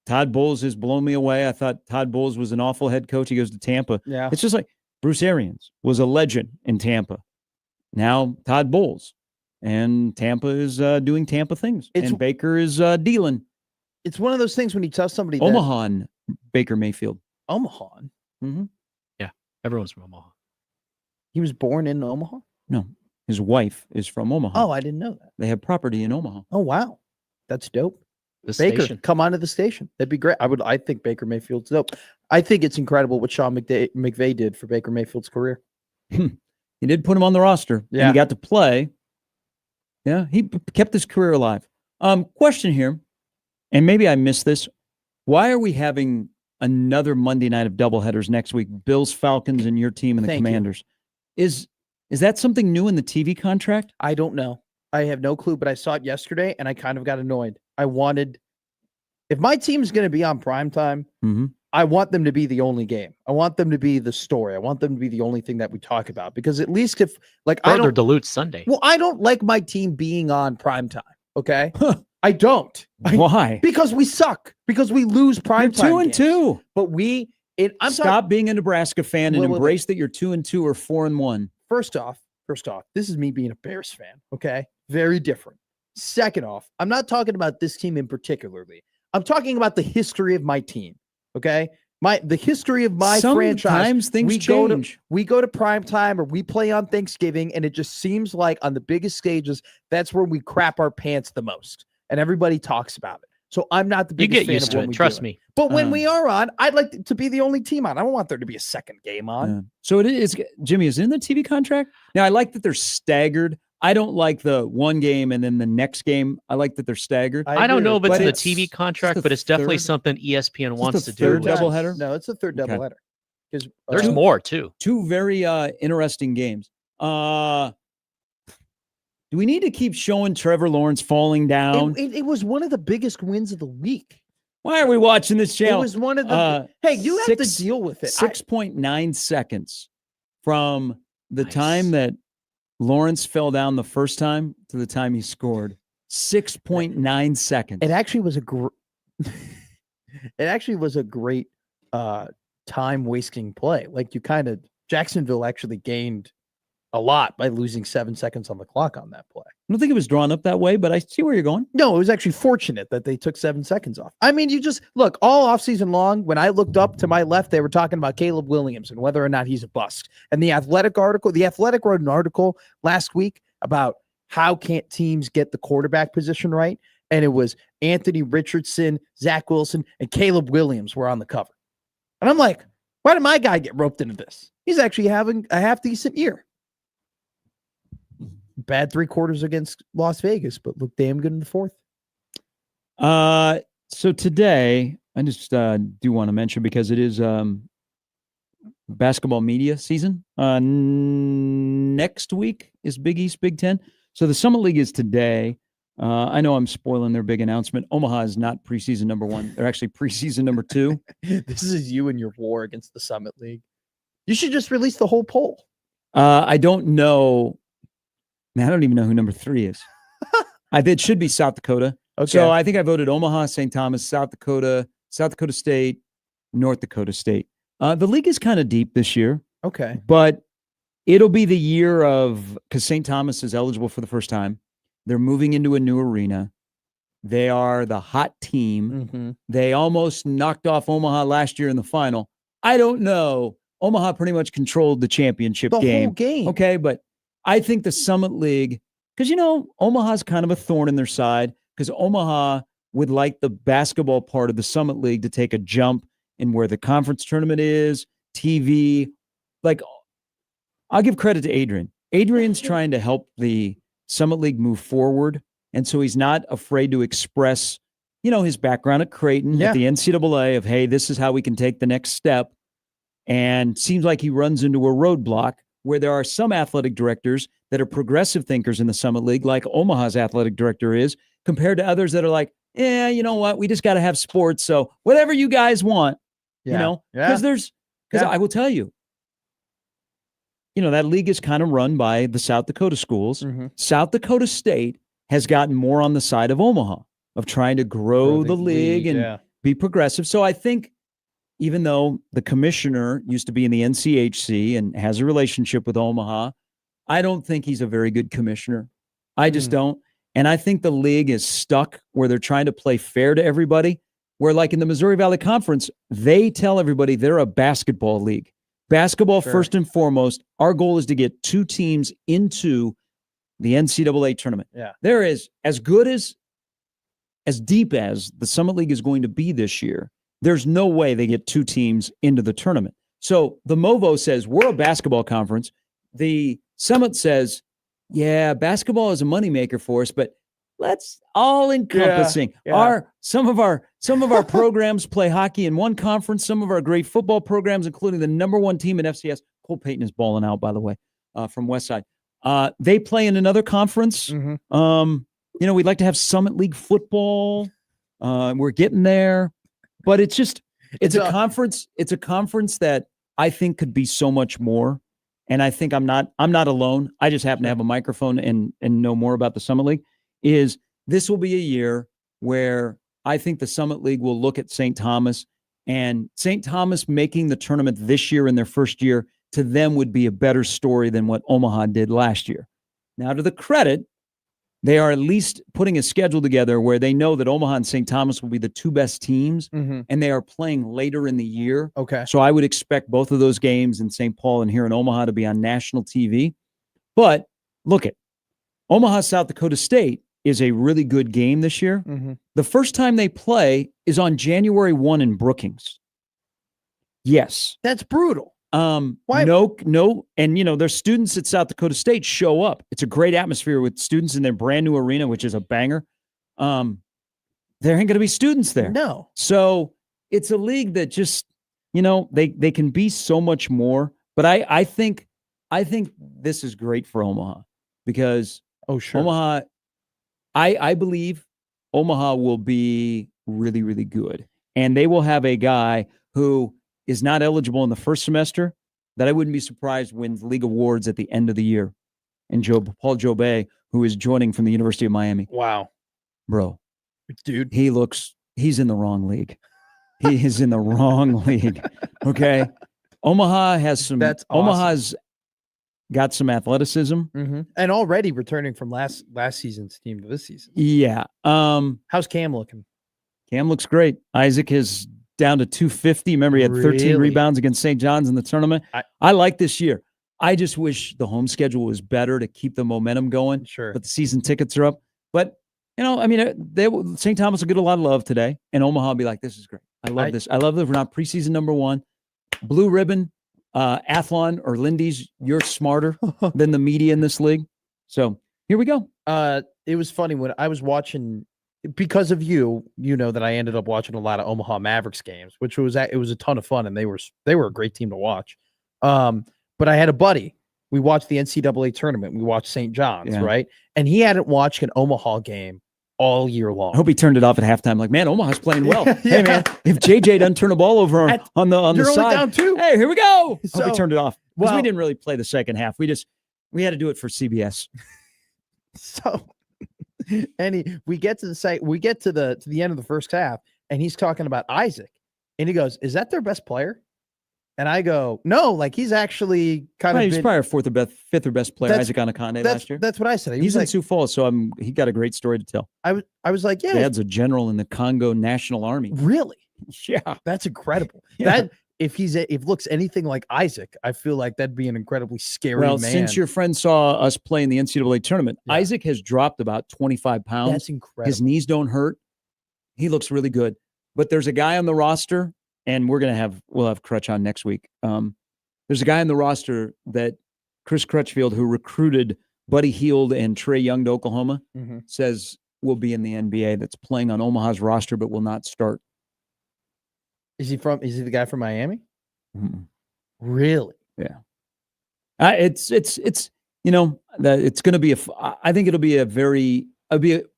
Todd Bowles has blown me away. I thought Todd Bowles was an awful head coach. He goes to Tampa. Yeah. It's just like Bruce Arians was a legend in Tampa. Now Todd Bowles, and Tampa is doing Tampa things. And Baker is dealing. It's one of those things when you tell somebody that Omaha and Baker Mayfield. Omaha. Mm-hmm. Yeah, everyone's from Omaha. He was born in Omaha? No, his wife is from Omaha. Oh, I didn't know that. They have property in Omaha. Oh, wow. That's dope. The Baker, station. come onto the station. That'd be great. I think Baker Mayfield's dope. I think it's incredible what Sean McVay did for Baker Mayfield's career. He did put him on the roster. And Yeah. he got to play. Yeah, he kept his career alive. Question here, and maybe I missed this. Why are we having another Monday night of doubleheaders next week? Bills, Falcons, and your team and the Thank you. Commanders. Is that something new in the TV contract? I don't know. I have no clue, but I saw it yesterday and I kind of got annoyed. If my team's going to be on primetime, Mm-hmm. I want them to be the only game. I want them to be the story. I want them to be the only thing that we talk about because at least if I Further don't, dilutes Sunday. well, I don't like my team being on primetime. Okay. I don't. Why? Because we suck. Because we lose You're primetime. 2-2. But I'm Stop being a Nebraska fan and Wait, wait, wait. embrace that you're 2-2 or 4-1. First off, this is me being a Bears fan. Okay. Very different. Second off, I'm not talking about this team in particularly. I'm talking about the history of my team. Okay. The history of my franchise. Sometimes things we change. we go to prime time or we play on Thanksgiving, and it just seems like on the biggest stages, that's where we crap our pants the most. And everybody talks about it. So I'm not the You biggest get fan used of to when it. we Trust do it. me. But when we are on, I'd like to be the only team on. I don't want there to be a second game on. Yeah. So it is, Jimmy, is it in the TV contract? Now, I like that they're staggered. I don't like the one game and then the next game. I like that they're staggered. I don't know if it's But in the it's TV contract, the but it's definitely third- something ESPN the wants to third do. double- doubleheader? No, it's a third Okay. doubleheader. Because There's more too. Two very interesting games. Do we need to keep showing Trevor Lawrence falling down? It was one of the biggest wins of the week. Why are we watching this It channel? was one of the. Hey, you have to deal with it. 6.9 seconds from the Nice. time that Lawrence fell down the first time to the time he scored. 6.9 seconds. It actually was a great time wasting play. Like Jacksonville actually gained a lot by losing 7 seconds on the clock on that play. I don't think it was drawn up that way, but I see where you're going. No, it was actually fortunate that they took 7 seconds off. I mean, you just look all offseason long. When I looked up to my left, they were talking about Caleb Williams and whether or not he's a bust. And the Athletic wrote an article last week about how can't teams get the quarterback position right. And it was Anthony Richardson, Zach Wilson, and Caleb Williams were on the cover. And I'm like, why did my guy get roped into this? He's actually having a half decent year. Bad 3 quarters against Las Vegas, but looked damn good in the 4th. So today, I just do want to mention, because it is basketball media season. Next week is Big East, Big Ten. So the Summit League is today. I know I'm spoiling their big announcement. Omaha is not preseason number 1. They're actually preseason number 2. This is you and your war against the Summit League. You should just release the whole poll. I don't know. Man, I don't even know who number 3 is. It should be South Dakota. Okay. So I think I voted Omaha, St. Thomas, South Dakota State, North Dakota State. The league is kind of deep this year. Okay. But it'll be the year because St. Thomas is eligible for the first time. They're moving into a new arena. They are the hot team. Mm-hmm. They almost knocked off Omaha last year in the final. I don't know. Omaha pretty much controlled the championship game. Whole game. Okay, but I think the Summit League, because, Omaha's kind of a thorn in their side, because Omaha would like the basketball part of the Summit League to take a jump in where the conference tournament is, TV. Like, I'll give credit to Adrian. Adrian's trying to help the Summit League move forward, and so he's not afraid to express, his background at Creighton, at the NCAA, of, hey, this is how we can take the next step. And seems like he runs into a roadblock where there are some athletic directors that are progressive thinkers in the Summit League, like Omaha's athletic director is, compared to others that are like, you know what? We just got to have sports. So whatever you guys want, because I will tell you, that league is kind of run by the South Dakota schools. Mm-hmm. South Dakota State has gotten more on the side of Omaha of trying to grow the league and be progressive. So I think, even though the commissioner used to be in the NCHC and has a relationship with Omaha, I don't think he's a very good commissioner. I just don't. And I think the league is stuck where they're trying to play fair to everybody, where, like in the Missouri Valley Conference, they tell everybody they're a basketball league. Basketball first and foremost. Our goal is to get 2 teams into the NCAA tournament. Yeah. There is as deep as the Summit League is going to be this year. There's no way they get 2 teams into the tournament. So the MOVO says, we're a basketball conference. The Summit says, basketball is a moneymaker for us, but let's all encompassing. Some of our programs play hockey in one conference. Some of our great football programs, including the number 1 team in FCS, Cole Payton is balling out, by the way, from Westside. They play in another conference. Mm-hmm. We'd like to have Summit League football. We're getting there. But it's a conference. It's a conference that I think could be so much more. And I think I'm not alone. I just happen to have a microphone and know more about the Summit League. This will be a year where I think the Summit League will look at St. Thomas, and St. Thomas making the tournament this year in their first year, to them would be a better story than what Omaha did last year. Now, to the credit, they are at least putting a schedule together where they know that Omaha and St. Thomas will be the 2 best teams, and they are playing later in the year. Okay. So I would expect both of those games in St. Paul and here in Omaha to be on national TV. But look at Omaha, South Dakota State is a really good game this year. Mm-hmm. The first time they play is on January 1 in Brookings. Yes. That's brutal. Why? No. And, their students at South Dakota State show up. It's a great atmosphere with students in their brand new arena, which is a banger. There ain't going to be students there. No. So it's a league that just, they can be so much more. But I think this is great for Omaha because Omaha, I believe Omaha will be really, really good. And they will have a guy who is not eligible in the first semester that I wouldn't be surprised wins league awards at the end of the year. And Paul Jobay, who is joining from the University of Miami. Wow. bro, Dude, he's in the wrong league. He is in the wrong league. Okay. Omaha has some, That's awesome. Omaha's got some athleticism. and already returning from last season's team to this season. Yeah. How's Cam looking? Cam looks great. Isaac is down to 250. Remember, he had 13 Really? rebounds against St. John's in the tournament. I like this year. I just wish the home schedule was better to keep the momentum going. Sure. But the season tickets are up. But, I mean, St. Thomas will get a lot of love today, and Omaha will be like, this is great. I love this. I love that we're not preseason number one. Blue ribbon, Athlon or Lindy's, you're smarter than the media in this league. So here we go. It was funny when I was watching, because of you know that I ended up watching a lot of Omaha Mavericks games, which was it was a ton of fun, and they were a great team to watch. But I had a buddy. We watched the NCAA tournament. We watched St. John's, right? And he hadn't watched an Omaha game all year long. I hope he turned it off at halftime. Like, man, Omaha's playing well. Hey, man, if JJ doesn't turn the ball over on the side, down two. Hey, here we go. So, hope he turned it off because well, we didn't really play the second half. We had to do it for CBS. So, and we get to the end of the first half, and he's talking about Isaac, and he goes, "Is that their best player?" And I go, "No, like he's actually kind of he's probably our fifth or best player, Isaac Anakande last year. That's what I said. He's in Sioux Falls, so he got a great story to tell. I was like, yeah, Dad's a general in the Congo National Army. Really? Yeah, that's incredible. Yeah. That if looks anything like Isaac, I feel like that'd be an incredibly scary man. Since your friend saw us play in the NCAA tournament, Isaac has dropped about 25 pounds. That's incredible. His knees don't hurt. He looks really good. But there's a guy on the roster, and we'll have Crutch on next week. There's a guy on the roster that Chris Crutchfield, who recruited Buddy Hield and Trae Young to Oklahoma, says will be in the NBA, that's playing on Omaha's roster but will not start. Is he the guy from Miami? Mm-mm. Really? Yeah. It's going to be I think it'll be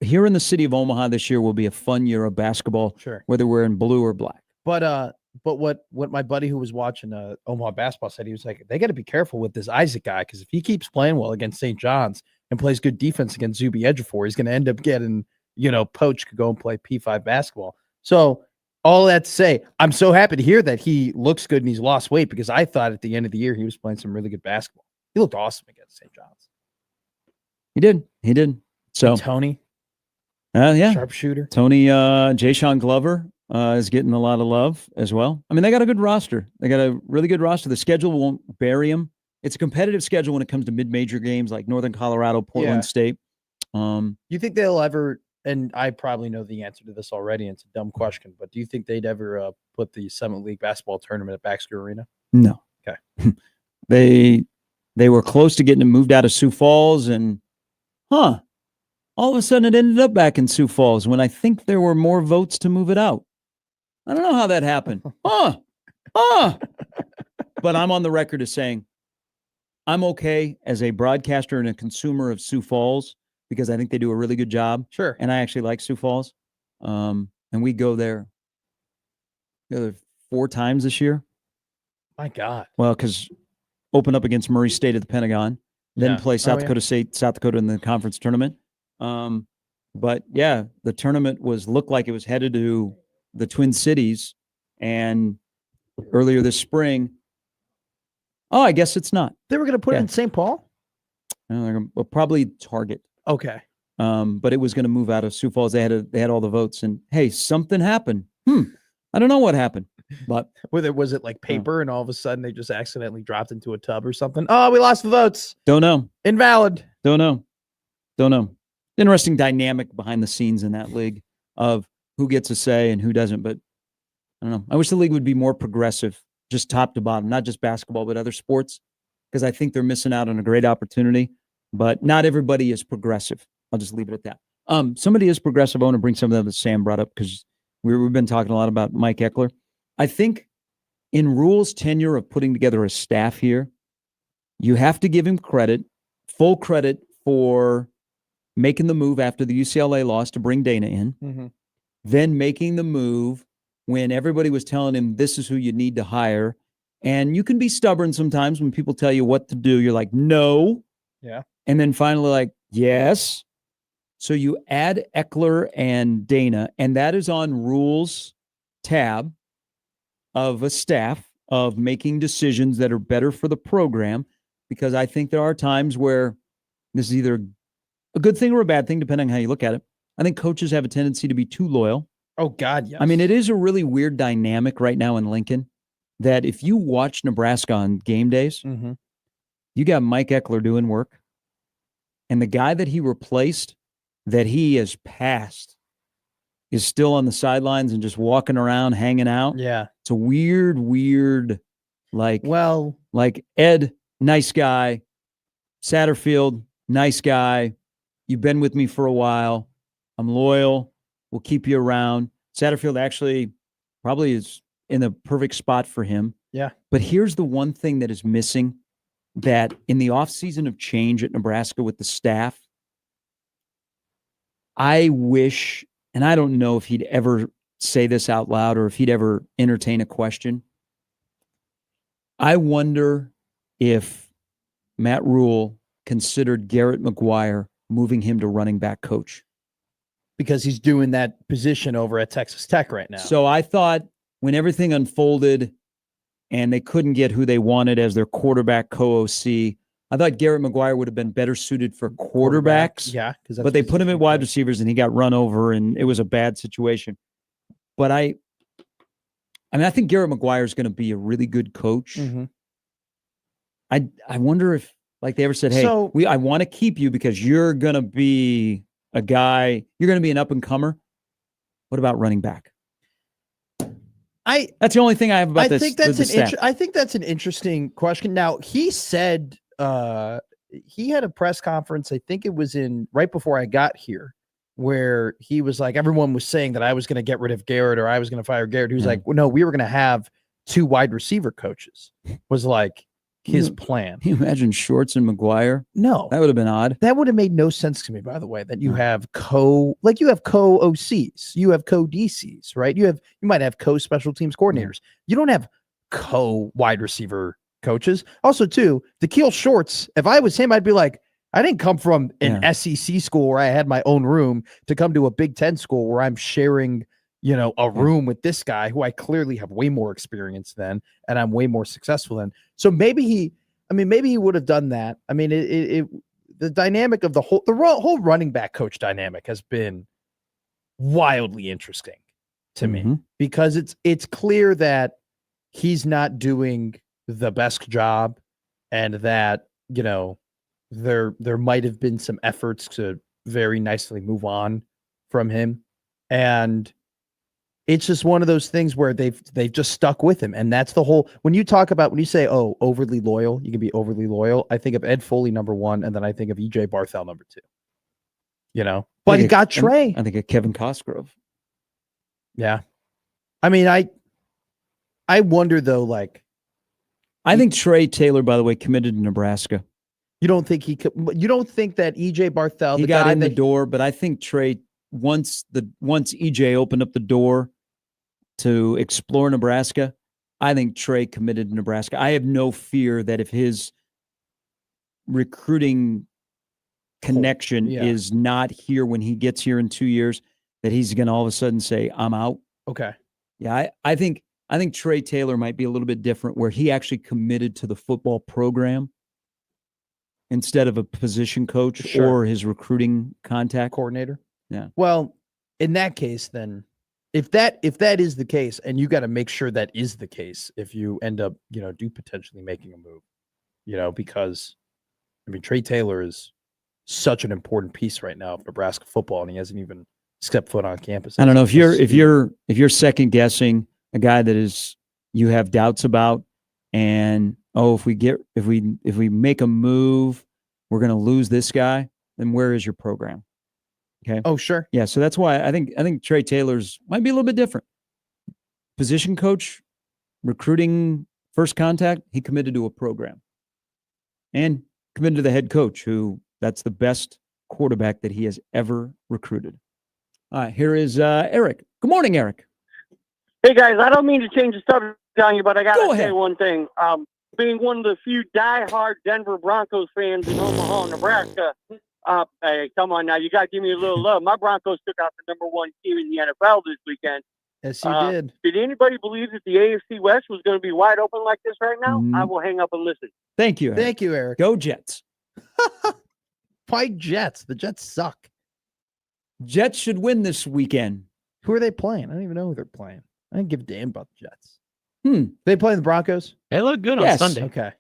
here in the city of Omaha this year will be a fun year of basketball. Sure. Whether we're in blue or black. But what my buddy who was watching Omaha basketball said, he was like, they got to be careful with this Isaac guy, because if he keeps playing well against St. John's and plays good defense against Zuby Ejiofor, he's going to end up getting, poached to go and play P5 basketball. So all that to say, I'm so happy to hear that he looks good and he's lost weight, because I thought at the end of the year he was playing some really good basketball. He looked awesome against St. John's. He did. So and Tony, sharpshooter. Tony, Jayshon Glover is getting a lot of love as well. I mean, they got a good roster. They got a really good roster. The schedule won't bury them. It's a competitive schedule when it comes to mid-major games like Northern Colorado, Portland State. You think they'll ever? And I probably know the answer to this already, and it's a dumb question, but do you think they'd ever put the Summit League basketball tournament at Baxter Arena? No. Okay. They were close to getting it moved out of Sioux Falls, and all of a sudden it ended up back in Sioux Falls when I think there were more votes to move it out. I don't know how that happened. But I'm on the record as saying I'm okay as a broadcaster and a consumer of Sioux Falls, because I think they do a really good job. Sure. And I actually like Sioux Falls. And we go there 4 times this year. My God. Well, because open up against Murray State at the Pentagon, then play South Dakota State, South Dakota in the conference tournament. But yeah, the tournament looked like it was headed to the Twin Cities. And earlier this spring, I guess it's not. They were going to put it in St. Paul? Probably Target. Okay. But it was going to move out of Sioux Falls. They had all the votes, and hey, something happened. I don't know what happened, but was it like paper, and all of a sudden they just accidentally dropped into a tub or something? Oh, we lost the votes. Don't know. Invalid. Don't know. Interesting dynamic behind the scenes in that league of who gets a say and who doesn't. But I don't know. I wish the league would be more progressive, just top to bottom, not just basketball, but other sports, because I think they're missing out on a great opportunity. But not everybody is progressive. I'll just leave it at that. Somebody is progressive. I want to bring some of that that Sam brought up, because we've been talking a lot about Mike Eckler. I think in Rhule's tenure of putting together a staff here, you have to give him full credit for making the move after the UCLA loss to bring Dana in, then making the move when everybody was telling him this is who you need to hire. And you can be stubborn sometimes when people tell you what to do. You're like, no. Yeah. And then finally like, yes. So you add Eckler and Dana, and that is on rules tab of a staff of making decisions that are better for the program, because I think there are times where this is either a good thing or a bad thing, depending on how you look at it. I think coaches have a tendency to be too loyal. Oh, God, yes. I mean, it is a really weird dynamic right now in Lincoln that if you watch Nebraska on game days, Mm-hmm. you got Mike Eckler doing work, and the guy that he replaced, that he has passed, is still on the sidelines and just walking around, hanging out. Yeah. It's a weird, like Ed, nice guy. Satterfield, nice guy. You've been with me for a while. I'm loyal. We'll keep you around. Satterfield actually probably is in the perfect spot for him. Yeah. But here's the one thing that is missing, that in the offseason of change at Nebraska with the staff, I wish, and I don't know if he'd ever say this out loud or if he'd ever entertain a question. I wonder if Matt Rule considered Garrett McGuire moving him to running back coach. Because he's doing that position over at Texas Tech right now. So I thought when everything unfolded and they couldn't get who they wanted as their quarterback co-OC, I thought Garrett McGuire would have been better suited for quarterbacks. Yeah. But they put him at wide receivers and he got run over and it was a bad situation. But I think Garrett McGuire is going to be a really good coach. Mm-hmm. I wonder if, like, they ever said, hey, So- I want to keep you because you're going to be a guy, you're going to be an up-and-comer. What about running back? That's the only thing I have about this. I think that's an interesting question. Now, he said he had a press conference, I think it was right before I got here, where he was like, everyone was saying that I was going to get rid of Garrett or I was going to fire Garrett. He was like, well, no, we were going to have 2 wide receiver coaches, was like his plan. Can you imagine Shorts and McGuire? No. That would have been odd. That would have made no sense to me, by the way, that you have co-OCs, you have co-DCs, right? You might have co-special teams coordinators. You don't have co-wide receiver coaches. Also, too, Da'Keil Shorts, if I was him, I'd be like, I didn't come from an SEC school where I had my own room to come to a Big Ten school where I'm sharing, a room with this guy who I clearly have way more experience than, and I'm way more successful than. So maybe he would have done that. I mean, the dynamic of the whole running back coach dynamic has been wildly interesting to me, because it's clear that he's not doing the best job, and that, there might have been some efforts to very nicely move on from him. And it's just one of those things where they've just stuck with him. And that's the whole, when you say, oh, overly loyal, you can be overly loyal. I think of Ed Foley, number 1. And then I think of EJ Barthel, number 2, but he got Trey. I think of Kevin Cosgrove. Yeah. I mean, I wonder though, I think Trey Taylor, by the way, committed to Nebraska. You don't think you don't think that EJ Barthel, he got in the door, but I think Trey, once EJ opened up the door to explore Nebraska, I think Trey committed to Nebraska. I have no fear that if his recruiting connection is not here when he gets here in 2 years, that he's going to all of a sudden say, I'm out. Okay. Yeah, I think Trey Taylor might be a little bit different, where he actually committed to the football program instead of a position coach or his recruiting contact coordinator. Yeah. Well, in that case, then if that is the case, and you got to make sure that is the case, if you end up, do potentially making a move, because Trey Taylor is such an important piece right now of Nebraska football, and he hasn't even stepped foot on campus. I don't know if you're second guessing a guy that you have doubts about, and if we make a move, we're going to lose this guy, then where is your program? Okay. Oh, sure. Yeah. So that's why I think Trey Taylor's might be a little bit different. Position coach, recruiting, first contact, he committed to a program, and committed to the head coach, who that's the best quarterback that he has ever recruited. All right. Here is Eric. Good morning, Eric. Hey guys, I don't mean to change the subject on you, but I Go gotta ahead. say one thing. Being one of the few diehard Denver Broncos fans in Omaha, Nebraska, Hey, come on now. You got to give me a little love. My Broncos took out the #1 team in the NFL this weekend. Yes, you did. Did anybody believe that the AFC West was going to be wide open like this right now? Mm. I will hang up and listen. Thank you, Eric. Thank you, Eric. Go Jets. Fight Jets. The Jets suck. Jets should win this weekend. Who are they playing? I don't even know who they're playing. I don't give a damn about the Jets. Hmm. They playing the Broncos? They look good Yes. on Sunday. Okay.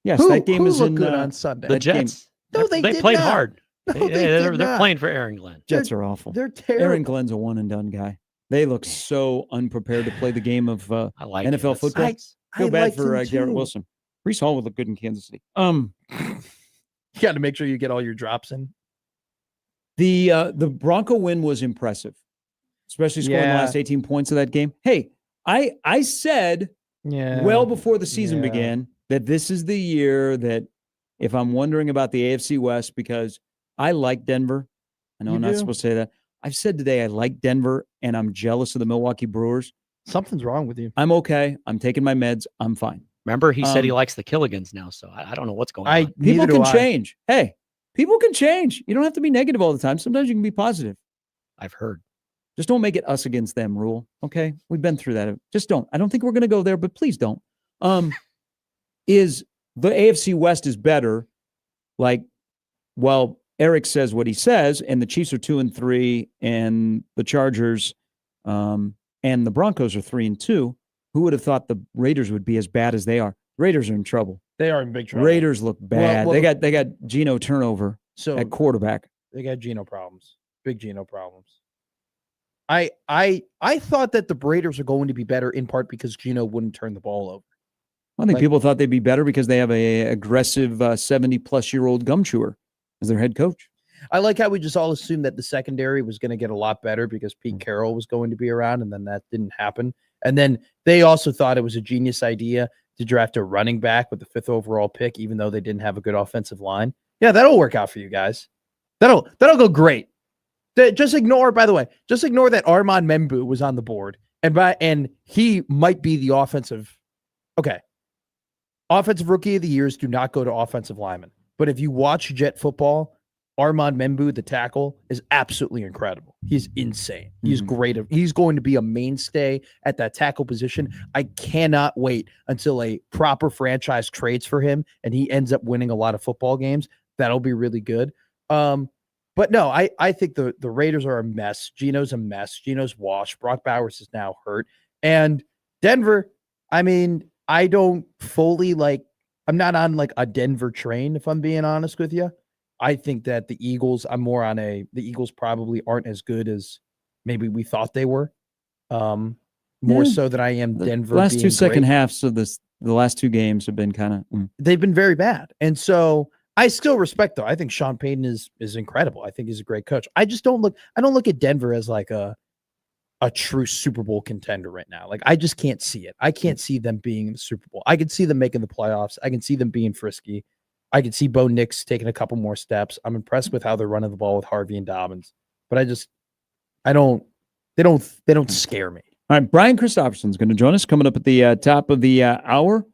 Yes, who, that game who is looked in good on Sunday. The that game- Jets. No, they did played not. hard. No, They're not. playing for Aaron Glenn. Jets are awful. They're terrible. Aaron Glenn's a one and done guy. They look so unprepared to play the game of I like NFL it. football. That's- Feel I bad liked for him Garrett too. Wilson. Brees Hall would look good in Kansas City. You got to make sure you get all your drops in. The Bronco win was impressive, especially scoring the Yeah. last 18 points of that game. Hey, I said Yeah. well before the season Yeah. began that this is the year that if I'm wondering about the AFC West, because I like Denver. I know You I'm not do? supposed to say that. I've said today I like Denver and I'm jealous of the Milwaukee Brewers. Something's wrong with you. I'm okay. I'm taking my meds. I'm fine. Remember, he said he Um, likes the Killigans now, so I don't know what's going I on. People neither can do I. change. Hey, people can change. You don't have to be negative all the time. Sometimes you can be positive. I've heard. Just don't make it us against them rule. Okay. We've been through that. Just don't. I don't think we're going to go there, but please don't. Is the AFC West is better? Like, well, Eric says what he says, and the Chiefs are 2-3, and the Chargers and the Broncos are 3-2. Who would have thought the Raiders would be as bad as they are? Raiders are in trouble. They are in big trouble. Raiders look bad. well, they got Geno turnover So at quarterback. they got Geno problems. Big Geno problems. I thought that the Raiders are going to be better in part because Geno wouldn't turn the ball over. I think Like- people thought they'd be better because they have a aggressive 70-plus-year-old gum chewer as their head coach. I like how we just all assumed that the secondary was going to get a lot better because Pete Carroll was going to be around, and then that didn't happen. And then they also thought it was a genius idea to draft a running back with the 5th overall pick, even though they didn't have a good offensive line. Yeah, that'll work out for you guys. That'll go great. Just ignore, by the way, that Armand Membu was on the board, and he might be the offensive. Okay, offensive rookie of the years do not go to offensive linemen. But if you watch Jet football, Armand Membu, the tackle, is absolutely incredible. He's insane. He's Mhm. great. He's going to be a mainstay at that tackle position. I cannot wait until a proper franchise trades for him and he ends up winning a lot of football games. That'll be really good. But no, I think the Raiders are a mess. Geno's a mess. Geno's washed. Brock Bowers is now hurt. And Denver, I mean, I don't fully I'm not on like a Denver train, if I'm being honest with you. I think that the Eagles, the Eagles probably aren't as good as maybe we thought they were. More Yeah. so than I am The Denver. last being two second great. halves of the last two games have been kind of. They've been very bad. And so I still respect though. I think Sean Payton is incredible. I think he's a great coach. I don't look at Denver as like a true Super Bowl contender right now. Like I just can't see it. I can't see them being in the Super Bowl. I can see them making the playoffs. I can see them being frisky. I can see Bo Nix taking a couple more steps. I'm impressed with how they're running the ball with Harvey and Dobbins, but they don't scare me. All right, Brian Christopherson's going to join us coming up at the top of the hour.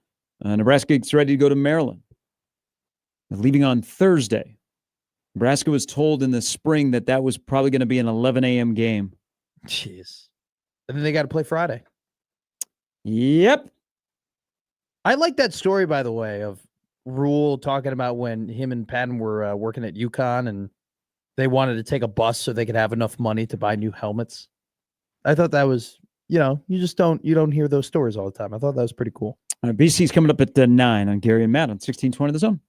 Nebraska gets ready to go to Maryland. They're leaving on Thursday. Nebraska was told in the spring that was probably going to be an 11 a.m. game. Jeez. And then they got to play Friday. Yep. I like that story, by the way, of Rule talking about when him and Patton were working at UConn and they wanted to take a bus so they could have enough money to buy new helmets. I thought that was, you don't hear those stories all the time. I thought that was pretty cool. All right, BC's coming up at 9 on Gary and Matt on 1620 The Zone.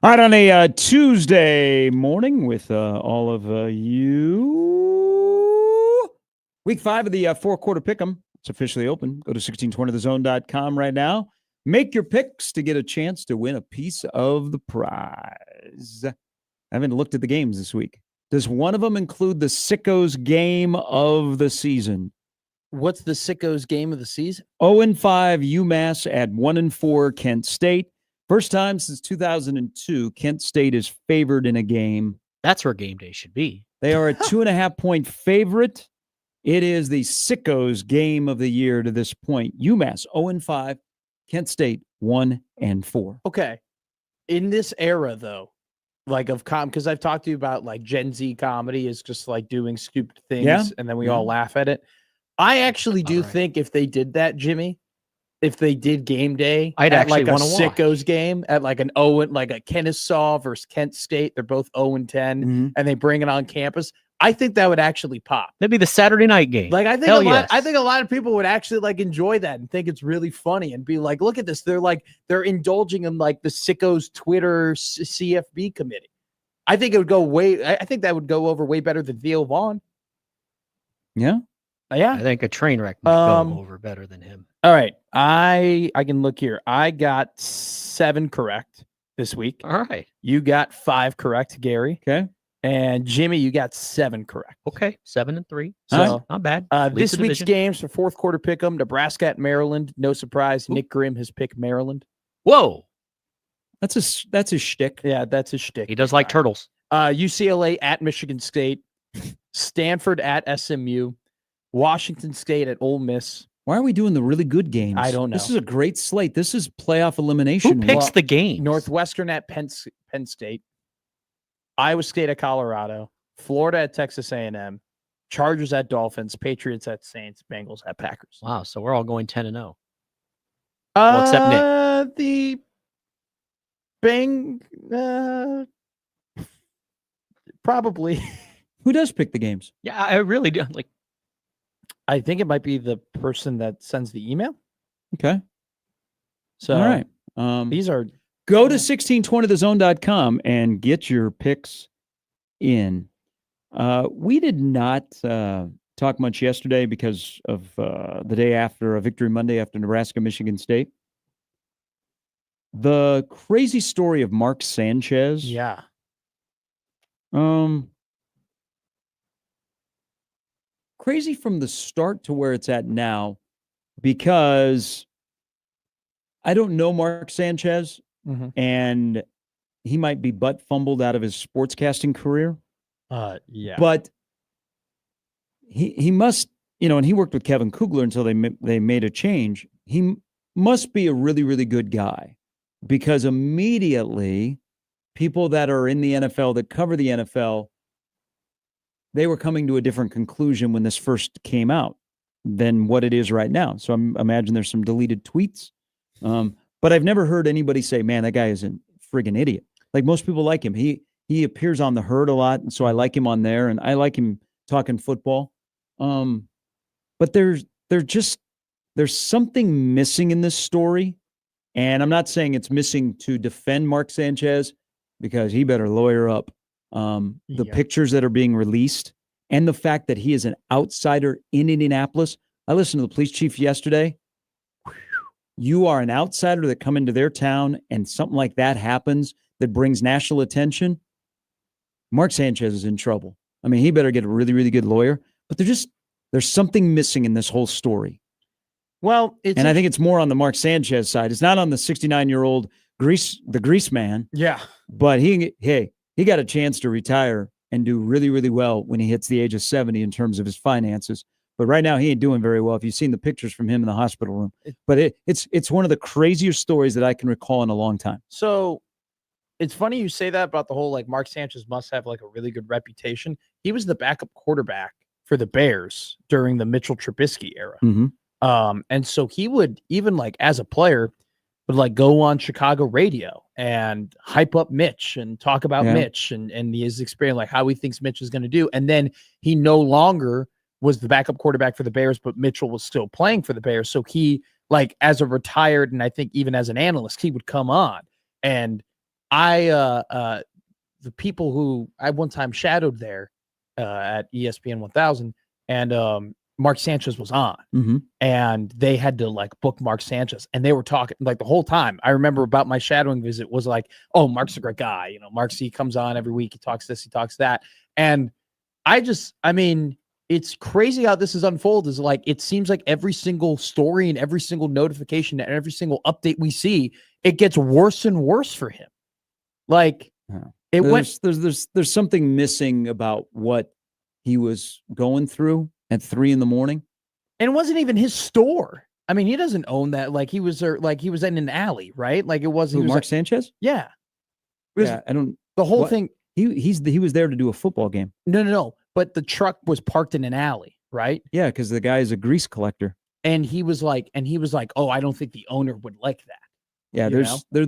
All right, on a Tuesday morning with all of you. Week 5 of the four-quarter pick'em. It's officially open. Go to 1620thezone.com right now. Make your picks to get a chance to win a piece of the prize. I haven't looked at the games this week. Does one of them include the Sickos game of the season? What's the Sickos game of the season? 0-5 UMass at 1-4 Kent State. First time since 2002, Kent State is favored in a game. That's where game day should be. They are a 2.5-point favorite. It is the Sickos game of the year to this point. UMass 0-5, Kent State 1-4. Okay. In this era, though, like of because I've talked to you about like Gen Z comedy is just like doing stupid things and then we all laugh at it. I actually do think if they did that, Jimmy, if they did game day, I'd actually like a want to Sickos game at like an like a Kennesaw versus Kent State, they're both 0-10, and they bring it on campus. I think that would actually pop. Maybe the Saturday night game. Like I think yes. I think a lot of people would actually like enjoy that and think it's really funny and be like, look at this. They're indulging in like the Sickos Twitter CFB committee. I think it would go I think that would go over way better than Theo Vaughn. Yeah. Yeah. I think a train wreck might go over better than him. All right. I can look here. I got 7 correct this week. All right. You got 5 correct, Gary. Okay. And Jimmy, you got 7 correct. Okay. 7-3. So not bad. This week's games for fourth quarter pick'em: Nebraska at Maryland. No surprise. Nick Grimm has picked Maryland. Whoa. That's his shtick. Yeah, that's his shtick. He does like turtles. UCLA at Michigan State. Stanford at SMU. Washington State at Ole Miss. Why are we doing the really good games? I don't know. This is a great slate. This is playoff elimination. Who picks the game? Northwestern at Penn State. Iowa State at Colorado. Florida at Texas A&M. Chargers at Dolphins. Patriots at Saints. Bengals at Packers. Wow. So we're all going 10-0. Well, except Nick. The probably. Who does pick the games? Yeah, I really do. Like, I think it might be the person that sends the email. Okay. So all right. These are go to 1620thezone.com and get your picks in. We did not talk much yesterday because of the day after a Victory Monday after Nebraska, Michigan State. The crazy story of Mark Sanchez. Yeah. Crazy from the start to where it's at now, because I don't know Mark Sanchez, and he might be butt fumbled out of his sportscasting career. Yeah. But he must, and he worked with Kevin Kugler until they made a change. He must be a really, really good guy, because immediately people that are in the NFL, that cover the NFL, they were coming to a different conclusion when this first came out than what it is right now. So I imagine there's some deleted tweets. But I've never heard anybody say, man, that guy is a friggin' idiot. Like, most people like him. He appears on The Herd a lot, and so I like him on there, and I like him talking football. But there's something missing in this story, and I'm not saying it's missing to defend Mark Sanchez, because he better lawyer up. The pictures that are being released and the fact that he is an outsider in Indianapolis. I listened to the police chief yesterday. You are an outsider that come into their town and something like that happens that brings national attention. Mark Sanchez is in trouble. I mean, he better get a really, really good lawyer, but there's something missing in this whole story. Well, I think it's more on the Mark Sanchez side. It's not on the 69-year-old the grease man. Yeah. But he got a chance to retire and do really, really well when he hits the age of 70 in terms of his finances. But right now, he ain't doing very well. If you've seen the pictures from him in the hospital room, but it's one of the craziest stories that I can recall in a long time. So it's funny you say that about the whole, like, Mark Sanchez must have like a really good reputation. He was the backup quarterback for the Bears during the Mitchell Trubisky era. And so he would, even like as a player, would like go on Chicago radio and hype up Mitch and talk about Mitch and his experience, like how he thinks Mitch is going to do. And then he no longer was the backup quarterback for the Bears, but Mitchell was still playing for the Bears. So he, like, as a retired, and I think even as an analyst, he would come on. And the people who I one time shadowed there at ESPN 1000, and Mark Sanchez was on, Mm-hmm. and they had to like book Mark Sanchez, and they were talking like the whole time. I remember about my shadowing visit was like, oh, Mark's a great guy. You know, Mark C comes on every week. He talks this, he talks that. And I mean, it's crazy how this has unfolded. Is like, it seems like every single story and every single notification and every single update we see, it gets worse and worse for him. Like it went. There's something missing about what he was going through at 3 a.m. And it wasn't even his store. I mean, he doesn't own that. Like he was there, like he was in an alley, right? Like it wasn't. Who, he was Mark like, Sanchez? yeah. It was- Yeah, I don't. The whole what? thing. He was there to do a football game. No. But the truck was parked in an alley, right? Yeah, because the guy is a grease collector. And he was like, oh, I don't think the owner would like that. Yeah, You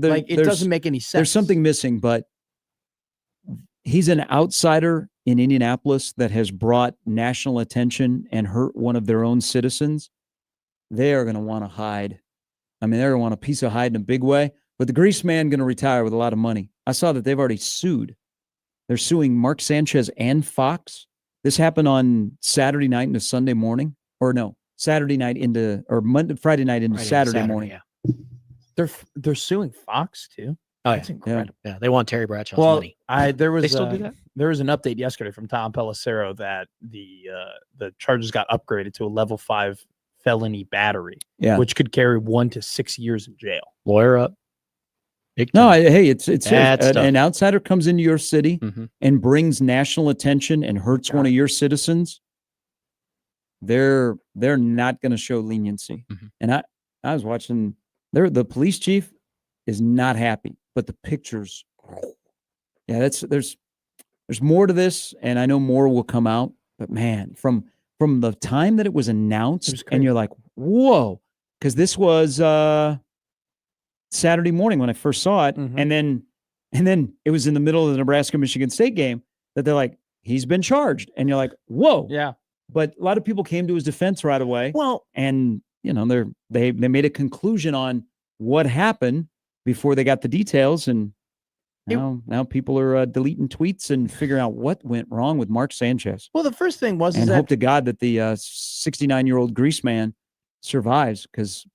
Like it doesn't make any sense. There's something missing, but he's an outsider in Indianapolis that has brought national attention and hurt one of their own citizens. They are going to want to hide. I mean, they're going to want a piece of hide in a big way. But the grease man going to retire with a lot of money. I saw that they've already sued. They're suing Mark Sanchez and Fox. This happened on Saturday night into Sunday morning, or no, Saturday night into or Friday night into Saturday morning. Yeah. They're suing Fox too. Oh, That's yeah. incredible. Yeah, they want Terry Bradshaw's Well, money. there was They still do that? There was an update yesterday from Tom Pelissero that the charges got upgraded to a level 5 felony battery, which could carry 1 to 6 years in jail. Lawyer up. Big No, time. hey, it's Bad stuff. an outsider comes into your city Mhm. and brings national attention and hurts one of your citizens. They're not going to show leniency. Mhm. And I was watching. The police chief is not happy, but the pictures. Yeah, there's more to this, and I know more will come out. But man, from the time that it was announced, and you're like, whoa, because this was Saturday morning when I first saw it, Mhm. and then it was in the middle of the Nebraska-Michigan State game that they're like, he's been charged, and you're like, whoa. Yeah. But a lot of people came to his defense right away. Well, And they made a conclusion on what happened before they got the details, and now people are deleting tweets and figuring out what went wrong with Mark Sanchez. the first thing was And that hope to God that the 69-year-old grease man survives, because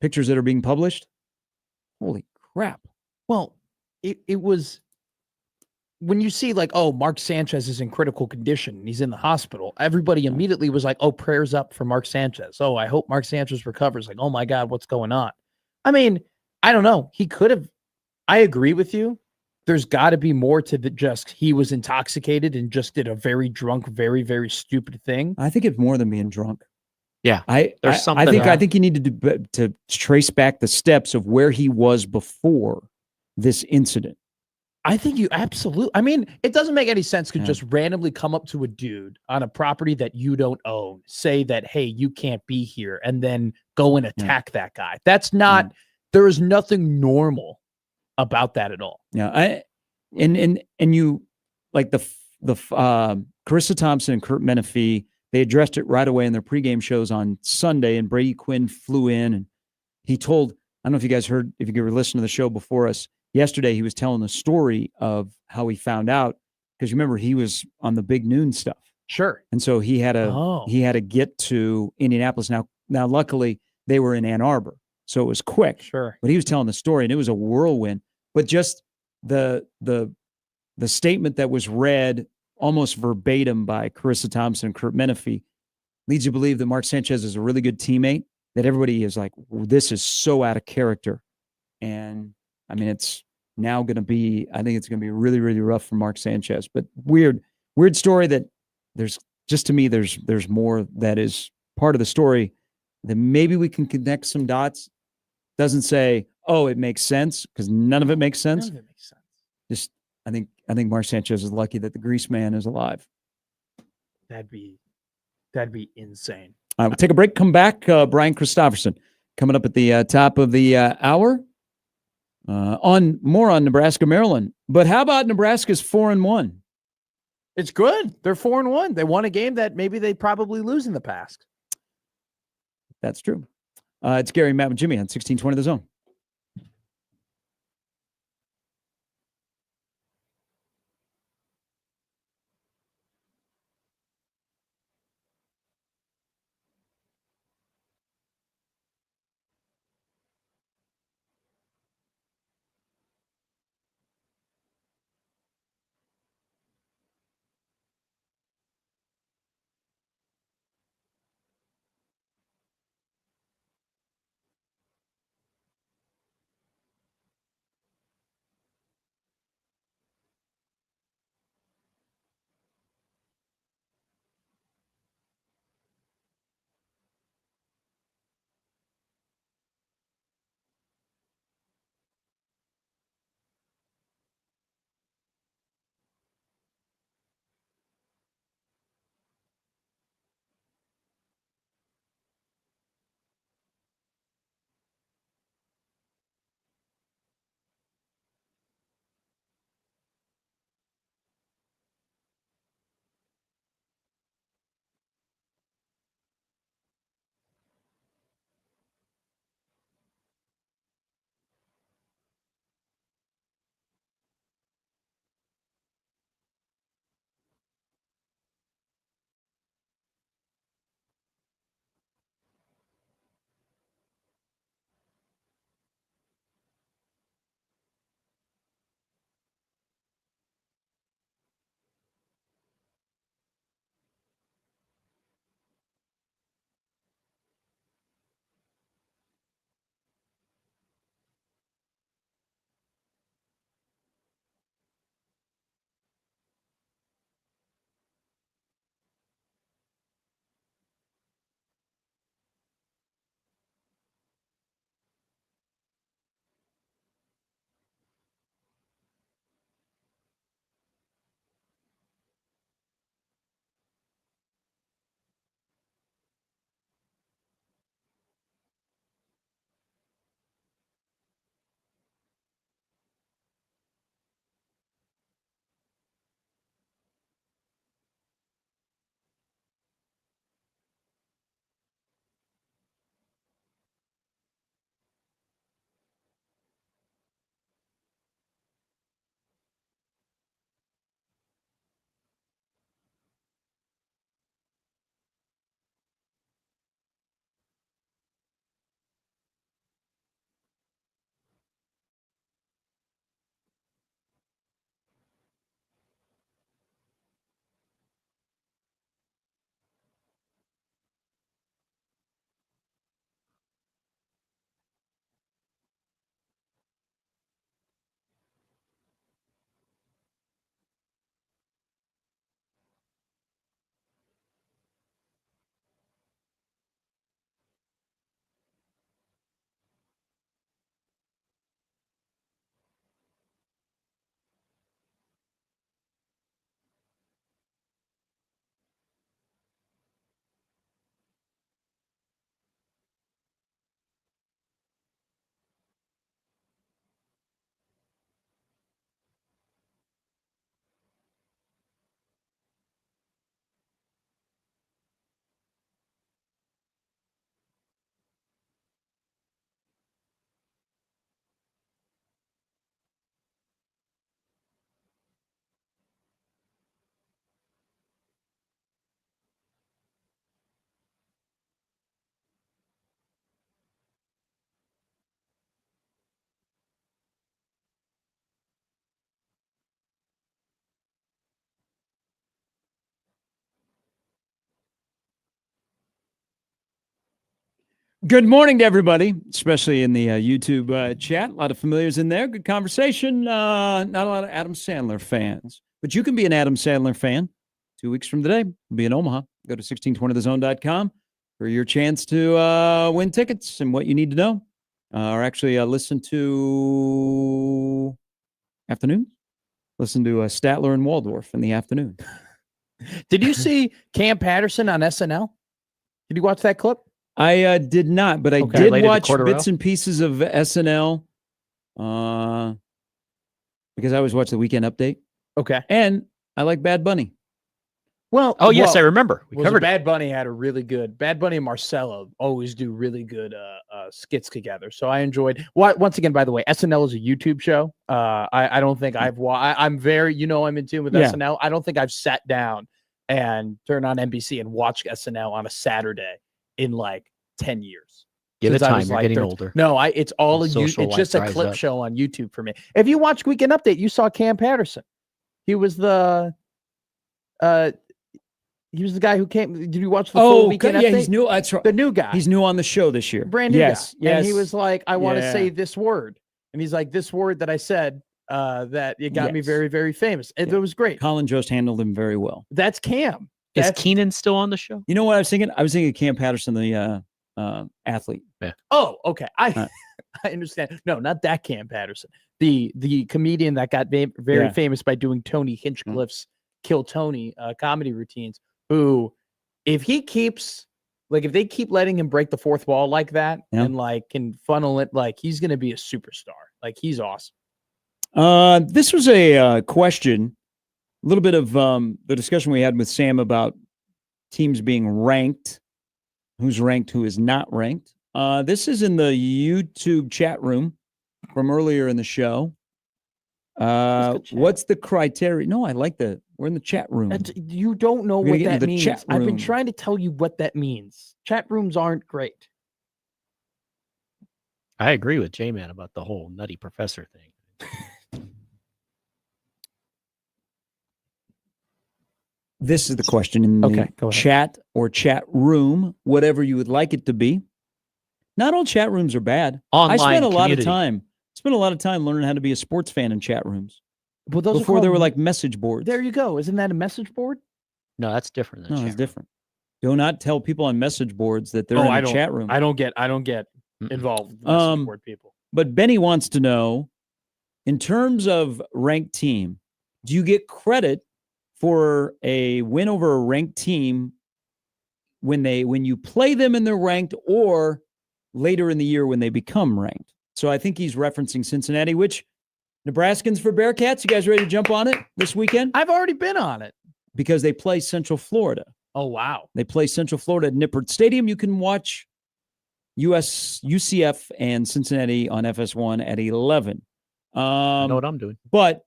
pictures that are being published, holy crap. well, it was when you see like, oh, Mark Sanchez is in critical condition and he's in the hospital, everybody immediately was like, oh, prayers up for Mark Sanchez. Oh, I hope Mark Sanchez recovers. Like, oh my God, what's going on? I mean, I don't know. He could have. I agree with you. There's got to be more to just he was intoxicated and just did a very drunk, very, very stupid thing. I think it's more than being drunk. Yeah, I something. think you need to trace back the steps of where he was before this incident. I think you absolutely. I mean, it doesn't make any sense to just randomly come up to a dude on a property that you don't own, say that, hey, you can't be here, and then go and attack that guy. That's not. There is nothing normal about that at all. Yeah, and you like the Carissa Thompson and Kurt Menefee. They addressed it right away in their pregame shows on Sunday, and Brady Quinn flew in and he told. I don't know if you guys heard, if you were listening to the show before us yesterday. He was telling the story of how he found out, because you remember he was on the Big Noon stuff. Sure. And so he had to get to Indianapolis. Now luckily they were in Ann Arbor, so it was quick. Sure. But he was telling the story, and it was a whirlwind. But just the statement that was read almost verbatim by Carissa Thompson and Kurt Menefee leads you to believe that Mark Sanchez is a really good teammate, that everybody is like, this is so out of character. And I mean, it's now going to be, I think it's going to be really, really rough for Mark Sanchez. But weird story that there's, just to me, there's more that is part of the story that maybe we can connect some dots. Doesn't say, oh, it makes sense, because none of it makes sense. None of it makes sense. Just, I think Mark Sanchez is lucky that the grease man is alive. That'd be insane. We'll take a break, come back. Brian Christopherson coming up at the top of the hour on Nebraska, Maryland. But how about Nebraska's 4-1? It's good. They're 4-1. They won a game that maybe they probably lose in the past. That's true. It's Gary, Matt, and Jimmy on 1620 The Zone. Good morning to everybody, especially in the YouTube chat. A lot of familiars in there. Good conversation. Not a lot of Adam Sandler fans, but you can be an Adam Sandler fan. 2 weeks from today, we'll be in Omaha. Go to 1620thezone.com for your chance to win tickets and what you need to know. Or actually listen to afternoon. Listen to Statler and Waldorf in the afternoon. Did you see Cam Patterson on SNL? Did you watch that clip? I did not, but I Okay. did Related to watch Cordero? bits and pieces of SNL because I always watch the Weekend Update, Okay. and I like Bad Bunny. Well, Oh, yes, I remember. We covered it. Bad Bunny had a really good. Bad Bunny and Marcelo always do really good skits together. So I enjoyed. Once again, by the way, SNL is a YouTube show. I don't think I've. I'm very. I'm in tune with Yeah. SNL. I don't think I've sat down and turned on NBC and watched SNL on a Saturday in like 10 years. Give it Since I time. was You're like getting 13. older. No, it's all a Social it's life just a dries clip up. show on YouTube for me. If you watch Weekend Update, you saw Cam Patterson. He was the guy who came. Did you watch the full Weekend yeah, Update? he's new. That's right. The new guy. He's new on the show this year. Brand new yes, guy. Yes, And he was like, I want to Yeah. say this word. And he's like, this word that I said, that it got me Yes. very, very famous. And Yeah. it was great. Colin Jost handled him very well. That's Cam. Is That's, Keenan still on the show? You know what I was thinking? I was thinking of Cam Patterson, the athlete. oh, okay. Uh, I understand. No, not that Cam Patterson. The comedian that got very Yeah. famous by doing Tony Hinchcliffe's Kill Tony comedy routines, who, if he keeps, like, if they keep letting him break the fourth wall like that Yeah. and like can funnel it, like, he's going to be a superstar. Like, he's awesome. This was a question, a little bit of the discussion we had with Sam about teams being ranked, who's ranked, who is not ranked. This is in the YouTube chat room from earlier in the show. good chat. What's the criteria? No, I like that. We're in the chat room. You don't know We're gonna what get into that the means. chat I've been room. trying to tell you what that means. Chat rooms aren't great. I agree with J-Man about the whole nutty professor thing. This is the question in Okay, the go ahead. chat or chat room, whatever you would like it to be. Not all chat rooms are bad. Online I spent a lot of community. time learning how to be a sports fan in chat rooms Well, those are before they were called- like message boards. There you go. Isn't that a message board? No, that's different than No, it's chat. different. Do not tell people on message boards that they're Oh, in I a don't- chat room. I don't get Mm-mm. involved with message Um, board people. But Benny wants to know, in terms of ranked team, do you get credit for a win over a ranked team when you play them and they're ranked, or later in the year when they become ranked? So I think he's referencing Cincinnati, which Nebraskans for Bearcats. You guys ready to jump on it this weekend? I've already been on it. Because they play Central Florida. Oh, wow. They play Central Florida at Nippert Stadium. You can watch UCF and Cincinnati on FS1 at 11. I know what I'm doing. But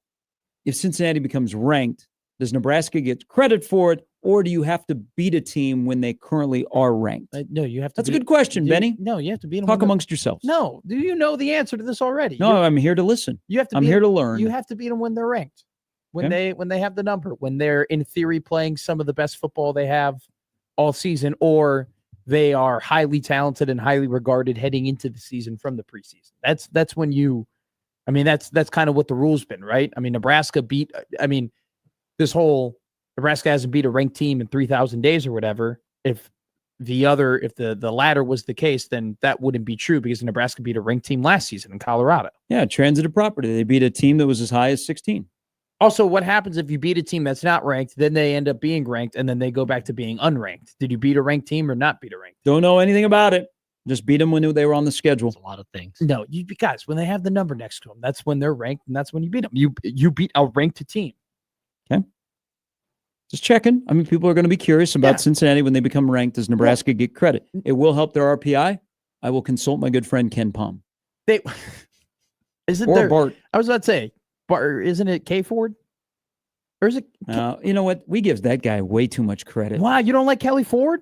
if Cincinnati becomes ranked, does Nebraska get credit for it, or do you have to beat a team when they currently are ranked? No, you have to. That's a good question, Benny. No, you have to beat them. Talk amongst yourselves. No, do you know the answer to this already? No, I'm here to listen. you have to. I'm beat here to them- learn. You have to beat them when they're ranked. When they have the number, when they're in theory playing some of the best football they have all season, or they are highly talented and highly regarded heading into the season from the preseason. That's when you. I mean, that's kind of what the rule's been, right? I mean, Nebraska beat. I mean, this whole Nebraska hasn't beat a ranked team in 3,000 days or whatever. If the latter was the case, then that wouldn't be true because Nebraska beat a ranked team last season in Colorado. Yeah, transitive property. They beat a team that was as high as 16. Also, what happens if you beat a team that's not ranked, then they end up being ranked, and then they go back to being unranked? Did you beat a ranked team or not beat a ranked? Don't know anything about it. Just beat them when they were on the schedule. There's a lot of things. No, you guys, when they have the number next to them, that's when they're ranked, and that's when you beat them. You beat a ranked team. Just checking. I mean, people are going to be curious about Yeah. Cincinnati when they become ranked. Does Nebraska get credit? It will help their RPI. I will consult my good friend Ken Palm They isn't or there? Bart. I was about to say, Bart, isn't it K Ford? Or is it? You know what? We give that guy way too much credit. Wow, you don't like Kelly Ford?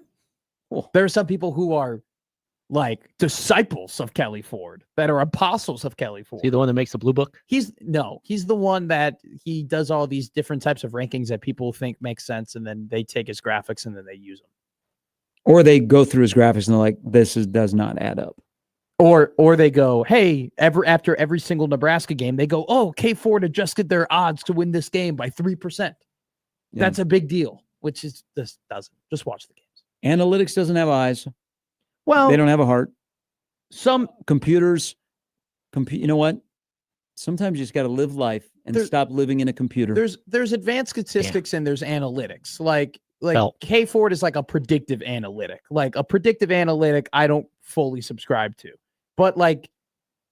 Oh. There are some people who are like disciples of Kelly Ford, that are apostles of Kelly Ford. See the one that makes the blue book? He's the one that he does all these different types of rankings that people think make sense, and then they take his graphics and then they use them. Or they go through his graphics and they're like, does not add up. Or they go, hey, after every single Nebraska game, they go, oh, K Ford adjusted their odds to win this game by 3%. Yeah. That's a big deal, which is this doesn't. Just watch the games. Analytics doesn't have eyes. Well, They don't have a heart. some Computers, you know what? Sometimes you just got to live life and stop living in a computer. there's advanced statistics and there's analytics. Like Well- K Ford is like a predictive analytic. Like a predictive analytic, I don't fully subscribe to. But like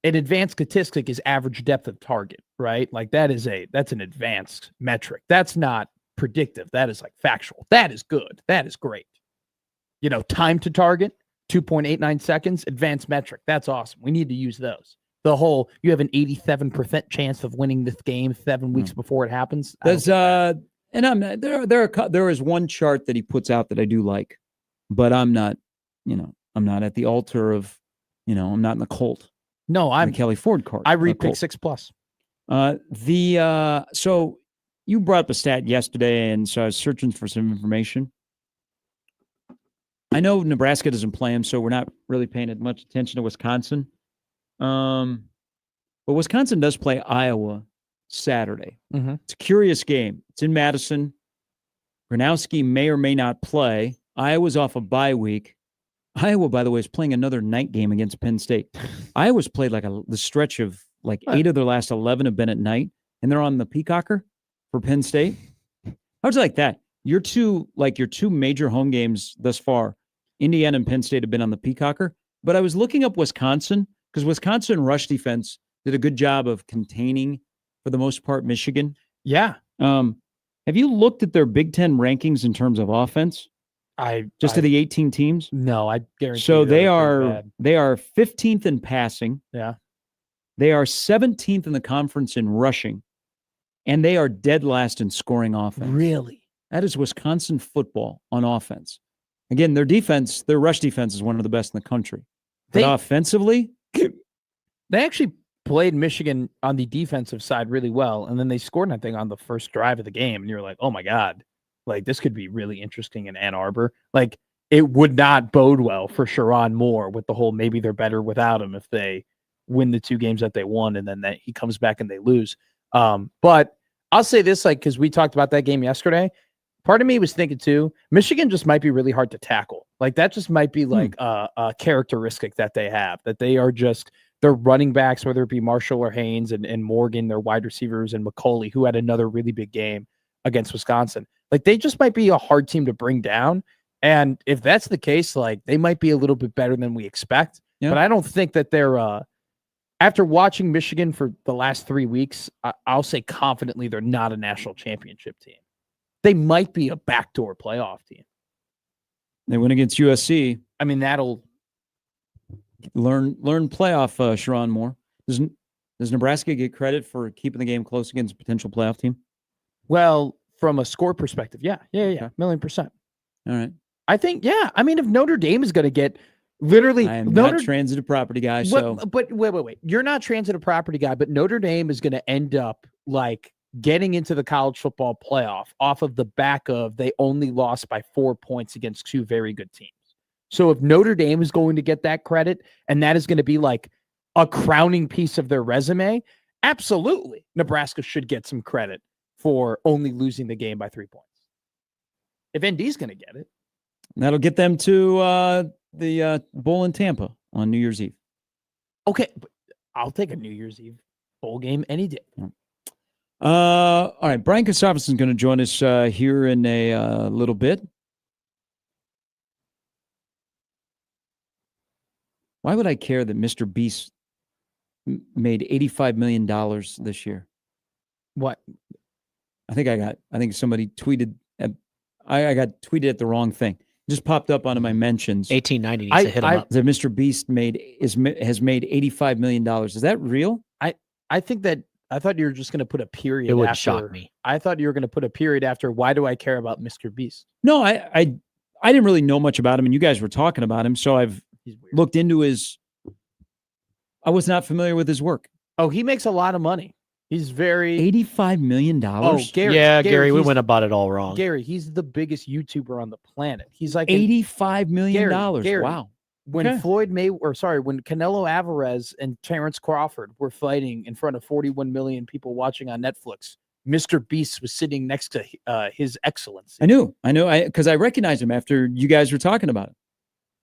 an advanced statistic is average depth of target, right? Like that's an advanced metric. That's not predictive. That is like factual. That is good. That is great. Time to target, 2.89 seconds, advanced metric. That's awesome. We need to use those. The whole, you have an 87% chance of winning this game 7 weeks before it happens. There's and I'm not, there is one chart that he puts out that I do like, but I'm not at the altar of, I'm not in the cult. No, I'm the Kelly Ford card. I read Pick 6+. So you brought up a stat yesterday, and so I was searching for some information. I know Nebraska doesn't play him, so we're not really paying as much attention to Wisconsin. But Wisconsin does play Iowa Saturday. Mm-hmm. It's a curious game. It's in Madison. Gronowski may or may not play. Iowa's off a bye week. Iowa, by the way, is playing another night game against Penn State. Iowa's played like the stretch of like 8 of their last 11 have been at night, and they're on the Peacocker for Penn State. How'd you like that? Your two major home games thus far, Indiana and Penn State, have been on the Peacocker. But I was looking up Wisconsin because Wisconsin rush defense did a good job of containing, for the most part, Michigan. Yeah. Have you looked at their Big Ten rankings in terms of offense? To the 18 teams? No, I guarantee. So they are 15th in passing. Yeah. They are 17th in the conference in rushing, and they are dead last in scoring offense. Really? That is Wisconsin football on offense. Again, their rush defense is one of the best in the country. But offensively, they actually played Michigan on the defensive side really well, and then they scored, I think, on the first drive of the game, and you're like, oh my God, like this could be really interesting in Ann Arbor. Like it would not bode well for Sherrod Moore with the whole maybe they're better without him if they win the 2 games that they won, and then he comes back and they lose. But I'll say this, like, because we talked about that game yesterday, part of me was thinking too, Michigan just might be really hard to tackle. Like that just might be like a characteristic that they have, that they are just their running backs, whether it be Marshall or Haynes and Morgan, their wide receivers, and McCauley, who had another really big game against Wisconsin. Like they just might be a hard team to bring down. And if that's the case, like they might be a little bit better than we expect. Yeah. But I don't think that they're after watching Michigan for the last 3 weeks, I'll say confidently they're not a national championship team. They might be a backdoor playoff team. They win against USC. I mean, that'll learn playoff Sherrod Moore. Does Nebraska get credit for keeping the game close against a potential playoff team? Well, from a score perspective, yeah, 1,000,000%. All right. I think, yeah. I mean, if Notre Dame is going to get literally, I am not transitive property guy. But wait. You're not transitive property guy, but Notre Dame is going to end up like getting into the college football playoff off of the back of they only lost by 4 points against 2 very good teams. So if Notre Dame is going to get that credit and that is going to be like a crowning piece of their resume, absolutely, Nebraska should get some credit for only losing the game by 3 points. If ND's going to get it. That'll get them to the bowl in Tampa on New Year's Eve. Okay, but I'll take a New Year's Eve bowl game any day. All right, Brian Christopherson is going to join us here in a little bit. Why would I care that Mr. Beast made $85 million this year? What? I think somebody tweeted I got tweeted at the wrong thing. Just popped up onto my mentions. 1890 needs to hit him up. That Mr. Beast has made $85 million. Is that real? I think that I thought you were just going to put a period. It would shock me. I thought you were going to put a period after. Why do I care about Mr. Beast? No, I didn't really know much about him, and you guys were talking about him, so I've looked into his. I was not familiar with his work. Oh, he makes a lot of money. He's very. $85 million. Oh, Gary. yeah, Gary, we he's- went about it all wrong. Gary, he's the biggest YouTuber on the planet. He's like $85 million. Gary, Wow. when okay. when Canelo Alvarez and Terrence Crawford were fighting in front of 41 million people watching on Netflix, Mr. Beast was sitting next to His Excellency. I knew, because I recognized him after you guys were talking about it.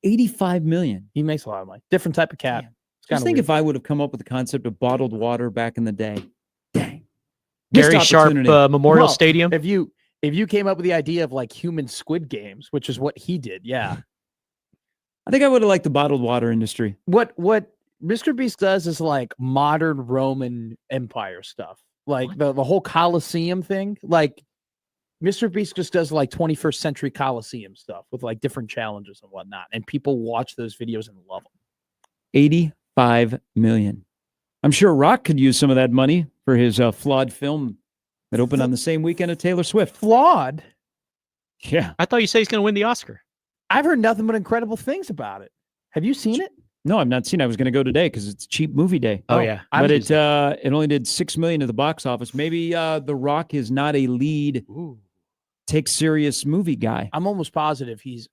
85 million. He makes a lot of money. Different type of cat. Damn. It's Just kinda think weird. if I would have come up with the concept of bottled water back in the day. Dang. Gary Missed Sharp opportunity. Memorial Well, Stadium. if you came up with the idea of like human Squid Games, which is what he did, yeah. I think I would have liked the bottled water industry. What Mr. Beast does is like modern Roman Empire stuff, like the whole Colosseum thing. Like Mr. Beast just does like 21st century Colosseum stuff with like different challenges and whatnot, and people watch those videos and love them. 85 million. I'm sure Rock could use some of that money for his flawed film that opened on the same weekend as Taylor Swift. Flawed. Yeah. I thought you said he's going to win the Oscar. I've heard nothing but incredible things about it. Have you seen it? No, I've not seen it. I was going to go today because it's cheap movie day. Oh, yeah. But it only did 6 million at the box office. Maybe The Rock is not a lead, take serious movie guy. I'm almost positive it's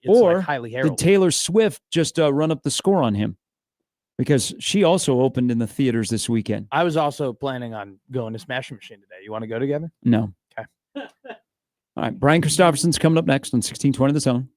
Or like highly Did heralded. Taylor Swift just run up the score on him? Because she also opened in the theaters this weekend. I was also planning on going to Smashing Machine today. You want to go together? No. Okay. All right. Brian Christopherson's coming up next on 1620 The Zone.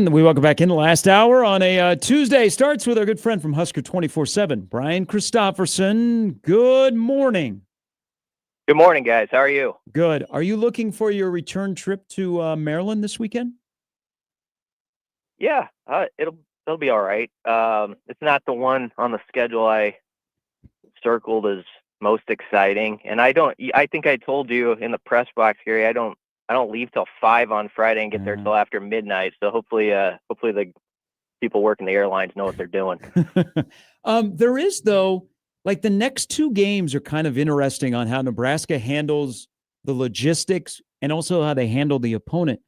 And we welcome back in the last hour on a Tuesday. Starts with our good friend from Husker 24/7, Brian Christopherson. Good morning. Good morning, guys. How are you? Good. Are you looking for your return trip to Maryland this weekend? Yeah, it'll be all right. It's not the one on the schedule I circled as most exciting, and I think I told you in the press box, Gary. I don't leave till 5 on Friday and get there till after midnight. So hopefully the people working the airlines know what they're doing. There is, though, like the next 2 games are kind of interesting on how Nebraska handles the logistics and also how they handle the opponent.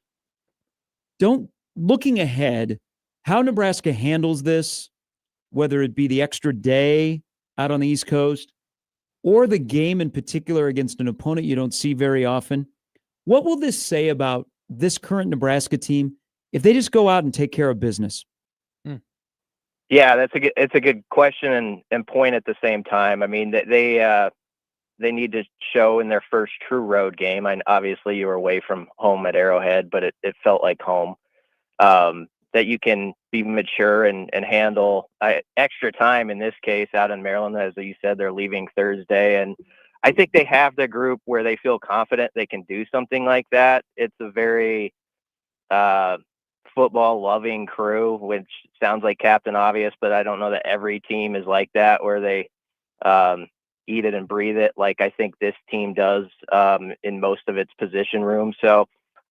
Looking ahead, how Nebraska handles this, whether it be the extra day out on the East Coast or the game in particular against an opponent you don't see very often, what will this say about this current Nebraska team if they just go out and take care of business? Yeah, it's a good question and point at the same time. I mean, they need to show in their first true road game. And obviously, you were away from home at Arrowhead, but it felt like home. That you can be mature and handle extra time in this case out in Maryland. As you said, they're leaving Thursday, and I think they have the group where they feel confident they can do something like that. It's a very football-loving crew, which sounds like Captain Obvious, but I don't know that every team is like that, where they eat it and breathe it like I think this team does in most of its position rooms. So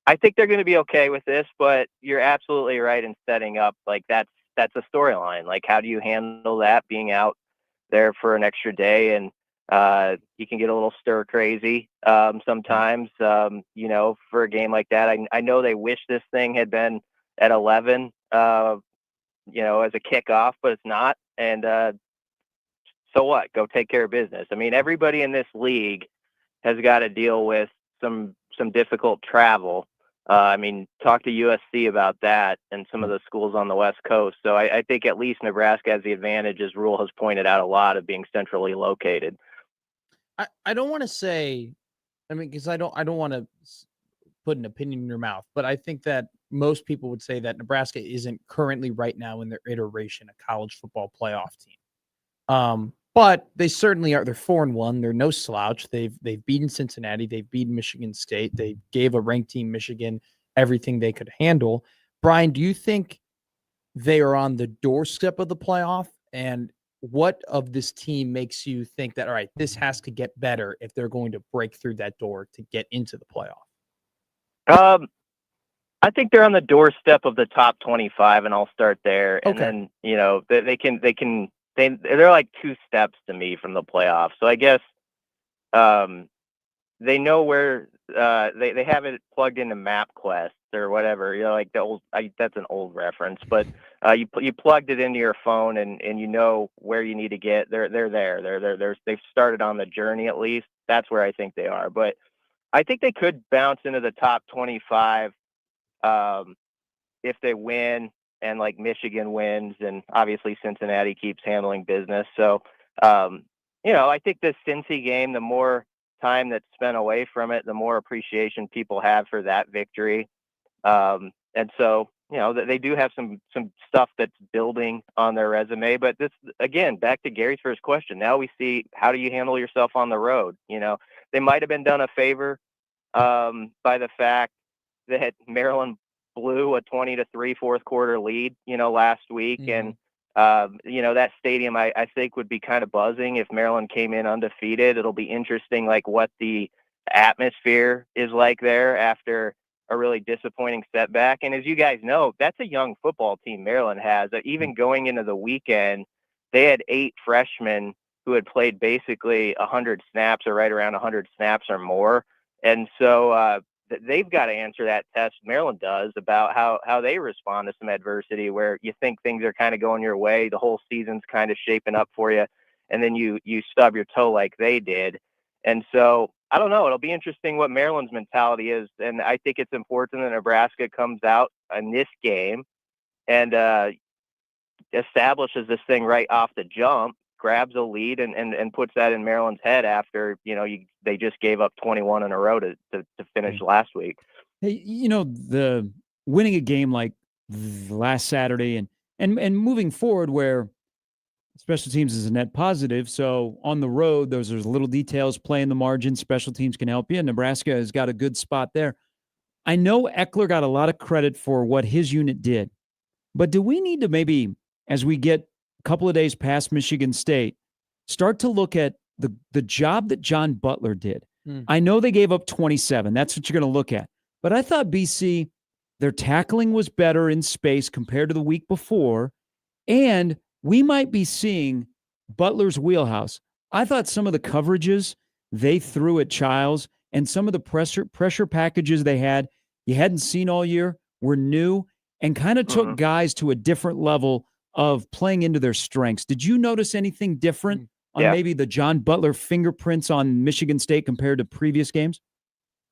I think they're going to be okay with this, but you're absolutely right in setting up like that's a storyline. Like, how do you handle that being out there for an extra day? And you can get a little stir crazy sometimes, for a game like that. I know they wish this thing had been at 11, as a kickoff, but it's not. And so what? Go take care of business. I mean, everybody in this league has got to deal with some difficult travel. Talk to USC about that and some of the schools on the West Coast. So I think at least Nebraska has the advantage, as Rule has pointed out a lot, of being centrally located. I don't want to say, because I don't want to put an opinion in your mouth, but I think that most people would say that Nebraska isn't currently right now in their iteration a college football playoff team. But they certainly are. They're 4-1. They're no slouch. They've beaten Cincinnati. They've beaten Michigan State. They gave a ranked team, Michigan, everything they could handle. Brian, do you think they are on the doorstep of the playoff? And what of this team makes you think that, all right, this has to get better if they're going to break through that door to get into the playoff? I think they're on the doorstep of the top 25, and I'll start there. Okay. And then, they're like 2 steps to me from the playoffs. So I guess they know where they have it plugged into MapQuest or whatever. Like the old. That's an old reference, but you plugged it into your phone and you know where you need to get. They're there. They've started on the journey at least. That's where I think they are. But I think they could bounce into the top 25 if they win. And like Michigan wins, and obviously Cincinnati keeps handling business. So, I think this Cincy game, the more time that's spent away from it, the more appreciation people have for that victory. And so, they do have some stuff that's building on their resume. But this, again, back to Gary's first question. Now we see, how do you handle yourself on the road? They might have been done a favor by the fact that Maryland blew a 20-3 fourth quarter lead, last week. Mm-hmm. And, that stadium, I think would be kind of buzzing if Maryland came in undefeated. It'll be interesting, like what the atmosphere is like there after a really disappointing setback. And as you guys know, that's a young football team Maryland has. Even going into the weekend, they had 8 freshmen who had played basically 100 snaps or right around 100 snaps or more. And so, they've got to answer that test. Maryland does, about how they respond to some adversity where you think things are kind of going your way. The whole season's kind of shaping up for you. And then you stub your toe like they did. And so I don't know. It'll be interesting what Maryland's mentality is. And I think it's important that Nebraska comes out in this game and establishes this thing right off the jump, grabs a lead and puts that in Maryland's head after, they just gave up 21 in a row to finish last week. Hey, the winning a game like last Saturday, and moving forward, where special teams is a net positive. So on the road, there's little details play in the margin. Special teams can help you. And Nebraska has got a good spot there. I know Eckler got a lot of credit for what his unit did, but do we need to maybe, as we get a couple of days past Michigan State, start to look at the job that John Butler did? I know they gave up 27. That's what you're going to look at. But I thought BC, their tackling was better in space compared to the week before, and we might be seeing Butler's wheelhouse. I thought some of the coverages they threw at Childs and some of the pressure packages they had, you hadn't seen all year, were new and kind of took guys to a different level of playing into their strengths. Did you notice anything different on maybe the John Butler fingerprints on Michigan State compared to previous games?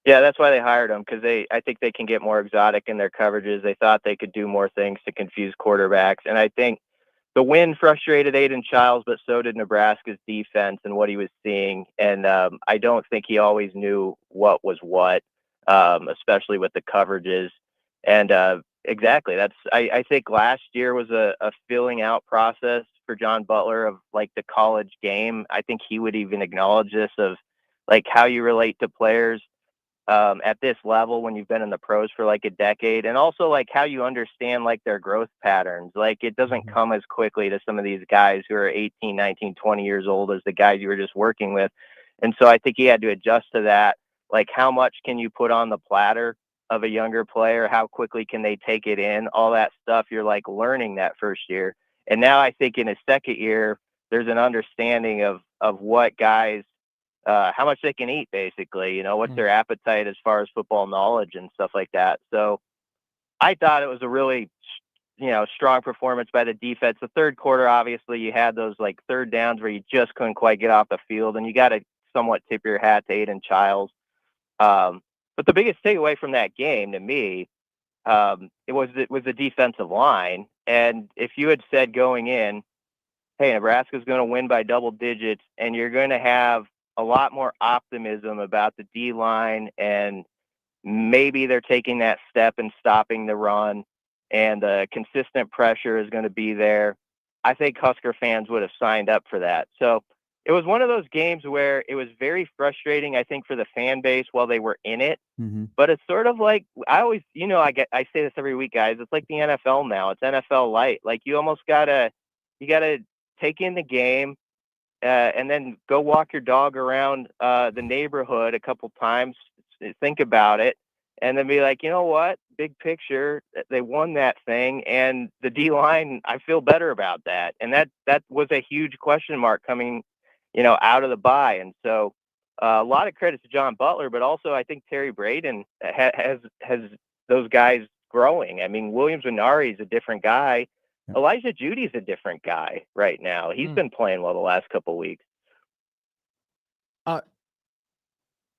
Yeah, that's why they hired him, because I think they can get more exotic in their coverages. They thought they could do more things to confuse quarterbacks. And I think the win frustrated Aiden Childs, but so did Nebraska's defense and what he was seeing. And I don't think he always knew what was what, especially with the coverages. And exactly, I think last year was a filling out process for John Butler of like the college game. I think he would even acknowledge this, of like how you relate to players at this level when you've been in the pros for like a decade, and also like how you understand like their growth patterns. Like it doesn't come as quickly to some of these guys who are 18, 19, 20 years old as the guys you were just working with. And so I think he had to adjust to that. Like how much can you put on the platter of a younger player? How quickly can they take it in? All that stuff you're like learning that first year. And now I think in his second year, there's an understanding of what guys, how much they can eat, basically, you know, what's their appetite as far as football knowledge and stuff like that. So I thought it was a really, strong performance by the defense. The third quarter, obviously, you had those like third downs where you just couldn't quite get off the field, and you got to somewhat tip your hat to Aiden Childs. But the biggest takeaway from that game to me, it was the defensive line. And if you had said going in, hey, Nebraska's going to win by double digits, and you're going to have a lot more optimism about the D-line, and maybe they're taking that step and stopping the run, and the consistent pressure is going to be there, I think Husker fans would have signed up for that. So it was one of those games where it was very frustrating, I think, for the fan base while they were in it. But it's sort of like, I always, I say this every week, guys, it's like the NFL now. It's NFL light. Like you almost got to take in the game, and then go walk your dog around the neighborhood a couple times, think about it, and then be like, you know what, big picture, they won that thing, and the D-line, I feel better about that. And that was a huge question mark coming, out of the bye. And so a lot of credit to John Butler, but also I think Terry Braden has those guys growing. I mean, Williams Nwaneri is a different guy. Elijah Judy's a different guy right now. He's been playing well the last couple of weeks.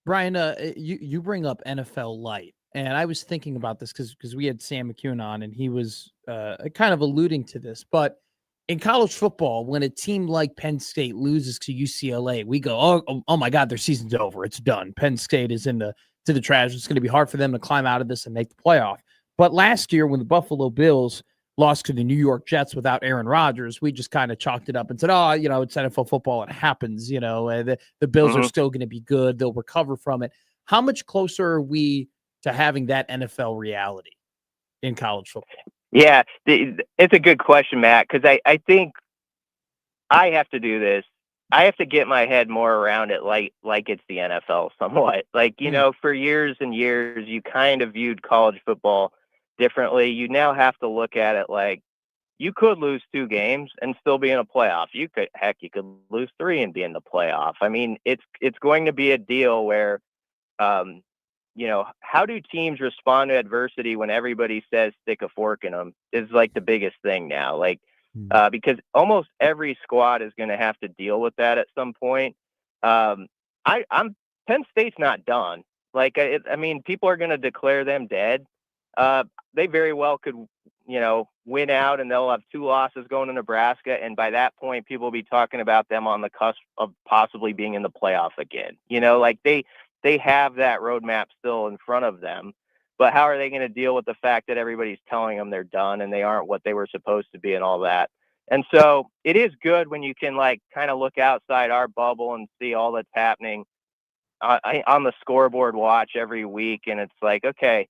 Brian, you bring up NFL light, and I was thinking about this because we had Sam McCune on, and he was kind of alluding to this. But in college football, when a team like Penn State loses to UCLA, we go, oh my God, their season's over. It's done. Penn State is to the trash. It's going to be hard for them to climb out of this and make the playoff. But last year, when the Buffalo Bills lost to the New York Jets without Aaron Rodgers, we just kind of chalked it up and said, it's NFL football. It happens, the Bills are still going to be good. They'll recover from it. How much closer are we to having that NFL reality in college football? Yeah, it's a good question, Matt, because I think I have to do this. I have to get my head more around it like it's the NFL somewhat. Like, for years and years, you kind of viewed college football differently. You now have to look at it like you could lose 2 games and still be in a playoff. You could lose 3 and be in the playoff. I mean, it's going to be a deal where, how do teams respond to adversity when everybody says stick a fork in them is like the biggest thing now. Like, because almost every squad is going to have to deal with that at some point. Penn State's not done. Like, people are going to declare them dead. They very well could, win out, and they'll have 2 losses going to Nebraska. And by that point, people will be talking about them on the cusp of possibly being in the playoff again. Like they have that roadmap still in front of them. But how are they going to deal with the fact that everybody's telling them they're done and they aren't what they were supposed to be and all that? And so it is good when you can like kind of look outside our bubble and see all that's happening on the scoreboard watch every week. And it's like, okay,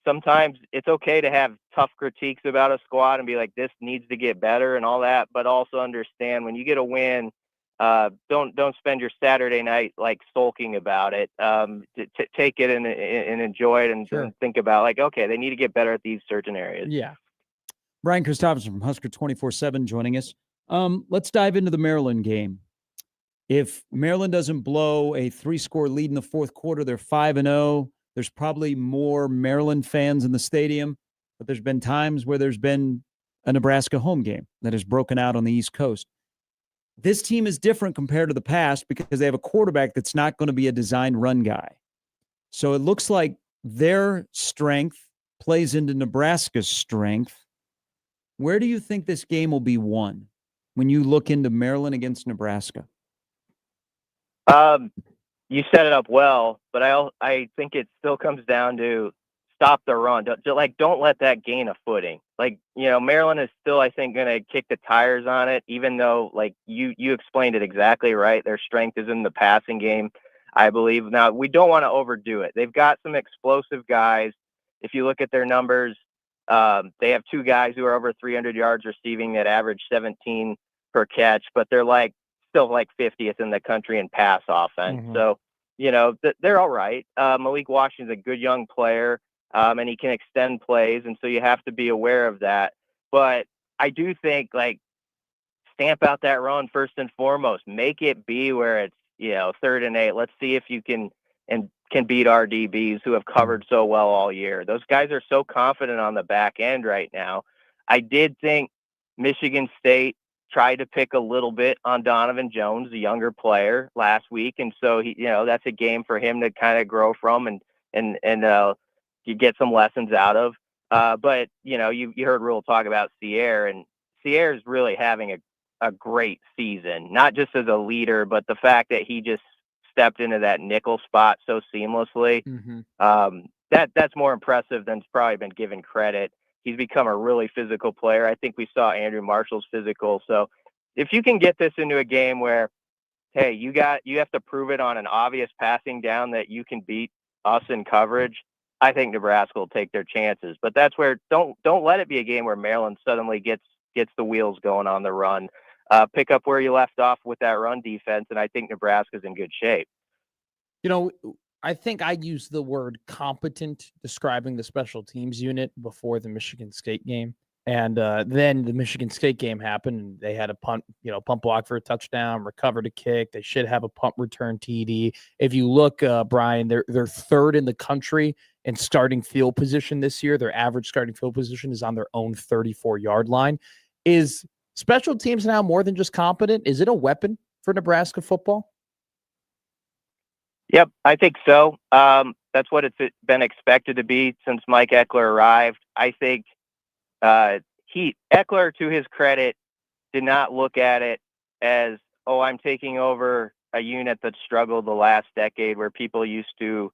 sometimes it's okay to have tough critiques about a squad and be like, this needs to get better and all that, but also understand when you get a win, don't spend your Saturday night like sulking about it. Take it and enjoy it and, Sure. and think about like, okay, they need to get better at these certain areas. Yeah. Brian Christopherson from Husker 24/7 joining us. Let's dive into the Maryland game. If Maryland doesn't blow a 3-score lead in the fourth quarter, they're 5-0. There's probably more Maryland fans in the stadium, but there's been times where there's been a Nebraska home game that has broken out on the East Coast. This team is different compared to the past because they have a quarterback that's not going to be a design run guy. So it looks like their strength plays into Nebraska's strength. Where do you think this game will be won when you look into Maryland against Nebraska? You set it up well, but I think it still comes down to stop the run. Don't let that gain a footing. Like, Maryland is still, I think, going to kick the tires on it, even though, like, you explained it exactly right. Their strength is in the passing game, I believe. Now, we don't want to overdo it. They've got some explosive guys. If you look at their numbers, they have 2 guys who are over 300 yards receiving that average 17 per catch, but they're still 50th in the country in pass offense. Mhm. So, they're all right. Malik Washington's a good young player, and he can extend plays. And so you have to be aware of that. But I do think stamp out that run first and foremost, make it be where it's, 3rd and 8. Let's see if you can beat our DBs who have covered so well all year. Those guys are so confident on the back end right now. I did think Michigan State tried to pick a little bit on Donovan Jones, the younger player, last week. And so that's a game for him to kind of grow from and you get some lessons out of. But you heard Rule talk about Sierre, and Sierre is really having a great season, not just as a leader, but the fact that he just stepped into that nickel spot so seamlessly. Mm-hmm. That's more impressive than's probably been given credit. He's become a really physical player. I think we saw Andrew Marshall's physical. So if you can get this into a game where, hey, you have to prove it on an obvious passing down that you can beat us in coverage, I think Nebraska will take their chances. But that's where don't let it be a game where Maryland suddenly gets the wheels going on the run. Pick up where you left off with that run defense, and I think Nebraska's in good shape. I think I used the word competent describing the special teams unit before the Michigan State game. And then the Michigan State game happened, and they had a punt block for a touchdown, recovered a kick. They should have a punt return TD. If you look, Brian, they're 3rd in the country in starting field position this year. Their average starting field position is on their own 34-yard line. Is special teams now more than just competent? Is it a weapon for Nebraska football? Yep, I think so. That's what it's been expected to be since Mike Eckler arrived. I think Eckler, to his credit, did not look at it as, I'm taking over a unit that struggled the last decade, where people used to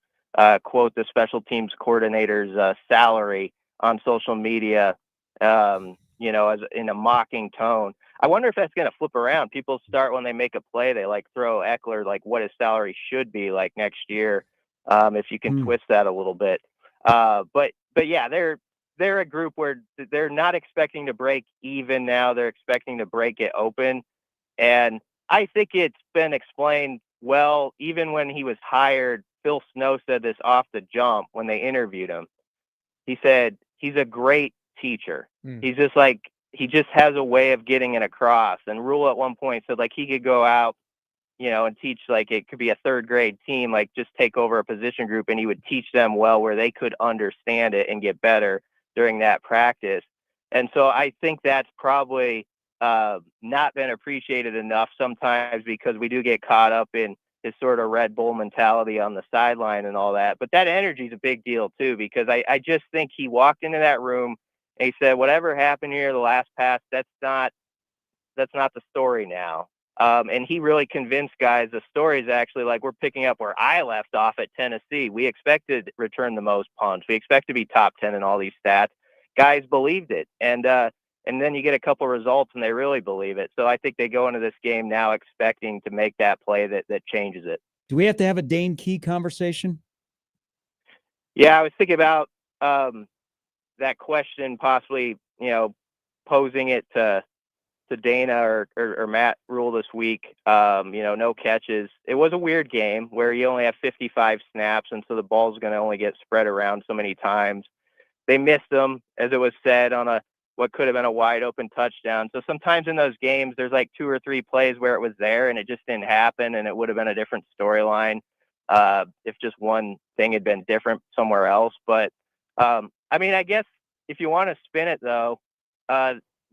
quote the special teams coordinator's salary on social media, as in a mocking tone. I wonder if that's going to flip around. People start, when they make a play, they throw Eckler what his salary should be next year, if you can twist that a little bit. But yeah, they're a group where they're not expecting to break even now. They're expecting to break it open. And I think it's been explained well. Even when he was hired, Phil Snow said this off the jump when they interviewed him. He said, he's a great teacher. He's just he just has a way of getting it across. And Rule at one point said he could go out, and teach it could be a 3rd grade team, just take over a position group, and he would teach them well where they could understand it and get better during that practice. And so I think that's probably not been appreciated enough sometimes, because we do get caught up in his sort of Red Bull mentality on the sideline and all that. But that energy is a big deal too, because I just think he walked into that room and he said, whatever happened here, the last pass, that's not the story now. And he really convinced guys. The story is actually like we're picking up where I left off at Tennessee. We expected to return the most punts. We expect to be top 10 in all these stats. Guys believed it. And then you get a couple results and they really believe it. So I think they go into this game now expecting to make that play that changes it. Do we have to have a Dane Key conversation? Yeah, I was thinking about that question, possibly, posing it to Dana or Matt Rule this week. No catches. It was a weird game where you only have 55 snaps, and so the ball's going to only get spread around so many times. They missed them, as it was said, on what could have been a wide open touchdown. So sometimes in those games, there's like 2 or 3 plays where it was there and it just didn't happen, and it would have been a different storyline if just one thing had been different somewhere else. But I guess if you want to spin it though,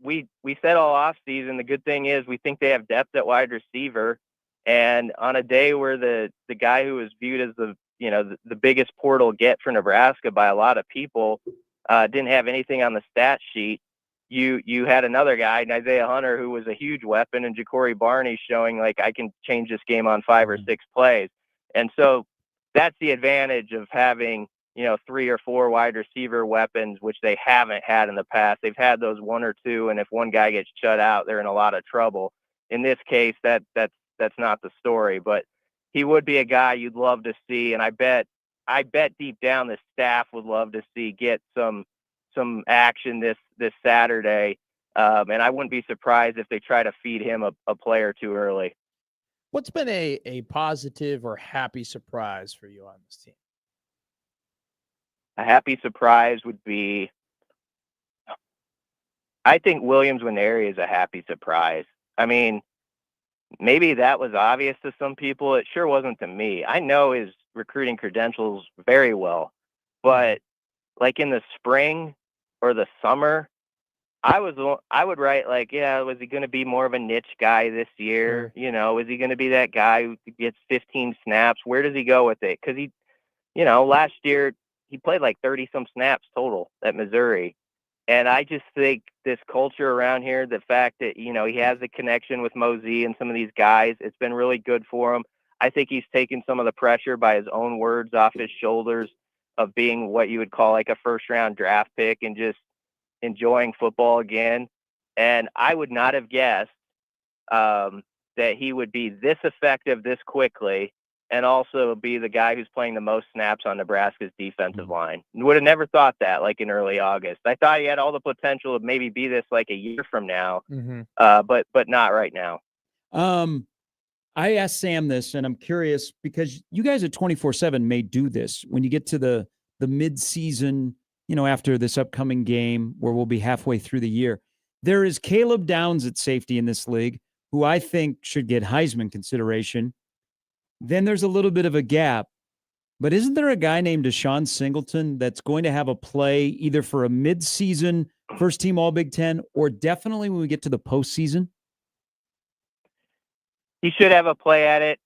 we said all off season, the good thing is we think they have depth at wide receiver, and on a day where the guy who was viewed as the biggest portal get for Nebraska by a lot of people didn't have anything on the stat sheet. You had another guy, Isaiah Hunter, who was a huge weapon, and Ja'Cory Barney showing like I can change this game on 5 or 6 plays. And so that's the advantage of having 3 or 4 wide receiver weapons, which they haven't had in the past. They've had those 1 or 2, and if one guy gets shut out, they're in a lot of trouble. In this case, that's not the story, but he would be a guy you'd love to see, and I bet deep down the staff would love to see get some action this Saturday, and I wouldn't be surprised if they try to feed him a play or 2 early. What's been a positive or happy surprise for you on this team? A happy surprise would be, I think Williams Nwaneri is a happy surprise. I mean, maybe that was obvious to some people. It sure wasn't to me. I know his recruiting credentials very well, but like in the spring or the summer, I would write like, was he going to be more of a niche guy this year? Is he going to be that guy who gets 15 snaps? Where does he go with it? Because he, last year he played like 30 some snaps total at Missouri. And I just think this culture around here, the fact that, he has a connection with Mosey and some of these guys, it's been really good for him. I think he's taken some of the pressure, by his own words, off his shoulders of being what you would call like a first-round draft pick and just enjoying football again. And I would not have guessed that he would be this effective this quickly and also be the guy who's playing the most snaps on Nebraska's defensive line. Would have never thought that, like in early August. I thought he had all the potential to maybe be this like a year from now, but not right now. I asked Sam this, and I'm curious because you guys at 24/7 may do this when you get to the mid-season, after this upcoming game where we'll be halfway through the year. There is Caleb Downs at safety in this league, who I think should get Heisman consideration. Then there's a little bit of a gap. But isn't there a guy named Deshaun Singleton that's going to have a play either for a mid-season first-team All-Big Ten or definitely when we get to the postseason? He should have a play at it.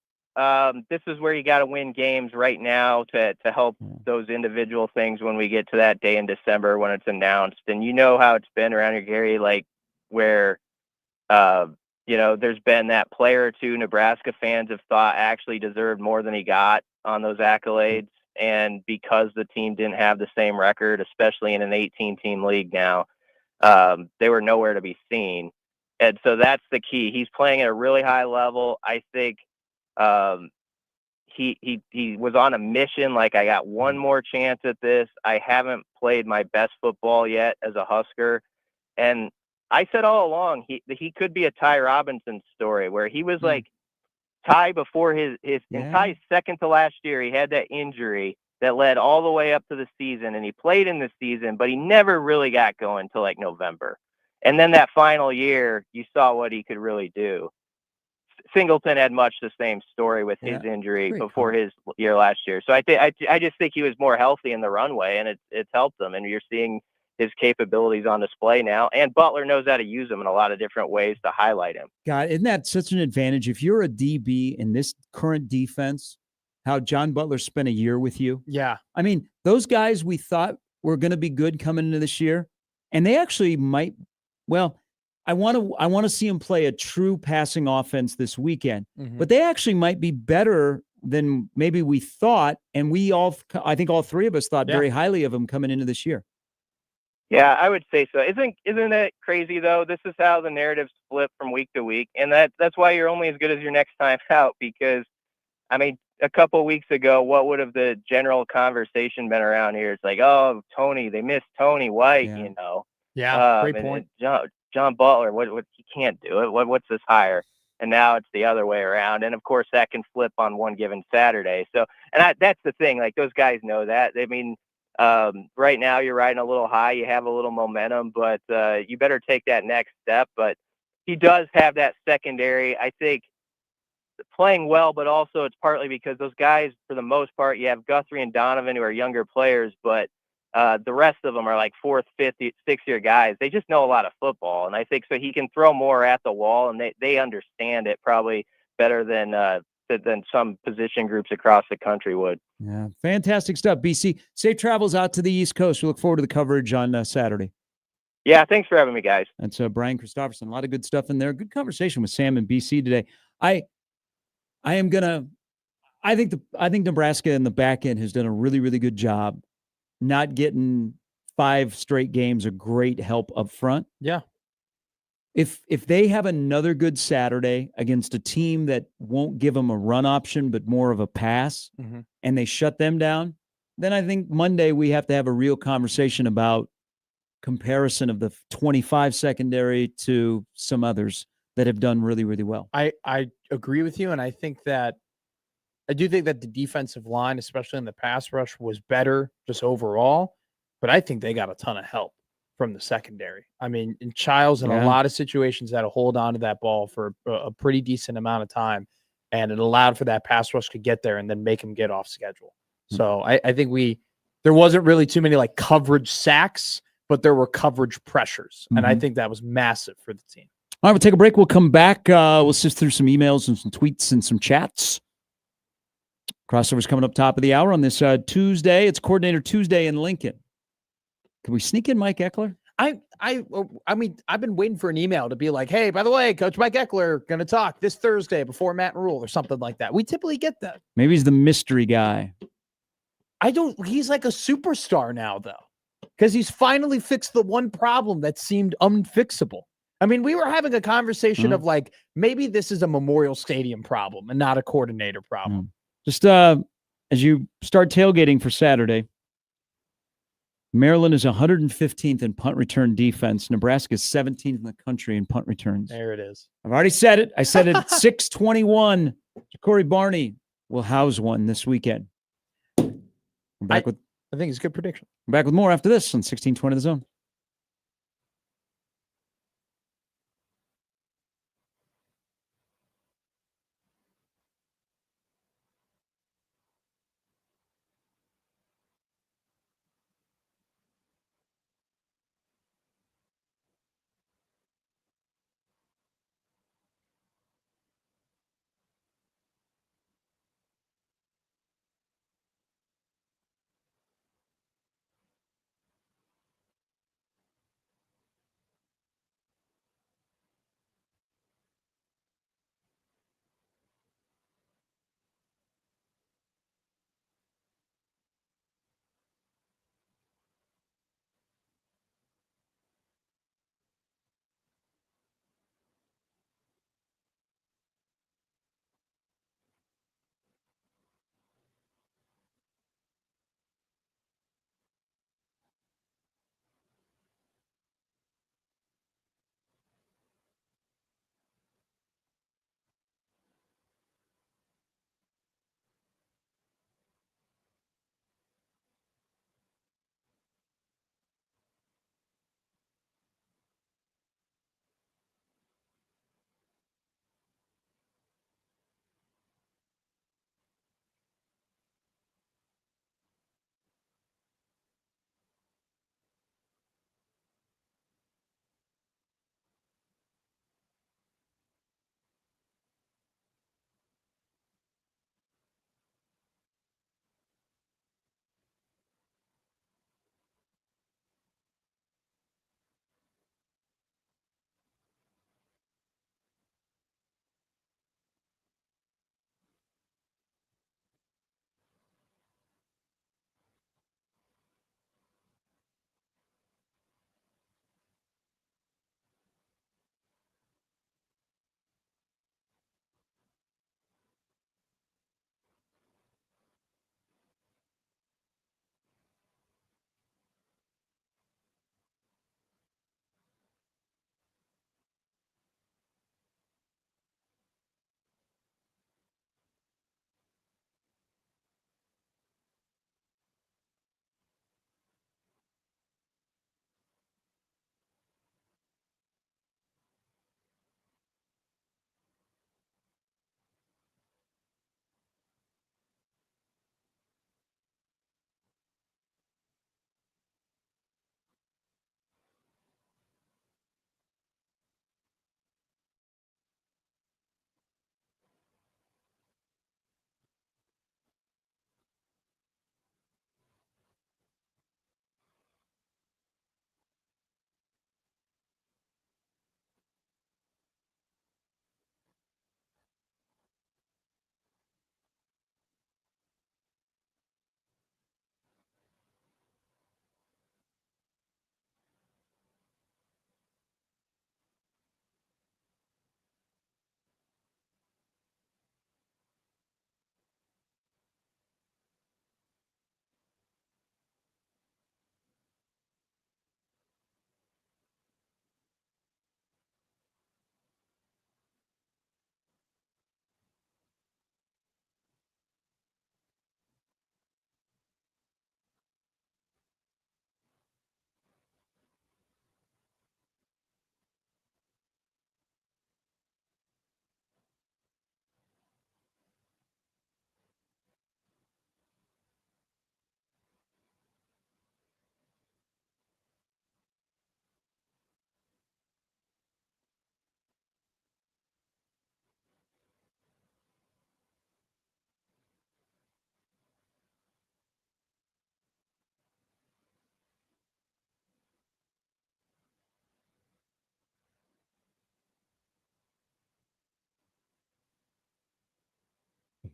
This is where you got to win games right now to help those individual things when we get to that day in December when it's announced. And you know how it's been around here, Gary, like where there's been that player or two Nebraska fans have thought actually deserved more than he got on those accolades. And because the team didn't have the same record, especially in an 18-team league now, they were nowhere to be seen. And so that's the key. He's playing at a really high level. I think he was on a mission. Like, I got one more chance at this. I haven't played my best football yet as a Husker. And I said all along, he could be a Ty Robinson story where he was like Ty before in Ty's second to last year. He had that injury that led all the way up to the season, and he played in the season, but he never really got going till like November. And then that final year, you saw what he could really do. Singleton had much the same story with his injury before his year last year. So I just think he was more healthy in the runway, and it's helped him. And you're seeing his capabilities on display now. And Butler knows how to use them in a lot of different ways to highlight him. God, isn't that such an advantage? If you're a DB in this current defense, how John Butler spent a year with you. Yeah. I mean, those guys we thought were going to be good coming into this year, and they actually might. Well, I want to see them play a true passing offense this weekend. Mhm. But they actually might be better than maybe we thought, and I think all three of us thought Yeah. very highly of them coming into this year. Yeah, I would say so. Isn't it crazy though? This is how the narratives flip from week to week, and that's why you're only as good as your next time out. Because I mean, a couple of weeks ago, what would have the general conversation been around here? It's like, oh, Tony, they missed Tony White, Yeah. Yeah, great and point. John Butler, what he can't do it. What's this hire? And now it's the other way around. And of course, that can flip on one given Saturday. So, that's the thing. Like those guys know that. I mean, right now you're riding a little high. You have a little momentum, but you better take that next step. But he does have that secondary. I think playing well, but also it's partly because those guys, for the most part, you have Guthrie and Donovan who are younger players, but the rest of them are like fourth, fifth, sixth-year guys. They just know a lot of football, and I think so he can throw more at the wall, and they understand it probably better than some position groups across the country would. Yeah, fantastic stuff, BC. Safe travels out to the East Coast. We look forward to the coverage on Saturday. Yeah, thanks for having me, guys. That's Brian Christopherson. A lot of good stuff in there. Good conversation with Sam and BC today. I think Nebraska in the back end has done a really, really good job not getting 5 straight games of great help up front. Yeah. If they have another good Saturday against a team that won't give them a run option but more of a pass, and they shut them down, then I think Monday we have to have a real conversation about comparison of the 25 secondary to some others that have done really, really well. I agree with you, and I do think that the defensive line, especially in the pass rush, was better just overall, but I think they got a ton of help from the secondary. I mean, in Childs in a lot of situations had to hold on to that ball for a pretty decent amount of time, and it allowed for that pass rush to get there and then make him get off schedule. So I think there wasn't really too many like coverage sacks, but there were coverage pressures, and I think that was massive for the team. All right, we'll take a break. We'll come back. We'll sift through some emails and some tweets and some chats. Crossover's coming up top of the hour on this Tuesday. It's Coordinator Tuesday in Lincoln. Can we sneak in Mike Eckler? I mean, I've been waiting for an email to be like, hey, by the way, Coach Mike Eckler going to talk this Thursday before Matt Rule or something like that. We typically get that. Maybe he's the mystery guy. He's like a superstar now, though, because he's finally fixed the one problem that seemed unfixable. I mean, we were having a conversation of like, maybe this is a Memorial Stadium problem and not a coordinator problem. Just as you start tailgating for Saturday, Maryland is 115th in punt return defense. Nebraska is 17th in the country in punt returns. There it is. I've already said it. I said it at 6:21. Ja'Cory Barney will house one this weekend. We're back I think it's a good prediction. We're back with more after this on 1620 The Zone.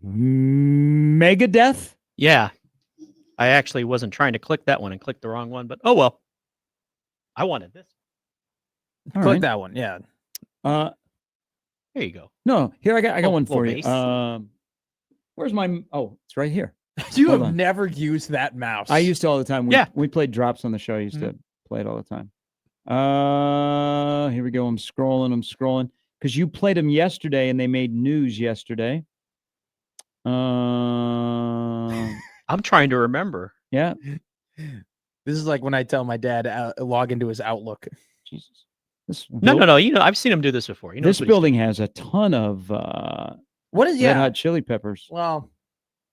Megadeth. Yeah. I actually wasn't trying to click that one and clicked the wrong one, but oh well. I wanted this. All Click right. that one. Yeah. There you go. No, here I got Little- one for little you. bass. Where's my? Oh, it's right here. You Hold have on. never used that mouse. I used to all the time. Yeah. We played drops on the show. I used to play it all the time. Here we go. I'm scrolling because you played them yesterday and they made news yesterday. I'm trying to remember. Yeah. This is like when I tell my dad log into his Outlook. Jesus. This No. You know, I've seen him do this before. You know, This building has a ton of What is Red Hot Chili Peppers. Well,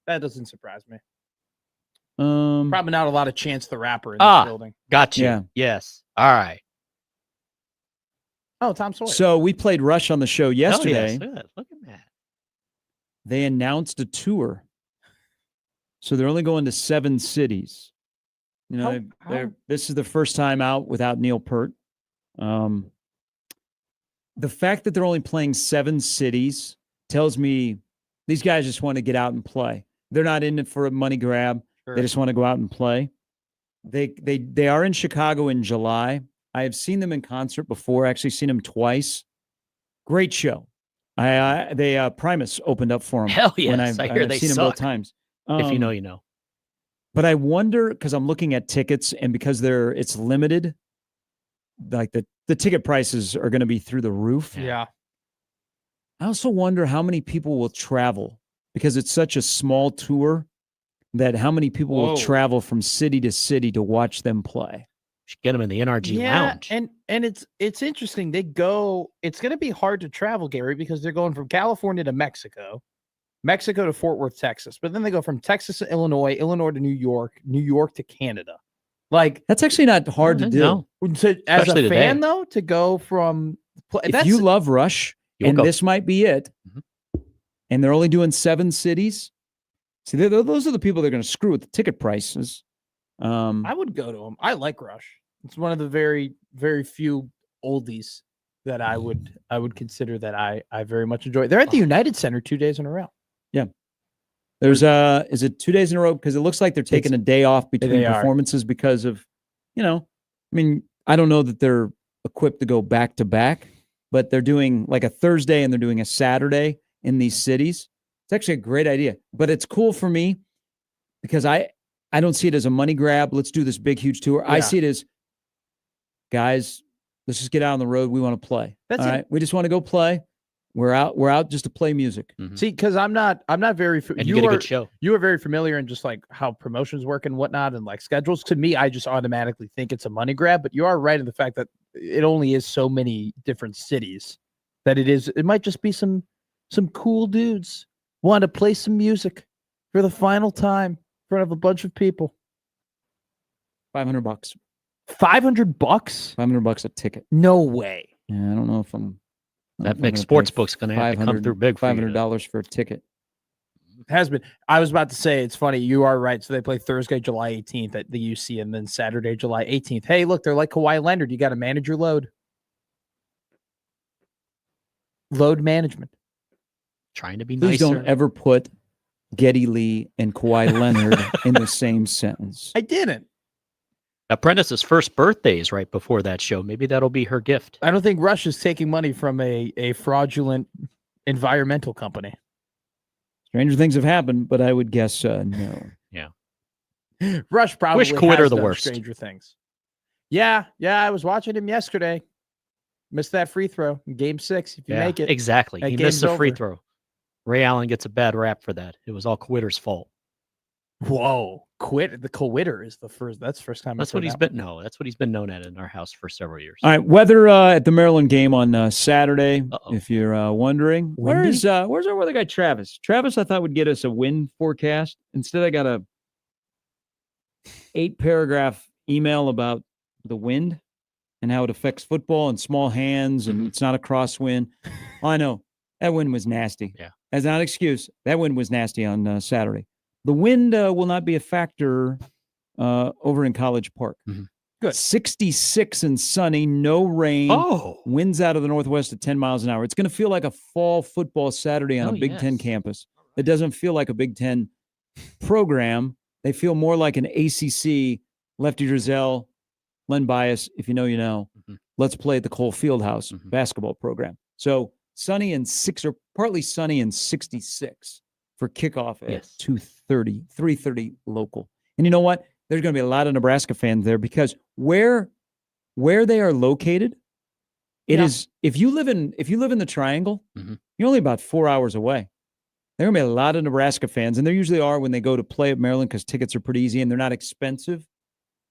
that doesn't surprise me. Um, Probably not a lot of Chance the Rapper in this Ah. building. Got you. Yeah. Yes. All right. Oh, Tom Sawyer. so we played Rush on the show Oh, yes. yesterday. Look at that. Look at that. They announced a tour. So they're only going to 7 cities. You know, this is the first time out without Neil Peart. The fact that they're only playing 7 cities tells me these guys just want to get out and play. They're not in it for a money grab. Sure. They just want to go out and play. They are in Chicago in July. I have seen them in concert before. Actually seen them twice. Great show. Primus opened up for them. Hell when yes. I I've hear they seen them both suck. times. If you know, you know. But I wonder, because I'm looking at tickets and because it's limited, like the ticket prices are going to be through the roof. Yeah. I also wonder how many people will travel because it's such a small tour that how many people will travel from city to city to watch them play. Should get them in the NRG lounge. And it's interesting. It's going to be hard to travel, Gary, because they're going from California to Mexico to Fort Worth, Texas. But then they go from Texas to Illinois to New York to Canada. Like, That's actually not hard to do. No. as Especially a today. fan, though, to go from If you love Rush, You'll and go. this might be it, and they're only doing 7 cities, see, those are the people that are going to screw with the ticket prices. I would go to them. I like Rush. It's one of the very, very few oldies that I would consider that I very much enjoy. They're at the United Center 2 days in a row. There's is it 2 days in a row? Because it looks like they're taking a day off between They are. performances because of, I mean, I don't know that they're equipped to go back to back, but they're doing like a Thursday and they're doing a Saturday in these cities. It's actually a great idea, but it's cool for me because I don't see it as a money grab. Let's do this big, huge tour. I Yeah. see it as, guys, let's just get out on the road. We want to play. That's All it. right. We just want to go play. We're out just to play music. See, because I'm not very. And you get a good show. You are very familiar in just like how promotions work and whatnot, and like schedules. To me, I just automatically think it's a money grab. But you are right in the fact that it only is so many different cities that it might just be some cool dudes want to play some music for the final time in front of a bunch of people. $500. $500? $500 a ticket. No way. Yeah, I don't know if I'm. That big sports book's going to have to come through big for you. $500 for a ticket. Has been. I was about to say, it's funny. You are right. So they play Thursday, July 18th at the UC, and then Saturday, July 18th. Hey, look, they're like Kawhi Leonard. You got to manage your load. Load management. Trying to be Please nicer. don't ever put Geddy Lee and Kawhi Leonard in the same sentence. I didn't. Apprentice's first birthday is right before that show. Maybe that'll be her gift. I don't think Rush is taking money from a fraudulent environmental company. Stranger things have happened, but I would guess no. Rush probably Wish Quitter has the done worst. stranger things. Yeah, I was watching him yesterday. Missed that free throw in game 6. If you make it. Exactly. that He game's missed a free over. throw. Ray Allen gets a bad rap for that. It was all Quitter's fault. Whoa. The Quitter is the first. That's the first time. That's I've what heard he's that been. No, that's what he's been known at in our house for several years. All right, weather at the Maryland game on Saturday. Uh-oh. If you're wondering, where's our weather guy Travis? Travis, I thought would get us a wind forecast. Instead, I got a 8-paragraph email about the wind and how it affects football and small hands, and it's not a crosswind. I know that wind was nasty. Yeah. That's not an excuse. That wind was nasty on Saturday. The wind will not be a factor over in College Park. Good. 66 and sunny, no rain. Oh, Winds out of the northwest at 10 miles an hour. It's going to feel like a fall football Saturday on Oh, a Big Ten yes. campus. It doesn't feel like a Big Ten program. They feel more like an ACC, Lefty Drizel, Len Bias, if you know, you know. Mhm. Let's play at the Cole Fieldhouse Mhm. basketball program. So sunny and partly sunny and 66 for kickoff at Yes. 2:30, 3:30 local. And you know what? There's going to be a lot of Nebraska fans there because where they are located, it is. If you live in the Triangle, Mhm. you're only about 4 hours away. There are going to be a lot of Nebraska fans, and there usually are when they go to play at Maryland because tickets are pretty easy and they're not expensive.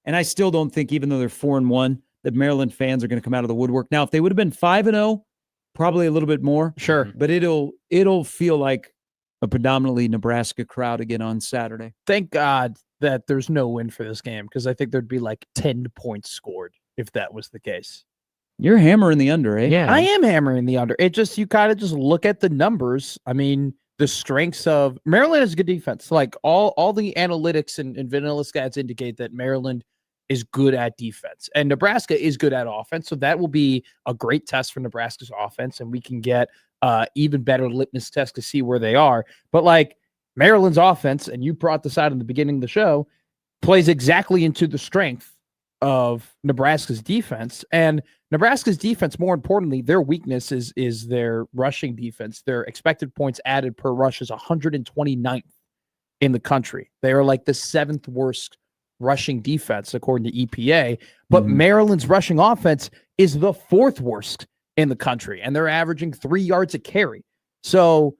And I still don't think, even though they're 4-1, that Maryland fans are going to come out of the woodwork. Now, if they would have been 5-0, probably a little bit more. Sure. Mhm. But it'll feel like a predominantly Nebraska crowd again on Saturday. Thank God that there's no win for this game because I think there'd be like 10 points scored if that was the case. You're hammering the under, eh? Yeah. I am hammering the under. It just, you kind of just look at the numbers. I mean, the strengths of Maryland is a good defense. Like all the analytics and vanilla stats indicate that Maryland is good at defense and Nebraska is good at offense. So that will be a great test for Nebraska's offense. And we can get even better litmus test to see where they are. But like Maryland's offense, and you brought this out in the beginning of the show, plays exactly into the strength of Nebraska's defense. And Nebraska's defense, more importantly, their weakness is their rushing defense. Their expected points added per rush is 129th in the country. They are like the 7th worst rushing defense according to EPA. But Mhm. Maryland's rushing offense is the 4th worst in the country, and they're averaging 3 yards a carry. So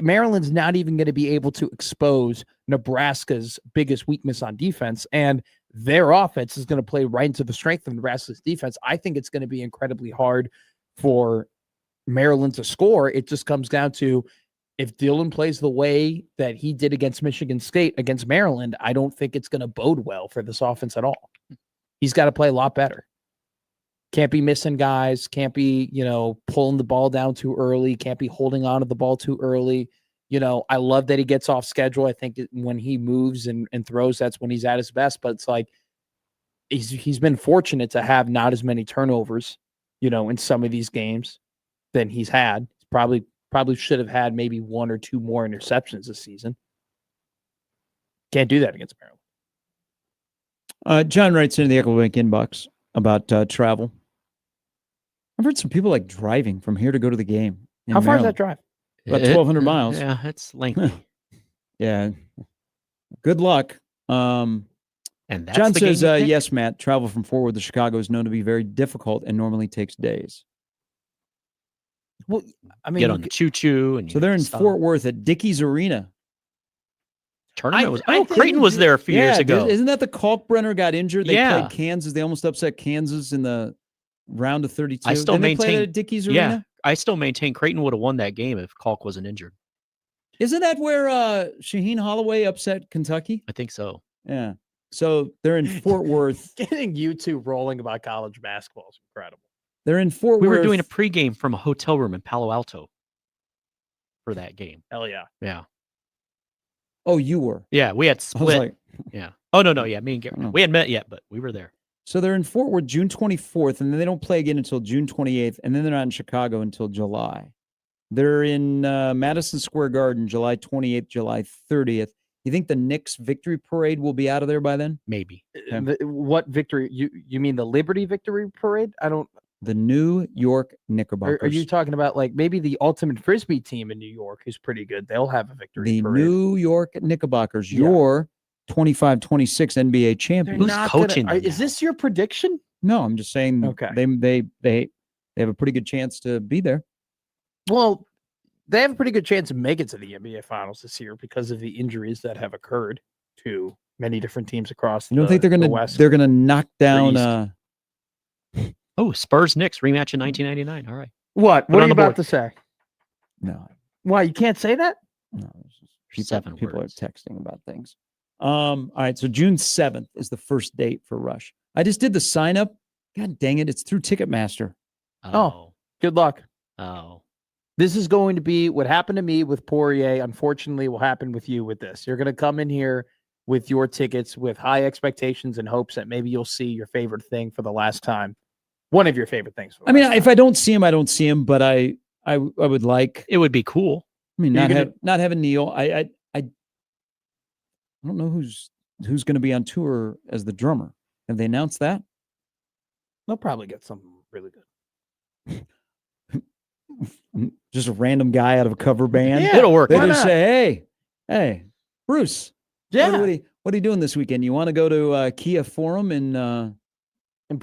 Maryland's not even going to be able to expose Nebraska's biggest weakness on defense, and their offense is going to play right into the strength of Nebraska's defense. I think it's going to be incredibly hard for Maryland to score. It just comes down to if Dillon plays the way that he did against Michigan State against Maryland, I don't think it's going to bode well for this offense at all. He's got to play a lot better. Can't be missing guys, can't be, pulling the ball down too early, can't be holding on to the ball too early. I love that he gets off schedule. I think when he moves and throws, that's when he's at his best. But it's like he's been fortunate to have not as many turnovers, in some of these games than he's had. He's probably should have had maybe 1 or 2 more interceptions this season. Can't do that against Maryland. John writes into the Echobank inbox about travel. I've heard some people like driving from here to go to the game. How far is that drive? About 1,200 miles. Yeah, it's lengthy. Yeah. Good luck. And that's John the game says, you pick? yes, Matt, travel from Fort Worth to Chicago is known to be very difficult and normally takes days. Well, I mean, Get on the choo-choo. And So they're in stop. Fort Worth at Dickies Arena. Tournament was. I Oh, think- Creighton was there a few years ago. Isn't that the Kalkbrenner got injured? They Yeah. played Kansas. They almost upset Kansas in the round of 32. I still Didn't they play maintain- at Dickies Yeah, Arena? I still maintain Creighton would have won that game if Kalk wasn't injured. Isn't that where Shaheen Holloway upset Kentucky? I think so. Yeah. So they're in Fort Worth. getting you two rolling about college basketball is incredible. They're in Fort We Worth. were doing a pregame from a hotel room in Palo Alto for that game. Hell yeah. Yeah. Oh, you were. Yeah, we had I was split. like, Yeah. Oh, no. Yeah, me and Garrett. Oh. We hadn't met yet, but we were there. so they're in Fort Worth June 24th, and then they don't play again until June 28th, and then they're not in Chicago until July. They're in Madison Square Garden July 28th, July 30th. You think the Knicks victory parade will be out of there by then? Maybe. Okay. What victory? You mean the Liberty Victory Parade? I don't. The New York Knickerbockers. Are you talking about like maybe the Ultimate Frisbee team in New York who's pretty good? They'll have a victory the parade. New York Knickerbockers, Yeah. your 25-26 NBA They're champion? Who's not coaching Gonna, them is now? this your prediction? No, I'm just saying Okay. they have a pretty good chance to be there. Well, they have a pretty good chance to make it to the NBA Finals this year because of the injuries that have occurred to many different teams across. You don't think the they're West. gonna knock down East. Oh, Spurs Knicks rematch in 1999. All right. What? Put What are on you the about board. to say? no, Why you can't say that? no. It's just people, 7 people words. are texting about things. All right, so June 7th is the first date for Rush. I just did the sign up. God dang it, it's through Ticketmaster. Oh. Good luck. Oh. This is going to be what happened to me with Poirier. Unfortunately, will happen with you with this. You're going to come in here with your tickets with high expectations and hopes that maybe you'll see your favorite thing for the last time. One of your favorite things. For the I mean, last if time. I don't see him, I don't see him, but I would like It would be cool. mean, You're not having Neil. I don't know who's going to be on tour as the drummer. Have they announced that? They'll probably get something really good. Just a random guy out of a cover band. Yeah, It'll work. They why just not? say, hey, Bruce, Yeah, what are you doing this weekend? You want to go to Kia Forum in and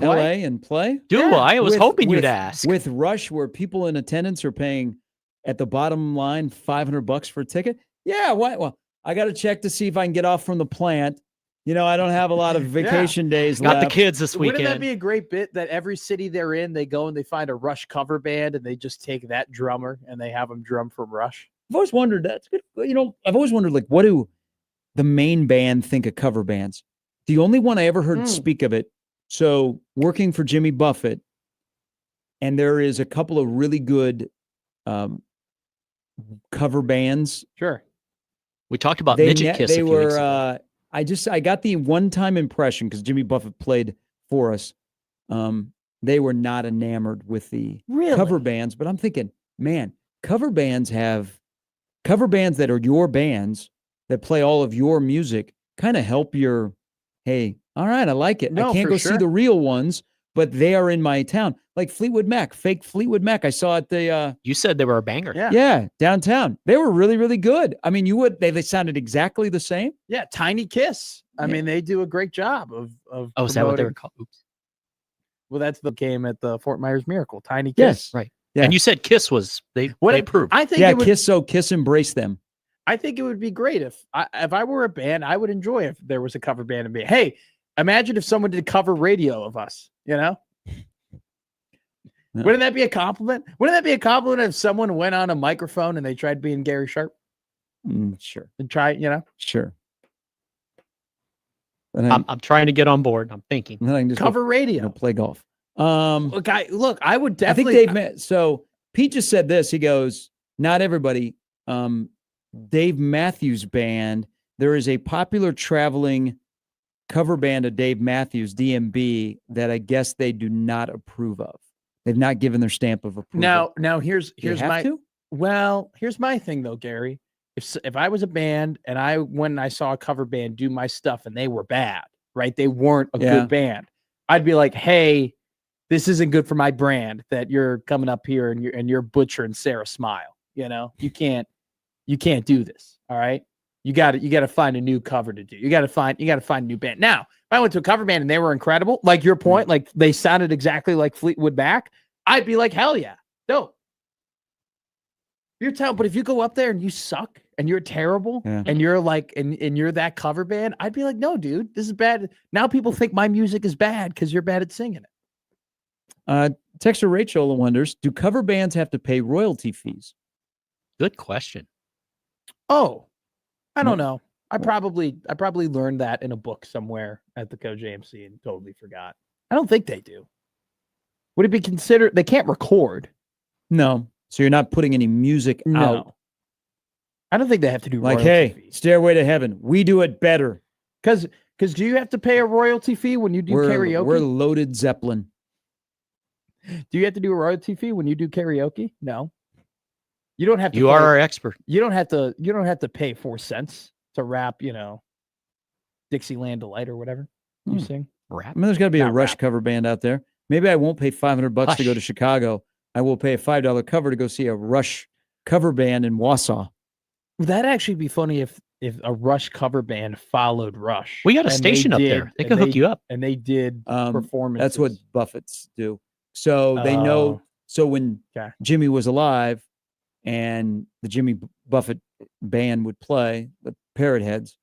LA play. and play? Do Yeah, I was With- hoping with- you'd ask. With Rush, where people in attendance are paying at the bottom line $500 for a ticket? Yeah, why? Well, I got to check to see if I can get off from the plant. You know, I don't have a lot of vacation days Got the left. kids this Wouldn't weekend. that be a great bit that every city they're in, they go and they find a Rush cover band and they just take that drummer and they have him drum from Rush? I've always wondered that's good. You know, I've always wondered, like, what do the main band think of cover bands? The only one I ever heard Hmm. speak of it. So, working for Jimmy Buffett, and there is a couple of really good cover bands. Sure. We talked about Midget Kiss They a few were. weeks ago. I got the one-time impression because Jimmy Buffett played for us. They were not enamored with the Really? cover bands, but I'm thinking, man, cover bands that are your bands that play all of your music, kind of help your, hey, all right, I like it. No, I can't for go sure. see the real ones, but they are in my town. Like Fleetwood Mac, fake Fleetwood Mac. I saw at the You said they were a banger. Yeah. downtown. They were really, really good. I mean, they sounded exactly the same. Yeah. Tiny Kiss. I Yeah. mean, they do a great job of Oh, is that what they were promoting- called? Oops. Well, that's the game at the Fort Myers Miracle. Tiny Kiss. Yes. Right. Yeah. And you said Kiss was they approved. I think Yeah, it would, Kiss embrace them. I think it would be great if I were a band, I would enjoy if there was a cover band and be, hey, imagine if someone did cover radio of us, you know? Yeah. Wouldn't that be a compliment? Wouldn't that be a compliment if someone went on a microphone and they tried being Gary Sharp Sure. and try, you know, Sure. But I'm trying to get on board. I'm thinking. then I can just cover go, radio? play golf. Look, I would I think definitely. Dave. So Pete just said this. He goes, "Not everybody." Dave Matthews Band. There is a popular traveling cover band of Dave Matthews, DMB, that I guess they do not approve of. They've not given their stamp of approval. Now here's You have my to? here's my thing though, Gary. If I was a band and I saw a cover band do my stuff and they were bad, right? They weren't a Yeah. good band. I'd be like, hey, this isn't good for my brand that you're coming up here and you're butchering Sarah Smile. You know, you can't do this. All right. You got to find a new cover to do. You got to find a new band. Now, if I went to a cover band and they were incredible, like your point, like they sounded exactly like Fleetwood Mac, I'd be like, hell yeah, dope. You're telling, but if you go up there and you suck and you're terrible Yeah. and you're like, and you're that cover band, I'd be like, no, dude, this is bad. Now people think my music is bad because you're bad at singing it. Texter Rachel wonders, do cover bands have to pay royalty fees? Good question. Oh, I don't No. know. I probably learned that in a book somewhere at the CoJMC and totally forgot. I don't think they do. Would it be considered? They can't record. No. So you're not putting any music out. No. I don't think they have to do Like, royalty hey, fees. Stairway to Heaven, we do it better. Because do you have to pay a royalty fee when you do karaoke? We're loaded Zeppelin. Do you have to do a royalty fee when you do karaoke? No. You don't have to. You pay- are our expert. You don't have to. You don't have to pay 4 cents to rap. Dixieland Delight or whatever you Hmm. sing. Rap. I mean, there's got to be a Not Rush rap. cover band out there. Maybe I won't pay $500 to go to Hush. Chicago. I will pay a $5 cover to go see a Rush cover band in Wausau. Would that actually be funny if a Rush cover band followed Rush? We got a and they station up did- there. They and can hook you up. And they did performances. That's what Buffett's do. So they know. Oh. So when Okay. Jimmy was alive and the Jimmy Buffett band would play, the Parrot Heads,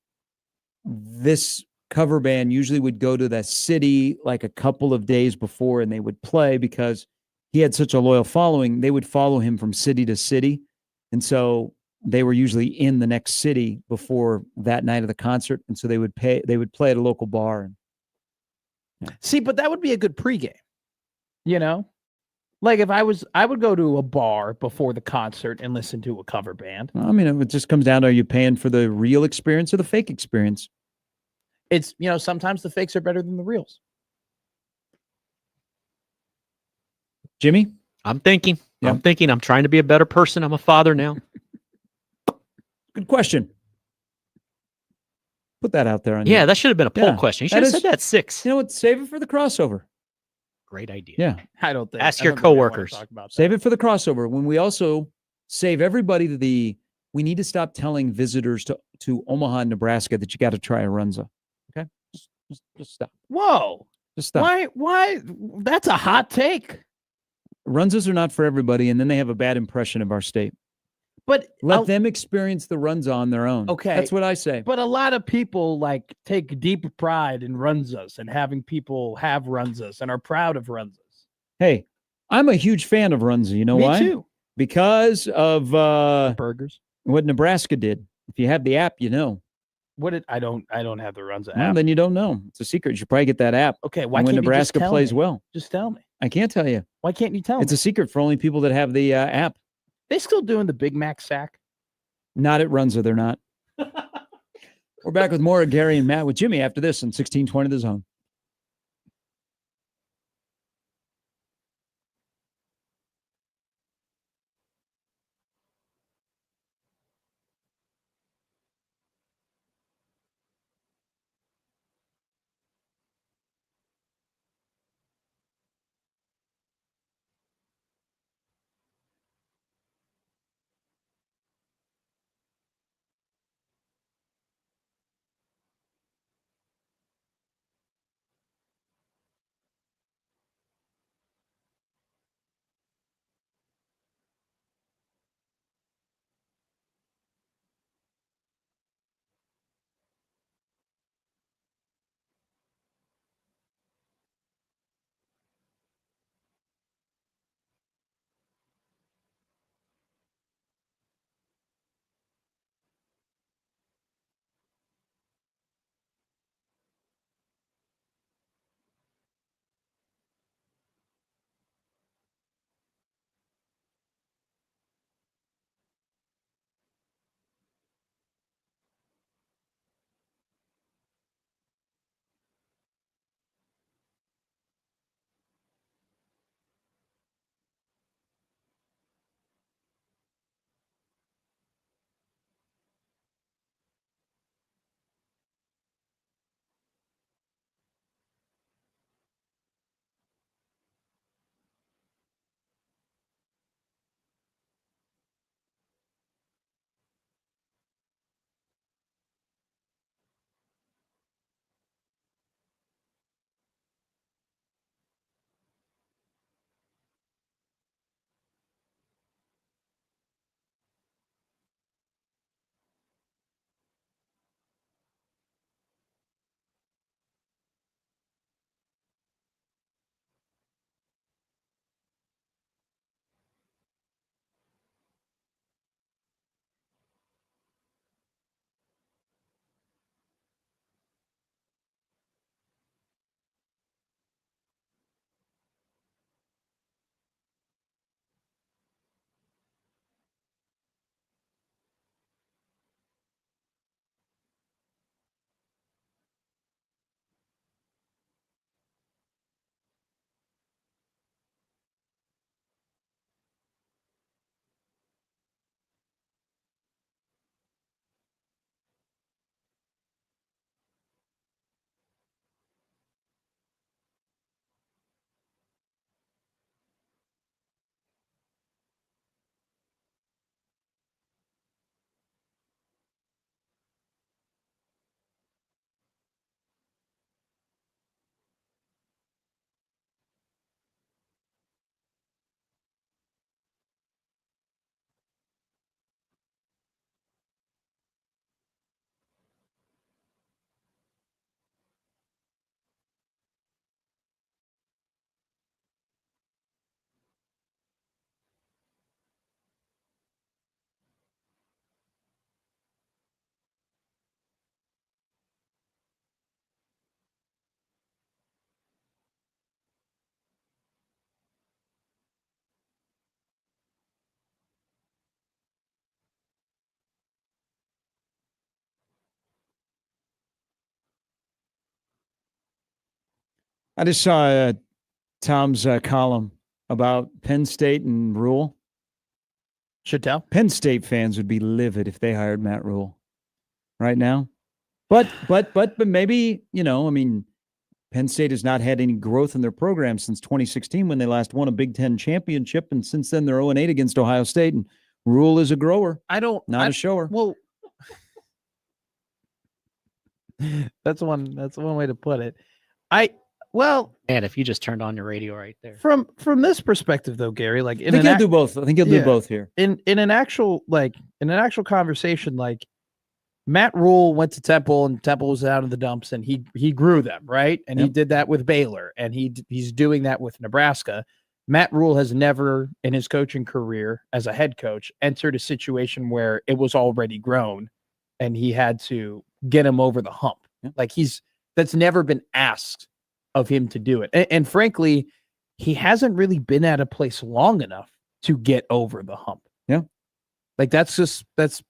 this cover band usually would go to that city like a couple of days before and they would play because he had such a loyal following. They would follow him from city to city. And so they were usually in the next city before that night of the concert. And so they would play at a local bar. And See, but that would be a good pregame. Like if I would go to a bar before the concert and listen to a cover band. I mean, it just comes down to, are you paying for the real experience or the fake experience? It's, sometimes the fakes are better than the reals. Jimmy? I'm thinking. Yeah. I'm trying to be a better person. I'm a father now. Good question. Put that out there. On Yeah, you. that should have been a poll Yeah, question. You that should have is- said that 6. You know what? Save it for the crossover. Great idea. Yeah. I don't think. Ask I your don't think I wanna coworkers. talk about Save that. it for the crossover when we also save everybody we need to stop telling visitors to Omaha, Nebraska that you got to try a Runza. Okay? Just stop. Whoa. Just stop. Why? That's a hot take. Runzas are not for everybody, and then they have a bad impression of our state. But Let I'll- them experience the Runza on their own. Okay. That's what I say. But a lot of people like take deep pride in Runzas and having people have Runzas and are proud of Runzas. Hey, I'm a huge fan of Runza. You know Me why? too. Because of Burgers. what Nebraska did. If you have the app, you know. What did I don't have the Runza Well, app. then you don't know. It's a secret. You should probably get that app. Okay, why And when can't Nebraska you just tell plays me? well. Just tell me. I can't tell you. Why can't you tell It's me? a secret for only people that have the app. They still doing the Big Mac sack? Not at Runza, they're not. We're back with more of Gary and Matt with Jimmy after this on 1620 The Zone. I just saw Tom's column about Penn State and Rule. Should tell. Penn State fans would be livid if they hired Matt Rule right now. But maybe, I mean, Penn State has not had any growth in their program since 2016 when they last won a Big Ten championship. And since then, they're 0-8 against Ohio State. And Rule is a grower, not a shower. Well, that's one way to put it. Man, if you just turned on your radio right there. From this perspective though, Gary, like I think he'll do both. I think he'll do both here. In an actual conversation, like Matt Rule went to Temple and Temple was out of the dumps and he grew them, right? And he did that with Baylor and he's doing that with Nebraska. Matt Rule has never in his coaching career as a head coach entered a situation where it was already grown and he had to get him over the hump. Yeah. Like that's never been asked of him to do it. And frankly, he hasn't really been at a place long enough to get over the hump. Yeah. Like that's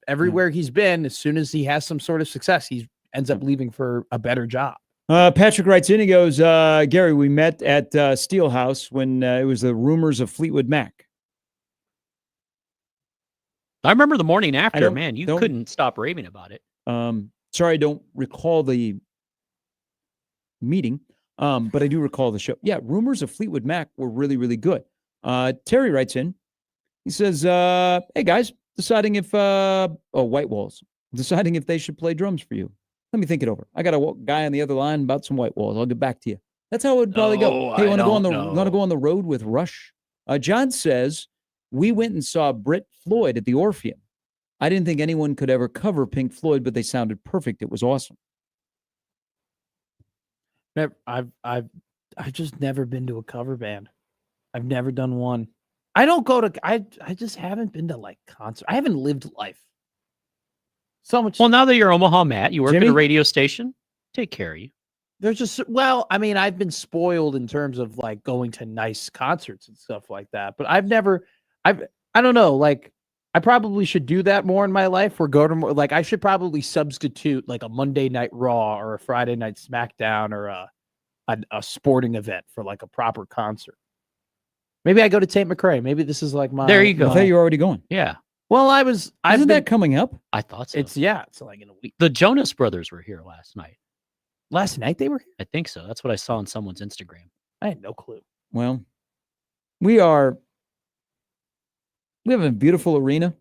everywhere he's been. As soon as he has some sort of success, he ends up leaving for a better job. Patrick writes in, he goes, Gary, we met at Steelhouse when it was the rumors of Fleetwood Mac. I remember the morning after, don't- man, you don't- couldn't stop raving about it. Sorry, I don't recall the meeting, but I do recall the show. Yeah, rumors of Fleetwood Mac were really, really good. Terry writes in, he says, hey guys, deciding if White Walls, deciding if they should play drums for you. Let me think it over. I got a guy on the other line about some White Walls. I'll get back to you. That's how it would probably go. Hey, want to go on the road with Rush? John says we went and saw Britt Floyd at the Orpheum. I didn't think anyone could ever cover Pink Floyd, but they sounded perfect. It was awesome. I've just never been to a cover band. I've never done one. I don't go to. I just haven't been to like concert. I haven't lived life. So much. Well, now that you're Omaha Matt, you work at Jimmy? a radio station. Take care of you. There's just I mean, I've been spoiled in terms of like going to nice concerts and stuff like that. But I don't know. Like, I probably should do that more in my life. Or go to more. Like, I should probably substitute like a Monday Night Raw or a Friday Night SmackDown or a sporting event for like a proper concert. Maybe I go to Tate McRae. Maybe this is like my. There you go. I thought you were already going. Yeah, Well, Isn't that coming up? I thought so. It's like in a week. The Jonas Brothers were here last night. Last night they were here. I think so. That's what I saw on someone's Instagram. I had no clue. Well, we have a beautiful arena.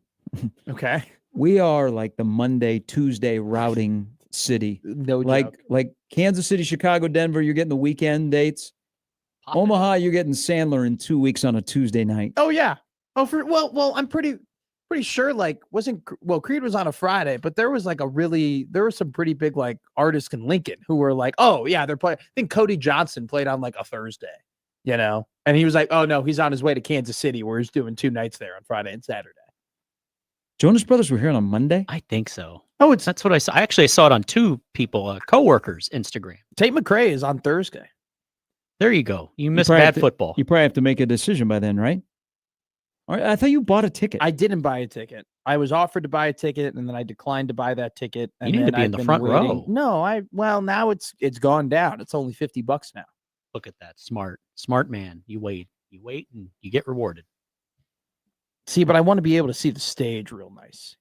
Okay. We are like the Monday, Tuesday routing city. No joke. Like Kansas City, Chicago, Denver, you're getting the weekend dates. Omaha, you're getting Sandler in 2 weeks on a Tuesday night. Oh yeah. Oh, I'm pretty sure like Creed was on a Friday, but there was some pretty big like artists in Lincoln who were like, oh yeah, they're playing. I think Cody Johnson played on like a Thursday, and he was like, oh no, he's on his way to Kansas City where he's doing 2 nights there on Friday and Saturday. Jonas Brothers were here on a Monday? I think so. Oh, That's what I saw. I saw it on 2 people, coworkers' Instagram. Tate McRae is on Thursday. There you go. You missed probably bad have to- football. You probably have to make a decision by then, right? All right, I thought you bought a ticket. I didn't buy a ticket. I was offered to buy a ticket, and then I declined to buy that ticket. And You need to then be in I've the been front waiting. row. No, now it's gone down. It's only $50 now. Look at that. Smart man. You wait and you get rewarded. See, but I want to be able to see the stage real nice,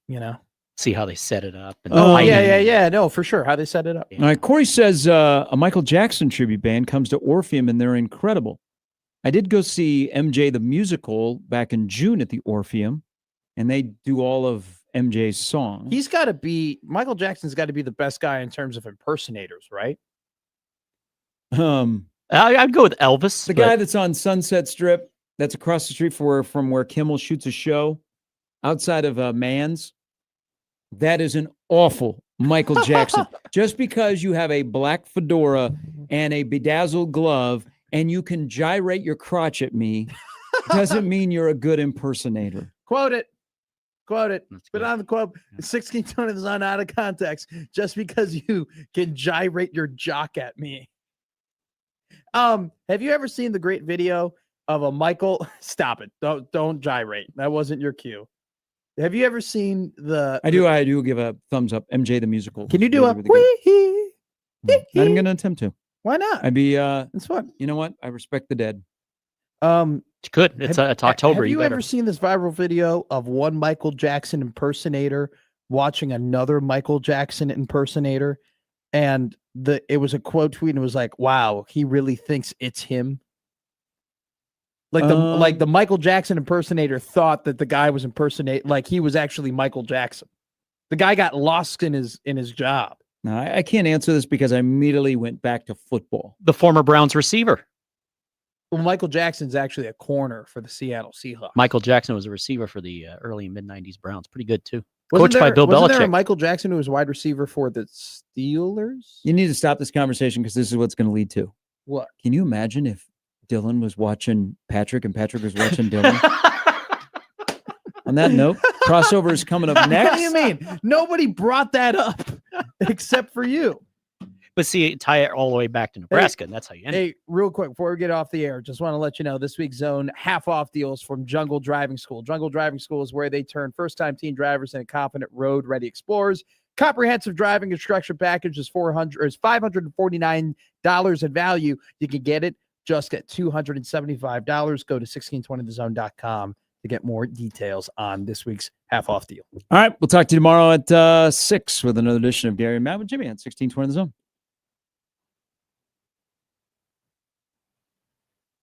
See how they set it up. And Oh, lighting. yeah. No, for sure. How they set it up. Yeah. All right, Corey says a Michael Jackson tribute band comes to Orpheum and they're incredible. I did go see MJ the Musical back in June at the Orpheum, and they do all of MJ's songs. Michael Jackson's got to be the best guy in terms of impersonators, right? I'd go with Elvis. The guy that's on Sunset Strip, that's across the street from where Kimmel shoots a show, outside of Mann's. That is an awful Michael Jackson. Just because you have a black fedora and a bedazzled glove and you can gyrate your crotch at me doesn't mean you're a good impersonator. Quote it. That's Put good. on the quote. 16 tone is out of context just because you can gyrate your jock at me. Have you ever seen the great video of a Michael? Stop it. Don't gyrate. That wasn't your cue. Have you ever seen I do give a thumbs up. MJ the Musical. Can you do Really, a really good. wee? Not even going to attempt to. Why not? I'd be, It's fun. you know what? I respect the dead. It's good. It's October. Have you better. ever seen this viral video of one Michael Jackson impersonator watching another Michael Jackson impersonator? And it was a quote tweet, and it was like, wow, he really thinks it's him. Like the Michael Jackson impersonator thought that the guy was like he was actually Michael Jackson. The guy got lost in his job. Now, I can't answer this because I immediately went back to football. The former Browns receiver. Well, Michael Jackson's actually a corner for the Seattle Seahawks. Michael Jackson was a receiver for the early and mid-90s Browns. Pretty good, too. Wasn't Coached by Bill wasn't there a Belichick. Michael Jackson who was wide receiver for the Steelers? You need to stop this conversation because this is what's going to lead to. What? Can you imagine if Dylan was watching Patrick and Patrick was watching Dylan? On that note, crossover is coming up next. What do you mean? Nobody brought that up except for you. But see, tie it all the way back to Nebraska, and that's how you end it. Hey, real quick, before we get off the air, just want to let you know this week's zone half-off deals from Jungle Driving School. Jungle Driving School is where they turn first-time teen drivers into confident road-ready explorers. Comprehensive driving instruction package is $549 in value. You can get it just at $275. Go to 1620thezone.com to get more details on this week's half-off deal. All right, we'll talk to you tomorrow at 6 with another edition of Gary and Matt with Jimmy at 1620 The Zone.